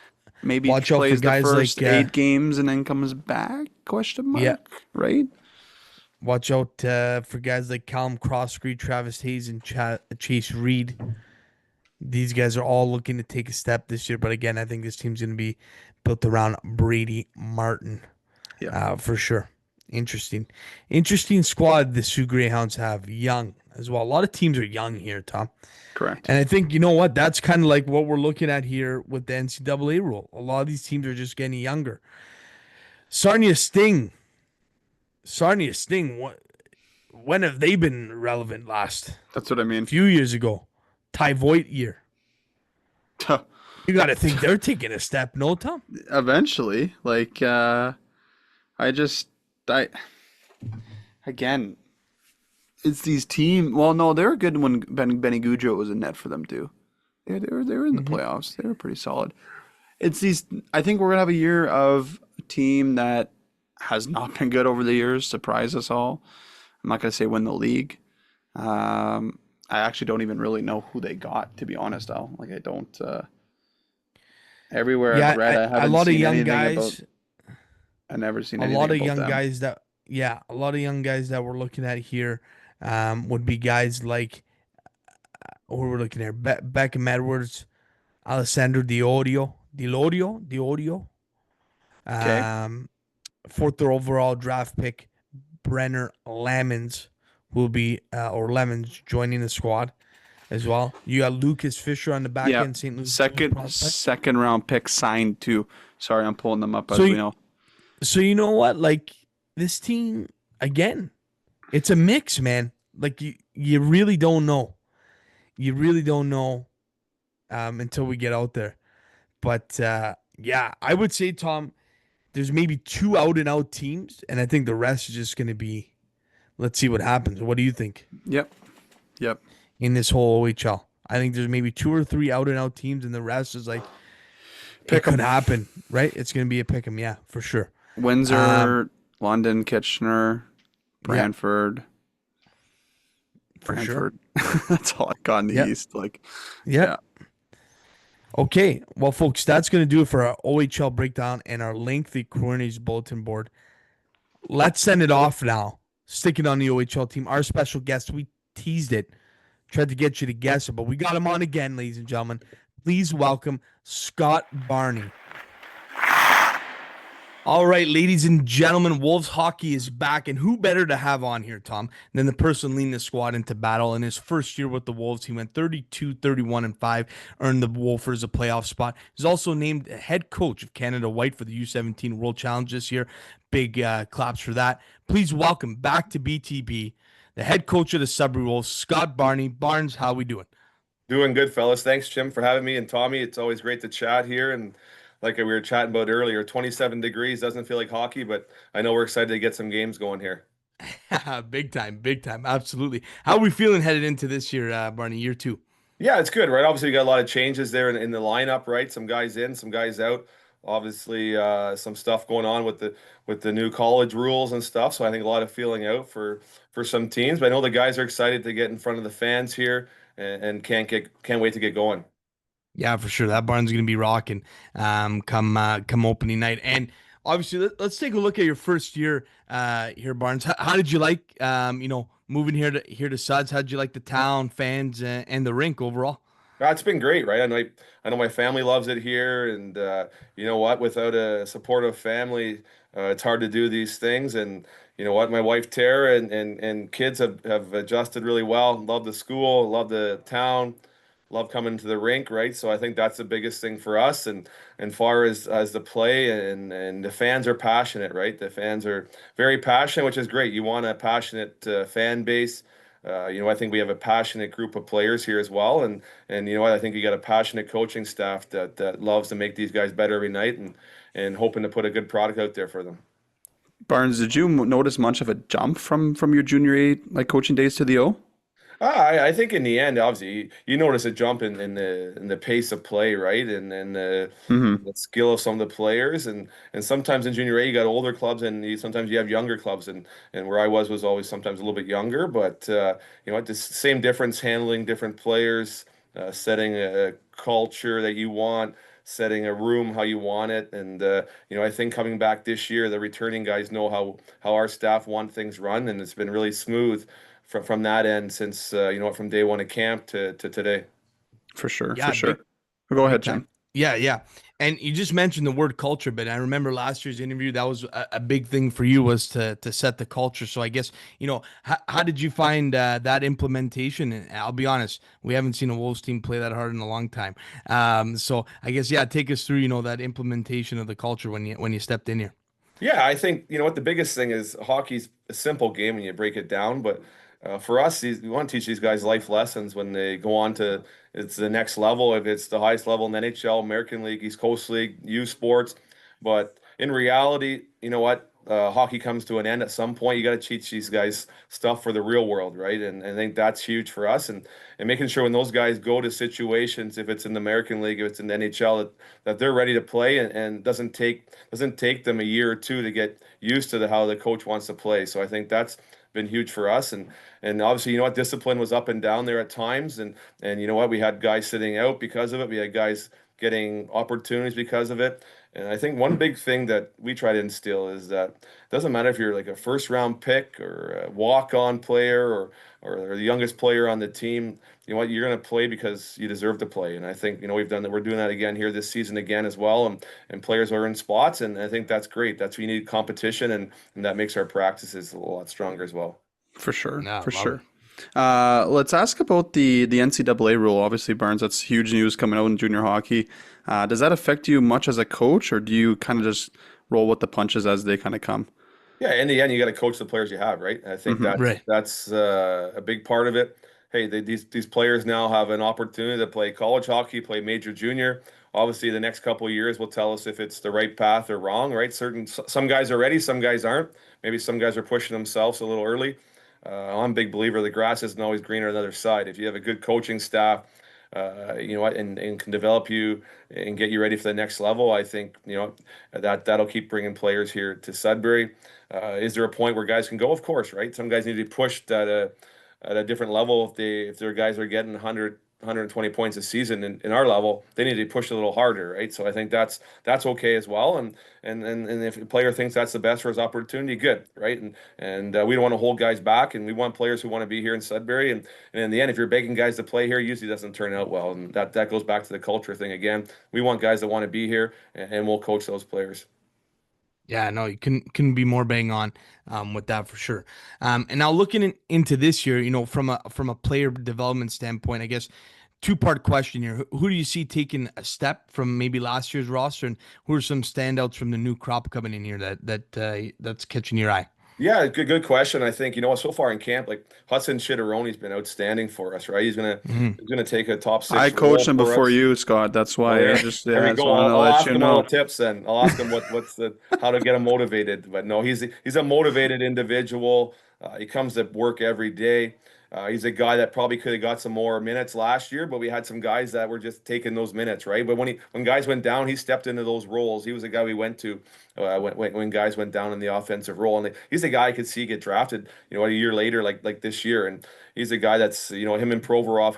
Speaker 4: Maybe he
Speaker 2: Watch out for
Speaker 4: plays the
Speaker 2: guys
Speaker 4: first
Speaker 2: like,
Speaker 4: 8 games and then comes back? Question
Speaker 2: yeah.
Speaker 4: mark, right?
Speaker 2: Watch out for guys like Callum Crosscreed, Travis Hayes, and Chase Reed. These guys are all looking to take a step this year. But again, I think this team's going to be built around Brady Martin
Speaker 4: Yeah,
Speaker 2: for sure. Interesting squad the Sioux Greyhounds have. Young as well. A lot of teams are young here, Tom.
Speaker 4: correct.
Speaker 2: And I think, you know what? That's kind of like what we're looking at here with the NCAA rule. A lot of these teams are just getting younger. Sarnia Sting. When have they been relevant last?
Speaker 4: That's what I
Speaker 2: A
Speaker 4: mean.
Speaker 2: few years ago. Ty Voigt year. You got to think they're taking a step, no, Tom?
Speaker 4: Eventually, like I again, it's these team. Well, no, they were good when Benny Goudreau was in net for them too. They were in the playoffs. They were pretty solid. It's these. I think we're gonna have a year of a team that has not been good over the years. Surprise us all. I'm not gonna say win the league. I actually don't even really know who they got, to be honest, Al. Like I don't. Everywhere
Speaker 2: Yeah,
Speaker 4: I've read, I
Speaker 2: a
Speaker 4: haven't
Speaker 2: lot of
Speaker 4: seen
Speaker 2: young
Speaker 4: anything about.
Speaker 2: guys.
Speaker 4: I've never seen
Speaker 2: A
Speaker 4: anything
Speaker 2: lot of
Speaker 4: about
Speaker 2: young
Speaker 4: them.
Speaker 2: guys that, yeah, a lot of young guys that we're looking at here would be guys like, who we're looking at, Beckham Edwards, Alessandro Diorio,
Speaker 4: Okay.
Speaker 2: fourth overall draft pick, Brenner Lemons will be, or Lemons joining the squad as well. You got Lucas Fisher on the back
Speaker 4: Yeah.
Speaker 2: end, St. Louis prospect.
Speaker 4: Second round pick signed too. Sorry, I'm pulling them up as
Speaker 2: So
Speaker 4: we
Speaker 2: you-
Speaker 4: know.
Speaker 2: So you know what? Like this team, again, it's a mix, man. Like you really don't know. You really don't know until we get out there. But yeah, I would say, Tom, there's maybe two out and out teams, and I think the rest is just going to be. Let's see what happens. What do you think
Speaker 4: Yep. Yep.
Speaker 2: in this whole OHL? I think there's maybe two or three out and out teams, and the rest is like
Speaker 4: Pick
Speaker 2: it could
Speaker 4: 'em.
Speaker 2: happen, right? It's going to be a pick 'em, yeah, for sure.
Speaker 4: Windsor, London, Kitchener, Brantford.
Speaker 2: For sure.
Speaker 4: Brantford. That's all I got in the
Speaker 2: Yep.
Speaker 4: East. Like,
Speaker 2: Yeah. Okay. Well, folks, that's going to do it for our OHL breakdown and our lengthy Corners bulletin board. Let's send it off now. Sticking on the OHL team. Our special guest, we teased it, tried to get you to guess it, but we got him on again, ladies and gentlemen. Please welcome Scott Barney. All right, ladies and gentlemen, Wolves hockey is back, and who better to have on here, Tom, than the person leading the squad into battle. In his first year with the Wolves, he went 32, 31, and 5, earned the Wolfers a playoff spot. He's also named head coach of Canada White for the U17 World Challenge this year. Big claps for that. Please welcome back to BTB, the head coach of the Sudbury Wolves, Scott Barney. Barnes, how we doing?
Speaker 6: Doing good, fellas. Thanks, Jim, for having me. And Tommy, it's always great to chat here. And like we were chatting about earlier, 27 degrees doesn't feel like hockey, but I know we're excited to get some games going here.
Speaker 2: Big time. Absolutely. How are we feeling headed into this year, Barney, year two?
Speaker 6: Yeah, it's good, right? Obviously, we got a lot of changes there in the lineup, right? Some guys in, some guys out. Obviously, some stuff going on with the new college rules and stuff. So I think a lot of feeling out for some teams. But I know the guys are excited to get in front of the fans here and can't wait to get going.
Speaker 2: Yeah, for sure. That barn's going to be rocking come opening night. And obviously, let's take a look at your first year here, Barnes. How did you like moving here to Suds? How did you like the town, fans, and the rink overall?
Speaker 6: It's been great, right? I know my family loves it here, and you know what? Without a supportive family, it's hard to do these things. And you know what? My wife Tara and kids have adjusted really well. Love the school, love the town, love coming to the rink, right? So I think that's the biggest thing for us. And far as the play and the fans are passionate, right? The fans are very passionate, which is great. You want a passionate fan base. I think we have a passionate group of players here as well, and you know what? I think you got a passionate coaching staff that loves to make these guys better every night and hoping to put a good product out there for them.
Speaker 4: Barnes, did you notice much of a jump from your junior A like coaching days to the O?
Speaker 6: I think in the end, obviously, you notice a jump in the pace of play, right, and
Speaker 4: Mm-hmm.
Speaker 6: the skill of some of the players, and sometimes in junior A you got older clubs, and sometimes you have younger clubs, and where I was always sometimes a little bit younger, but the same difference handling different players, setting a culture that you want, setting a room how you want it, and I think coming back this year, the returning guys know how our staff want things run, and it's been really smooth from that end since from day one of camp to today.
Speaker 4: For sure, for
Speaker 2: Yeah, big
Speaker 4: sure. Go
Speaker 2: big
Speaker 4: ahead,
Speaker 2: time.
Speaker 4: Jim.
Speaker 2: Yeah, yeah. And you just mentioned the word culture, but I remember last year's interview, that was a big thing for you, was to set the culture. So I guess, how did you find that implementation? And I'll be honest, we haven't seen a Wolves team play that hard in a long time. So I guess, yeah, take us through, that implementation of the culture when you stepped in here.
Speaker 6: Yeah, I think what the biggest thing is, hockey's a simple game when you break it down, but for us, we want to teach these guys life lessons when they go on to it's the next level. If it's the highest level in the NHL, American League, East Coast League, U Sports, but in reality, you know what? Hockey comes to an end at some point. You got to teach these guys stuff for the real world, right? And I think that's huge for us, and making sure when those guys go to situations, if it's in the American League, if it's in the NHL, that they're ready to play, and doesn't take them a year or two to get used to how the coach wants to play. So I think that's been huge for us, and obviously discipline was up and down there at times, and we had guys sitting out because of it. We had guys getting opportunities because of it. And I think one big thing that we try to instill is that it doesn't matter if you're like a first round pick or a walk on player or the youngest player on the team. You know what? You're going to play because you deserve to play. And I think we've done that. We're doing that again here this season again as well. And players are in spots, and I think that's great. That's what you need, competition, and that makes our practices a lot stronger as well.
Speaker 4: For sure,
Speaker 2: No,
Speaker 4: for
Speaker 2: love it.
Speaker 4: sure. Let's ask about the NCAA rule. Obviously, Barnes, that's huge news coming out in junior hockey. Does that affect you much as a coach, or do you kind of just roll with the punches as they kind of come?
Speaker 6: Yeah, in the end, you got to coach the players you have, right? I think
Speaker 4: Hmm.
Speaker 6: that's
Speaker 2: Right.
Speaker 6: that's a big part of it. Hey, these players now have an opportunity to play college hockey, play major junior. Obviously, the next couple of years will tell us if it's the right path or wrong, right? Some guys are ready, some guys aren't. Maybe some guys are pushing themselves a little early. I'm a big believer the grass isn't always greener on the other side. If you have a good coaching staff, you know what, and can develop you and get you ready for the next level, I think that'll keep bringing players here to Sudbury. Is there a point where guys can go? Of course, right? Some guys need to be pushed at a different level. If their guys are getting 120 points a season in our level, they need to be pushed a little harder, right? So I think that's okay as well. And if a player thinks that's the best for his opportunity, good, right? And we don't want to hold guys back, and we want players who want to be here in Sudbury. And in the end, if you're begging guys to play here, it usually doesn't turn out well. And that goes back to the culture thing again. We want guys that want to be here, and we'll coach those players.
Speaker 2: Yeah, no, you couldn't be more bang on with that for sure. And now looking into this year, from a player development standpoint, I guess two-part question here. Who do you see taking a step from maybe last year's roster, and who are some standouts from the new crop coming in here that's catching your eye?
Speaker 6: Yeah, good question. I think so far in camp, like Hudson Shitteroni's been outstanding for us, right? He's gonna
Speaker 2: Mhm.
Speaker 6: he's gonna take a top
Speaker 4: I
Speaker 6: six
Speaker 4: coached
Speaker 6: role
Speaker 4: him
Speaker 6: for
Speaker 4: before
Speaker 6: us.
Speaker 4: you, Scott. That's
Speaker 6: Oh,
Speaker 4: why
Speaker 6: there,
Speaker 4: I just
Speaker 6: there we
Speaker 4: I just
Speaker 6: go.
Speaker 4: wanted to
Speaker 6: I'll
Speaker 4: let
Speaker 6: ask
Speaker 4: you
Speaker 6: him all
Speaker 4: know.
Speaker 6: the tips then. I'll ask him what's the how to get him motivated. But no, he's a motivated individual. He comes to work every day. He's a guy that probably could have got some more minutes last year, but we had some guys that were just taking those minutes, right? But when guys went down, he stepped into those roles. He was a guy we went to when guys went down in the offensive role, and he's a guy I could see get drafted, a year later, like this year, and he's a guy that's him and Provorov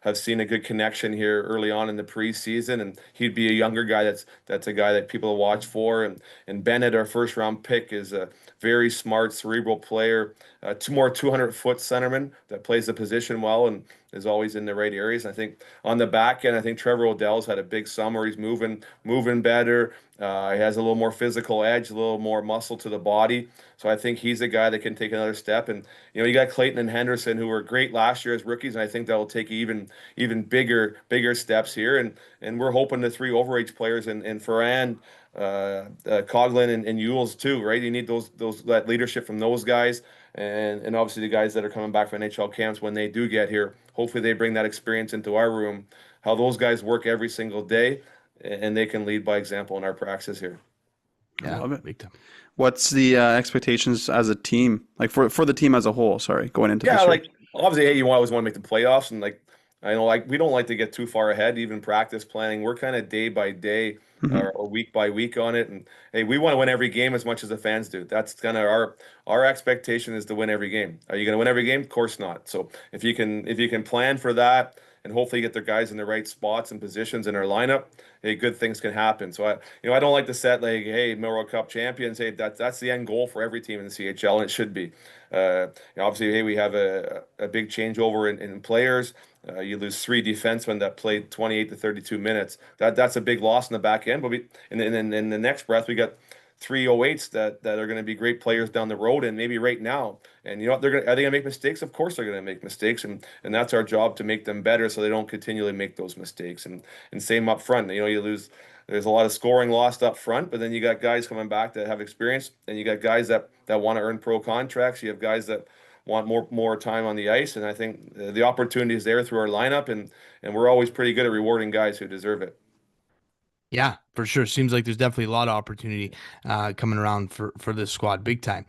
Speaker 6: have seen a good connection here early on in the preseason, and he'd be a younger guy that's a guy that people watch for, and Bennett, our first round pick, is a very smart, cerebral player, two more 200-foot centerman that plays the position well and is always in the right areas. I think on the back end, I think Trevor Odell's had a big summer. He's moving better. He has a little more physical edge, a little more muscle to the body. So I think he's a guy that can take another step. And you got Clayton and Henderson, who were great last year as rookies, and I think that will take even bigger steps here. And we're hoping the three overage players and Ferran, Coughlin and Yules too, right? You need that leadership from those guys, and obviously the guys that are coming back from NHL camps when they do get here. Hopefully they bring that experience into our room. How those guys work every single day, and they can lead by example in our practice here.
Speaker 2: Yeah,
Speaker 4: love it.
Speaker 2: big time.
Speaker 4: What's the expectations as a team, like for the team as a whole? Sorry, going into
Speaker 6: Yeah,
Speaker 4: this year.
Speaker 6: like obviously, hey, you always want to make the playoffs, and like I know, like we don't like to get too far ahead, even practice planning. We're kind of day by day
Speaker 4: Mhm.
Speaker 6: or week by week on it, and hey, we want to win every game as much as the fans do. That's kind of our expectation is to win every game. Are you going to win every game? Of course not. So if you can plan for that and hopefully get their guys in the right spots and positions in our lineup, hey, good things can happen. So I don't like to set like, hey, World Cup champions. Hey, that's the end goal for every team in the CHL, and it should be. Obviously, hey, we have a big changeover in players. You lose 3 defensemen that played 28 to 32 minutes. That's a big loss in the back end. But in the next breath, we got 3 08s that are going to be great players down the road and maybe right now. And you know what? Are they going to make mistakes? Of course they're going to make mistakes, and that's our job to make them better so they don't continually make those mistakes. And same up front. You know, you lose. There's a lot of scoring lost up front, but then you got guys coming back that have experience, and you got guys that want to earn pro contracts. You have guys that want more time on the ice, and I think the opportunity is there through our lineup, and we're always pretty good at rewarding guys who deserve it.
Speaker 2: Yeah, for sure. Seems like there's definitely a lot of opportunity coming around for this squad, big time.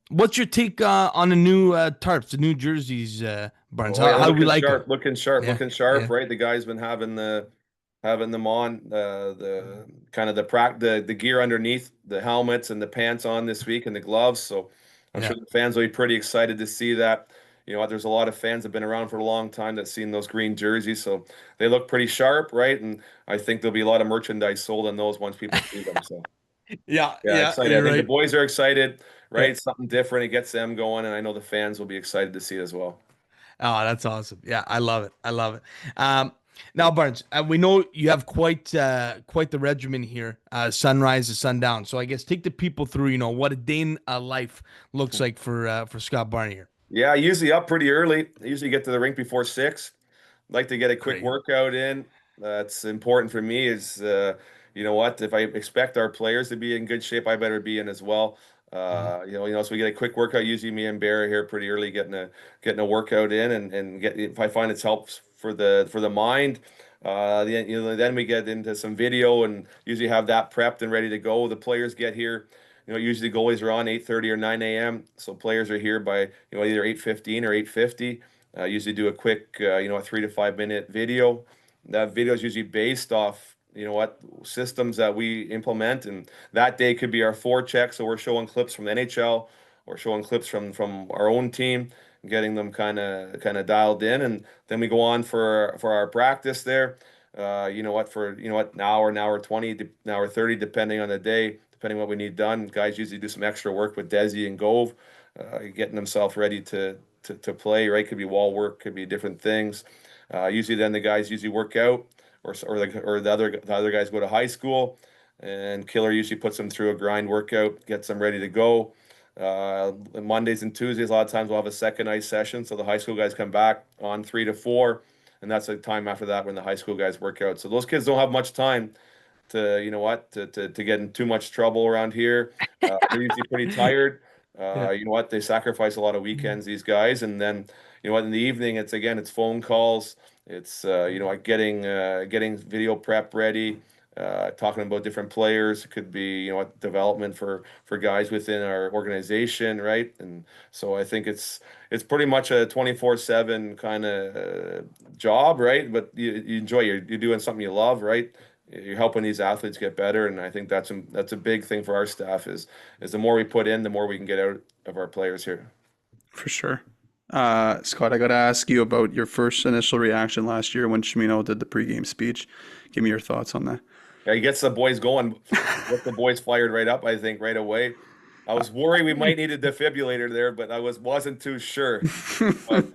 Speaker 2: What's your take on the new tarps, the new jerseys, Barnes?
Speaker 6: Oh, yeah,
Speaker 2: How do we like
Speaker 6: sharp,
Speaker 2: them?
Speaker 6: looking
Speaker 2: Yeah,
Speaker 6: sharp,
Speaker 2: yeah,
Speaker 6: right? The guy's been having them on the kind of the gear underneath the helmets and the pants on this week and the gloves. So I'm
Speaker 2: yeah.
Speaker 6: sure the fans will be pretty excited to see that. You know, there's a lot of fans that have been around for a long time that seen those green jerseys, so they look pretty sharp, right? And I think there'll be a lot of merchandise sold on those once people see them. So
Speaker 2: Yeah,
Speaker 6: yeah,
Speaker 2: yeah,
Speaker 6: excited. I
Speaker 2: you're
Speaker 6: think the
Speaker 2: right.
Speaker 6: boys are excited,
Speaker 2: Yeah.
Speaker 6: right? Something different. It gets them going, and I know the fans will be excited to see it as well.
Speaker 2: Oh, that's awesome. Yeah, I love it. I love it. Now, Barnes, we know you have quite the regimen here, sunrise to sundown. So I guess take the people through, what a day in life looks like for Scott Barney here.
Speaker 6: Yeah, usually up pretty early. I usually get to the rink before 6. Like to get a quick
Speaker 2: Great.
Speaker 6: workout in. That's important for me. Is you know what? If I expect our players to be in good shape, I better be in as well.
Speaker 2: Mhm.
Speaker 6: So we get a quick workout. Usually, me and Barry here pretty early, getting a workout in, and get if I find it helps for the mind. Then we get into some video and usually have that prepped and ready to go. The players get here. Usually goalies are on 8:30 or 9 a.m. So players are here by either 8:15 or 8:50. Usually do a quick, a 3 to 5 minute video. That video is usually based off, systems that we implement. And that day could be our forecheck. So we're showing clips from the NHL or showing clips from our own team, getting them kind of dialed in. And then we go on for our practice there. An hour 20, an hour 30, depending on the day, depending what we need done. Guys usually do some extra work with Desi and Gove, getting themselves ready to play, right? Could be wall work, could be different things. Usually, then the guys usually work out, or the other guys go to high school, and Killer usually puts them through a grind workout, gets them ready to go. Mondays and Tuesdays, a lot of times we'll have a second ice session, so the high school guys come back on 3 to 4, and that's the time after that when the high school guys work out. So those kids don't have much time to get in too much trouble around here. They're usually pretty tired.
Speaker 2: Yeah.
Speaker 6: They sacrifice a lot of weekends, these guys, and then in the evening it's phone calls. It's like getting video prep ready, talking about different players. It could be development for guys within our organization, right? And so I think it's pretty much a 24/7 kind of job, right? But you enjoy, you're doing something you love, right? You're helping these athletes get better, and I think that's a big thing for our staff is the more we put in, the more we can get out of our players here.
Speaker 4: For sure. Scott, I got to ask you about your first initial reaction last year when Chimino did the pregame speech. Give me your thoughts on that.
Speaker 6: Yeah, he gets the boys going, gets the boys fired right up, I think, right away. I was worried we might need a defibrillator there, but I wasn't too sure. But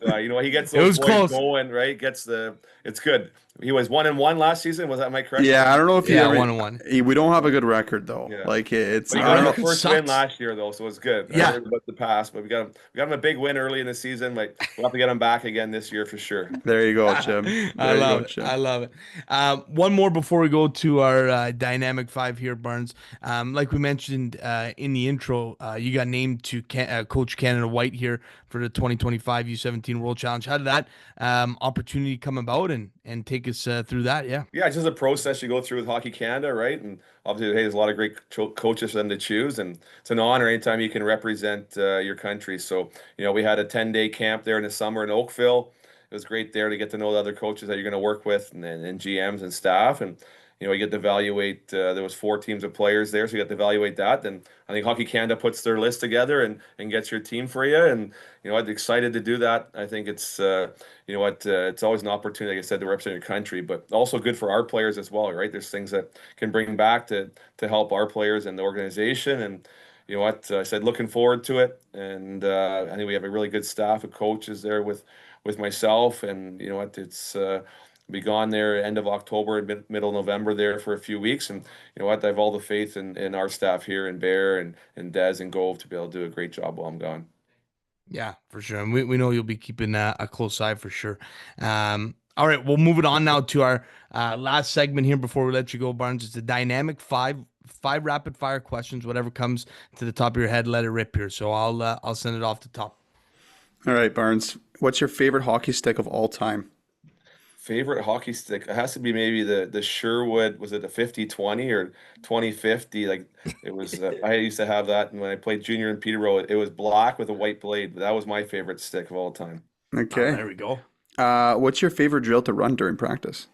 Speaker 6: he gets
Speaker 2: It
Speaker 6: those
Speaker 2: was
Speaker 6: boys
Speaker 2: close.
Speaker 6: going, right? It's good. He was 1-1 last season. Was that my correct?
Speaker 4: Yeah, I don't know if
Speaker 2: Yeah,
Speaker 4: ever,
Speaker 2: 1-1.
Speaker 4: we don't have a good record though.
Speaker 6: Yeah.
Speaker 4: Like it's
Speaker 6: But he
Speaker 4: I
Speaker 6: got
Speaker 4: don't
Speaker 6: him
Speaker 4: know.
Speaker 6: a first
Speaker 2: Sucks.
Speaker 6: win last year though, so it's good.
Speaker 2: Yeah.
Speaker 6: I heard about the past, but we got him a big win early in the season. Like we'll have to get him back again this year for sure.
Speaker 4: There you go, Jim.
Speaker 2: I
Speaker 4: There you
Speaker 2: love
Speaker 4: go,
Speaker 2: it.
Speaker 4: Jim.
Speaker 2: I love it. One more before we go to our dynamic five here, Barnes. Like we mentioned in the intro, you got named to Coach Canada White here for the 2025 U17 World Challenge. How did that opportunity come about, and and take us through that. Yeah.
Speaker 6: Yeah, it's just a process you go through with Hockey Canada, right? And obviously, hey, there's a lot of great coaches for them to choose, and it's an honor anytime you can represent your country. So, we had a 10-day camp there in the summer in Oakville. It was great there to get to know the other coaches that you're going to work with, and GMs and staff, and you get to evaluate. There was 4 teams of players there, so you got to evaluate that. And I think Hockey Canada puts their list together and gets your team for you. And I'm excited to do that. I think it's it's always an opportunity, like I said, to represent your country, but also good for our players as well, right? There's things that can bring back to help our players and the organization. And I said looking forward to it. And I think we have a really good staff of coaches there with myself. And it's be gone there end of October, middle November there for a few weeks. And I have all the faith in our staff here in Bear and Des and Gove to be able to do a great job while I'm gone.
Speaker 2: Yeah, for sure. And we know you'll be keeping a close eye for sure. All right, we'll move it on now to our last segment here before we let you go, Barnes. It's a dynamic five rapid fire questions. Whatever comes to the top of your head, let it rip here. So I'll send it off the top.
Speaker 4: All right, Barnes. What's your favorite hockey stick of all time?
Speaker 6: Favorite hockey stick? It has to be maybe the Sherwood. Was it the 50-20 or 20-50? Like it was. I used to have that, and when I played junior in Peterborough, it was black with a white blade. But that was my favorite stick of all time.
Speaker 4: Okay.
Speaker 2: There we go.
Speaker 4: What's your favorite drill to run during practice?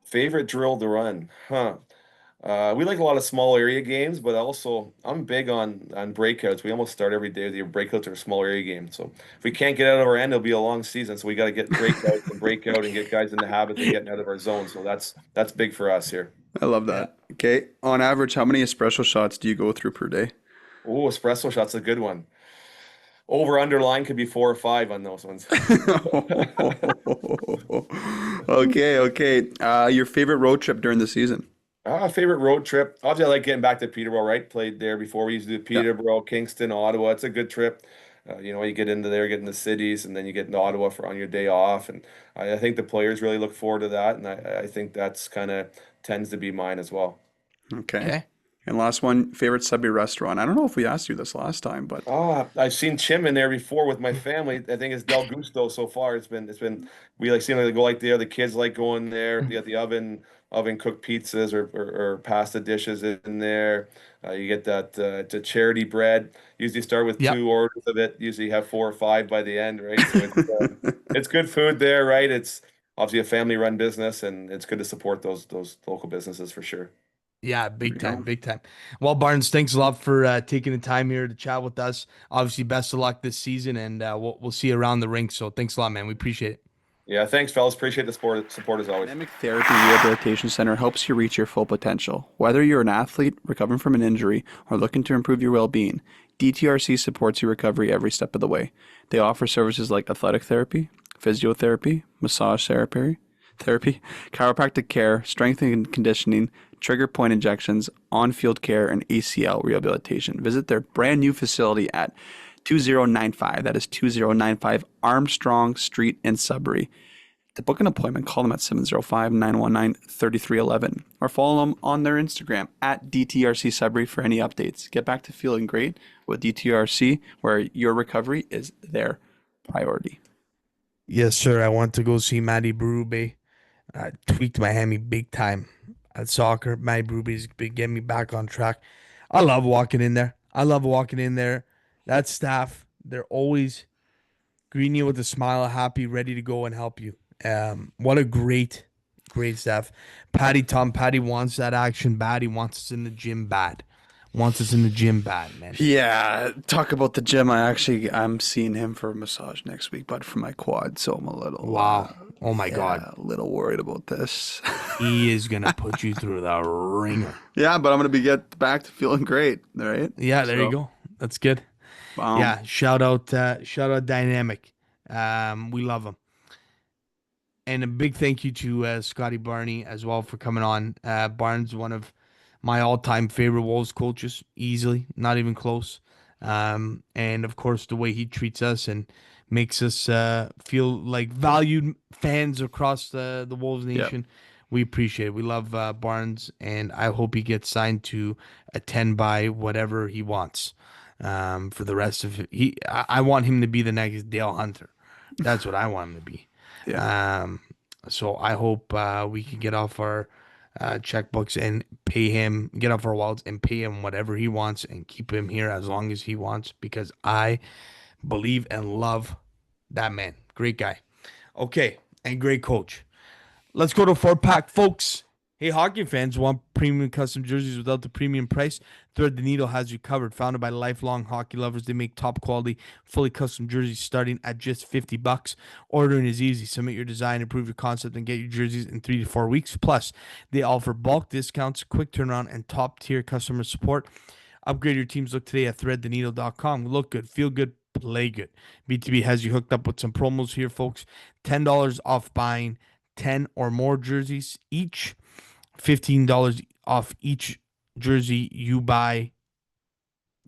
Speaker 6: Favorite drill to run? Huh. We like a lot of small area games, but also I'm big on breakouts. We almost start every day with your breakouts or a small area game. So if we can't get out of our end, it'll be a long season. So we got to get breakout and get guys in the habit of getting out of our zone. So that's big for us here.
Speaker 4: I love that. Okay. On average, how many espresso shots do you go through per day?
Speaker 6: Oh, espresso shots, a good one. Over underline could be 4 or 5 on those ones.
Speaker 4: Okay. Your favorite road trip during the season?
Speaker 6: Favorite road trip. Obviously, I like getting back to Peterborough, right? Played there before. We used to do Peterborough, Kingston, Ottawa. It's a good trip. You get into there, get in the cities, and then you get into Ottawa on your day off. And I think the players really look forward to that. And I think that's kind of tends to be mine as well.
Speaker 4: Okay. And last one, favorite Sudbury restaurant. I don't know if we asked you this last time, but
Speaker 6: I've seen Chim in there before with my family. I think it's Del Gusto so far. It's been we like seeing it go like there. The kids like going there. You got the oven cooked pizzas or pasta dishes in there. You get that it's a charity bread. Usually start with 2 orders of it. Usually have 4 or 5 by the end, right? So it's good food there, right? It's obviously a family run business, and it's good to support those local businesses for sure.
Speaker 2: Yeah, big time. Well, Barnes, thanks a lot for taking the time here to chat with us. Obviously, best of luck this season, and we'll see you around the rink. So thanks a lot, man. We appreciate it.
Speaker 6: Yeah, thanks, fellas. Appreciate the support as always.
Speaker 4: Dynamic Therapy Rehabilitation Center helps you reach your full potential. Whether you're an athlete recovering from an injury or looking to improve your well-being, DTRC supports your recovery every step of the way. They offer services like athletic therapy, physiotherapy, massage therapy, chiropractic care, strength and conditioning, trigger point injections, on-field care, and ACL rehabilitation. Visit their brand new facility at 2095. That is 2095 Armstrong Street in Sudbury. To book an appointment, call them at 705-919-3311 or follow them on their Instagram at DTRC Sudbury for any updates. Get back to feeling great with DTRC, where your recovery is their priority.
Speaker 2: Yes, sir. I want to go see Matty Berube. I tweaked my hammy big time at soccer. Matty Berube's been getting me back on track. I love walking in there. That staff, they're always greeting you with a smile, happy, ready to go and help you. What a great staff. Patty wants that action bad. He wants us in the gym bad. Man.
Speaker 4: Yeah, talk about the gym. I'm seeing him for a massage next week, but for my quad, so I'm a little
Speaker 2: Oh my God,
Speaker 4: a little worried about this.
Speaker 2: He is gonna put you through the ringer.
Speaker 4: Yeah, but I'm gonna get back to feeling great. All right.
Speaker 2: Yeah, there you go. That's good.
Speaker 4: Wow.
Speaker 2: Yeah, shout out Dynamic. We love him. And a big thank you to Scotty Barney as well for coming on. Barnes, one of my all-time favorite Wolves coaches, easily, not even close. And of course, the way he treats us and makes us feel like valued fans across the Wolves Nation. Yep. We appreciate it. We love Barnes, and I hope he gets signed to a 10 by whatever he wants for the rest of it. I want him to be the next Dale Hunter. That's what I want him to be. Yeah. So I hope we can get off our checkbooks and pay him, get off our wallets and pay him whatever he wants and keep him here as long as he wants because I believe and love that man. Great guy. Okay, and great coach. Let's go to 4-pack, folks. Hey, hockey fans, want premium custom jerseys without the premium price? Thread the Needle has you covered. Founded by lifelong hockey lovers, they make top quality, fully custom jerseys starting at just $50. Ordering is easy. Submit your design, improve your concept, and get your jerseys in 3 to 4 weeks. Plus, they offer bulk discounts, quick turnaround, and top-tier customer support. Upgrade your team's look today at threadtheneedle.com. Look good, feel good, play good. BTB has you hooked up with some promos here, folks. $10 off buying 10 or more jerseys each. $15 off each jersey you buy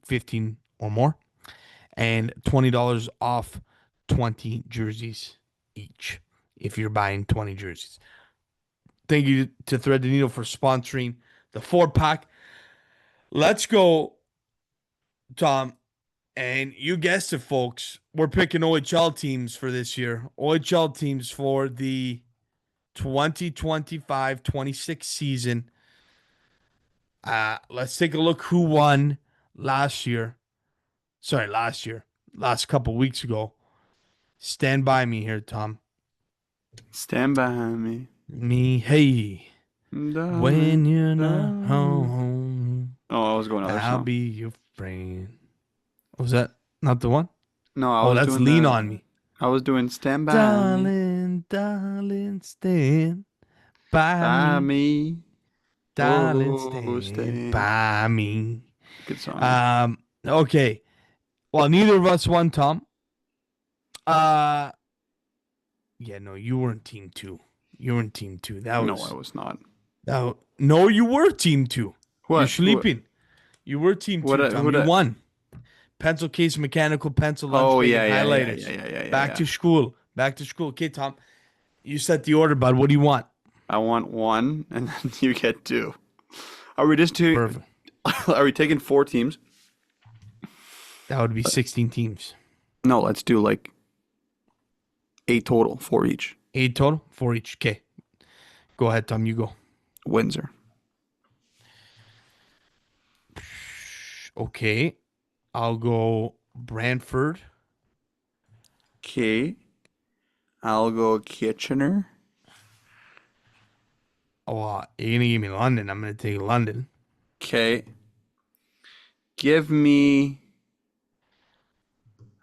Speaker 2: 15 or more, and $20 off 20 jerseys each if you're buying 20 jerseys. Thank you to Thread the Needle for sponsoring the 4-pack. Let's go, Tom. And you guessed it, folks. We're picking OHL teams for this year. OHL teams for the 2025-26 season. Let's take a look who won last year. Sorry, last couple weeks ago. Stand by me here, Tom.
Speaker 4: Stand by me.
Speaker 2: Hey,
Speaker 4: Darling,
Speaker 2: when you're not
Speaker 4: darling.
Speaker 2: home,
Speaker 4: Oh, I was going other
Speaker 2: I'll
Speaker 4: song.
Speaker 2: be your friend. Was that not the one?
Speaker 4: No, I
Speaker 2: Oh,
Speaker 4: was
Speaker 2: that's
Speaker 4: doing
Speaker 2: Lean
Speaker 4: the-
Speaker 2: On Me.
Speaker 4: I was doing Stand by me.
Speaker 2: Darling, darling, stand by
Speaker 4: By
Speaker 2: me.
Speaker 4: me.
Speaker 2: Darling,
Speaker 4: Oh,
Speaker 2: stand by me.
Speaker 4: Good song.
Speaker 2: Okay. Well, neither of us won, Tom. Yeah, no, you were in team 2. You were in team 2. That
Speaker 4: No,
Speaker 2: was
Speaker 4: I was not.
Speaker 2: no, you were team 2.
Speaker 4: What?
Speaker 2: You're sleeping. You were team 2,
Speaker 4: What-
Speaker 2: Tom.
Speaker 4: what-
Speaker 2: You won. Pencil case, mechanical pencil, lunch
Speaker 4: Oh,
Speaker 2: bag,
Speaker 4: yeah,
Speaker 2: and
Speaker 4: yeah, yeah,
Speaker 2: highlighters.
Speaker 4: yeah.
Speaker 2: Back to school. Back to school. Okay, Tom. You set the order, bud. What do you want?
Speaker 4: I want 1, and then you get 2. Are we just doing?
Speaker 2: Perfect.
Speaker 4: Are we taking 4 teams?
Speaker 2: That would be 16 teams.
Speaker 4: No, let's do like 8 total, 4 each.
Speaker 2: 8 total, 4 each. Okay. Go ahead, Tom. You go.
Speaker 4: Windsor.
Speaker 2: Okay. I'll go Brantford.
Speaker 4: Okay. I'll go Kitchener.
Speaker 2: Oh, you're going to give me London. I'm going to take London.
Speaker 4: Okay. Give me.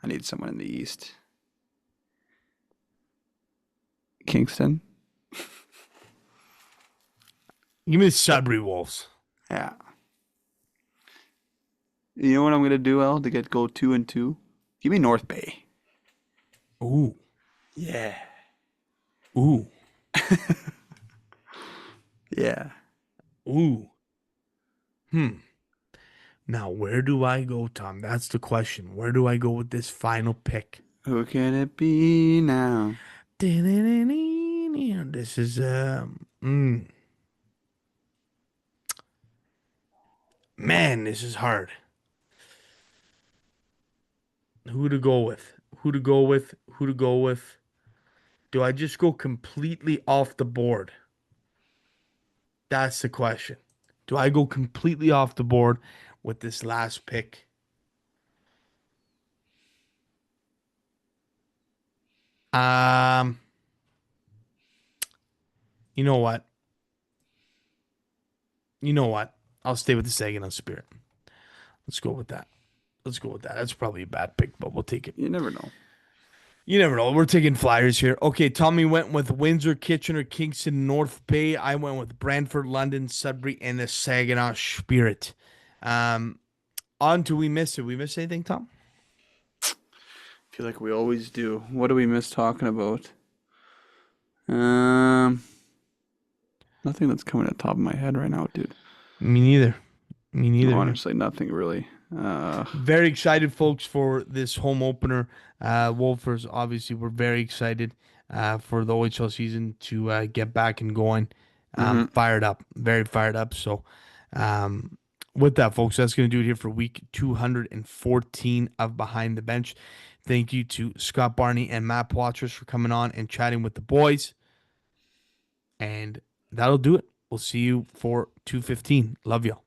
Speaker 4: I need someone in the East. Kingston.
Speaker 2: Give me the Sudbury Wolves.
Speaker 4: Yeah. You know what I'm gonna do, Al, to go 2 and 2? Give me North Bay.
Speaker 2: Ooh.
Speaker 4: Yeah.
Speaker 2: Ooh.
Speaker 4: Yeah.
Speaker 2: Ooh. Now, where do I go, Tom? That's the question. Where do I go with this final pick?
Speaker 4: Who can it be now?
Speaker 2: This is man, this is hard. Who to go with? Who to go with? Who to go with? Do I just go completely off the board? That's the question. Do I go completely off the board with this last pick? You know what? I'll stay with the Saginaw Spirit. Let's go with that. That's probably a bad pick, but we'll take it.
Speaker 4: You never know.
Speaker 2: You never know. We're taking Flyers here. Okay, Tommy went with Windsor, Kitchener, Kingston, North Bay. I went with Brantford, London, Sudbury, and the Saginaw Spirit. On to we miss it. We miss anything, Tom?
Speaker 4: I feel like we always do. What do we miss talking about? Nothing that's coming to the top of my head right now, dude.
Speaker 2: Me neither.
Speaker 4: Honestly, nothing really.
Speaker 2: Very excited, folks, for this home opener. Wolfers, obviously, we're very excited for the OHL season to get back and going. Fired up, very fired up. So, with that, folks, that's going to do it here for week 214 of Behind the Bench. Thank you to Scott Barney and Matt Poitras for coming on and chatting with the boys. And that'll do it. We'll see you for 2:15. Love y'all.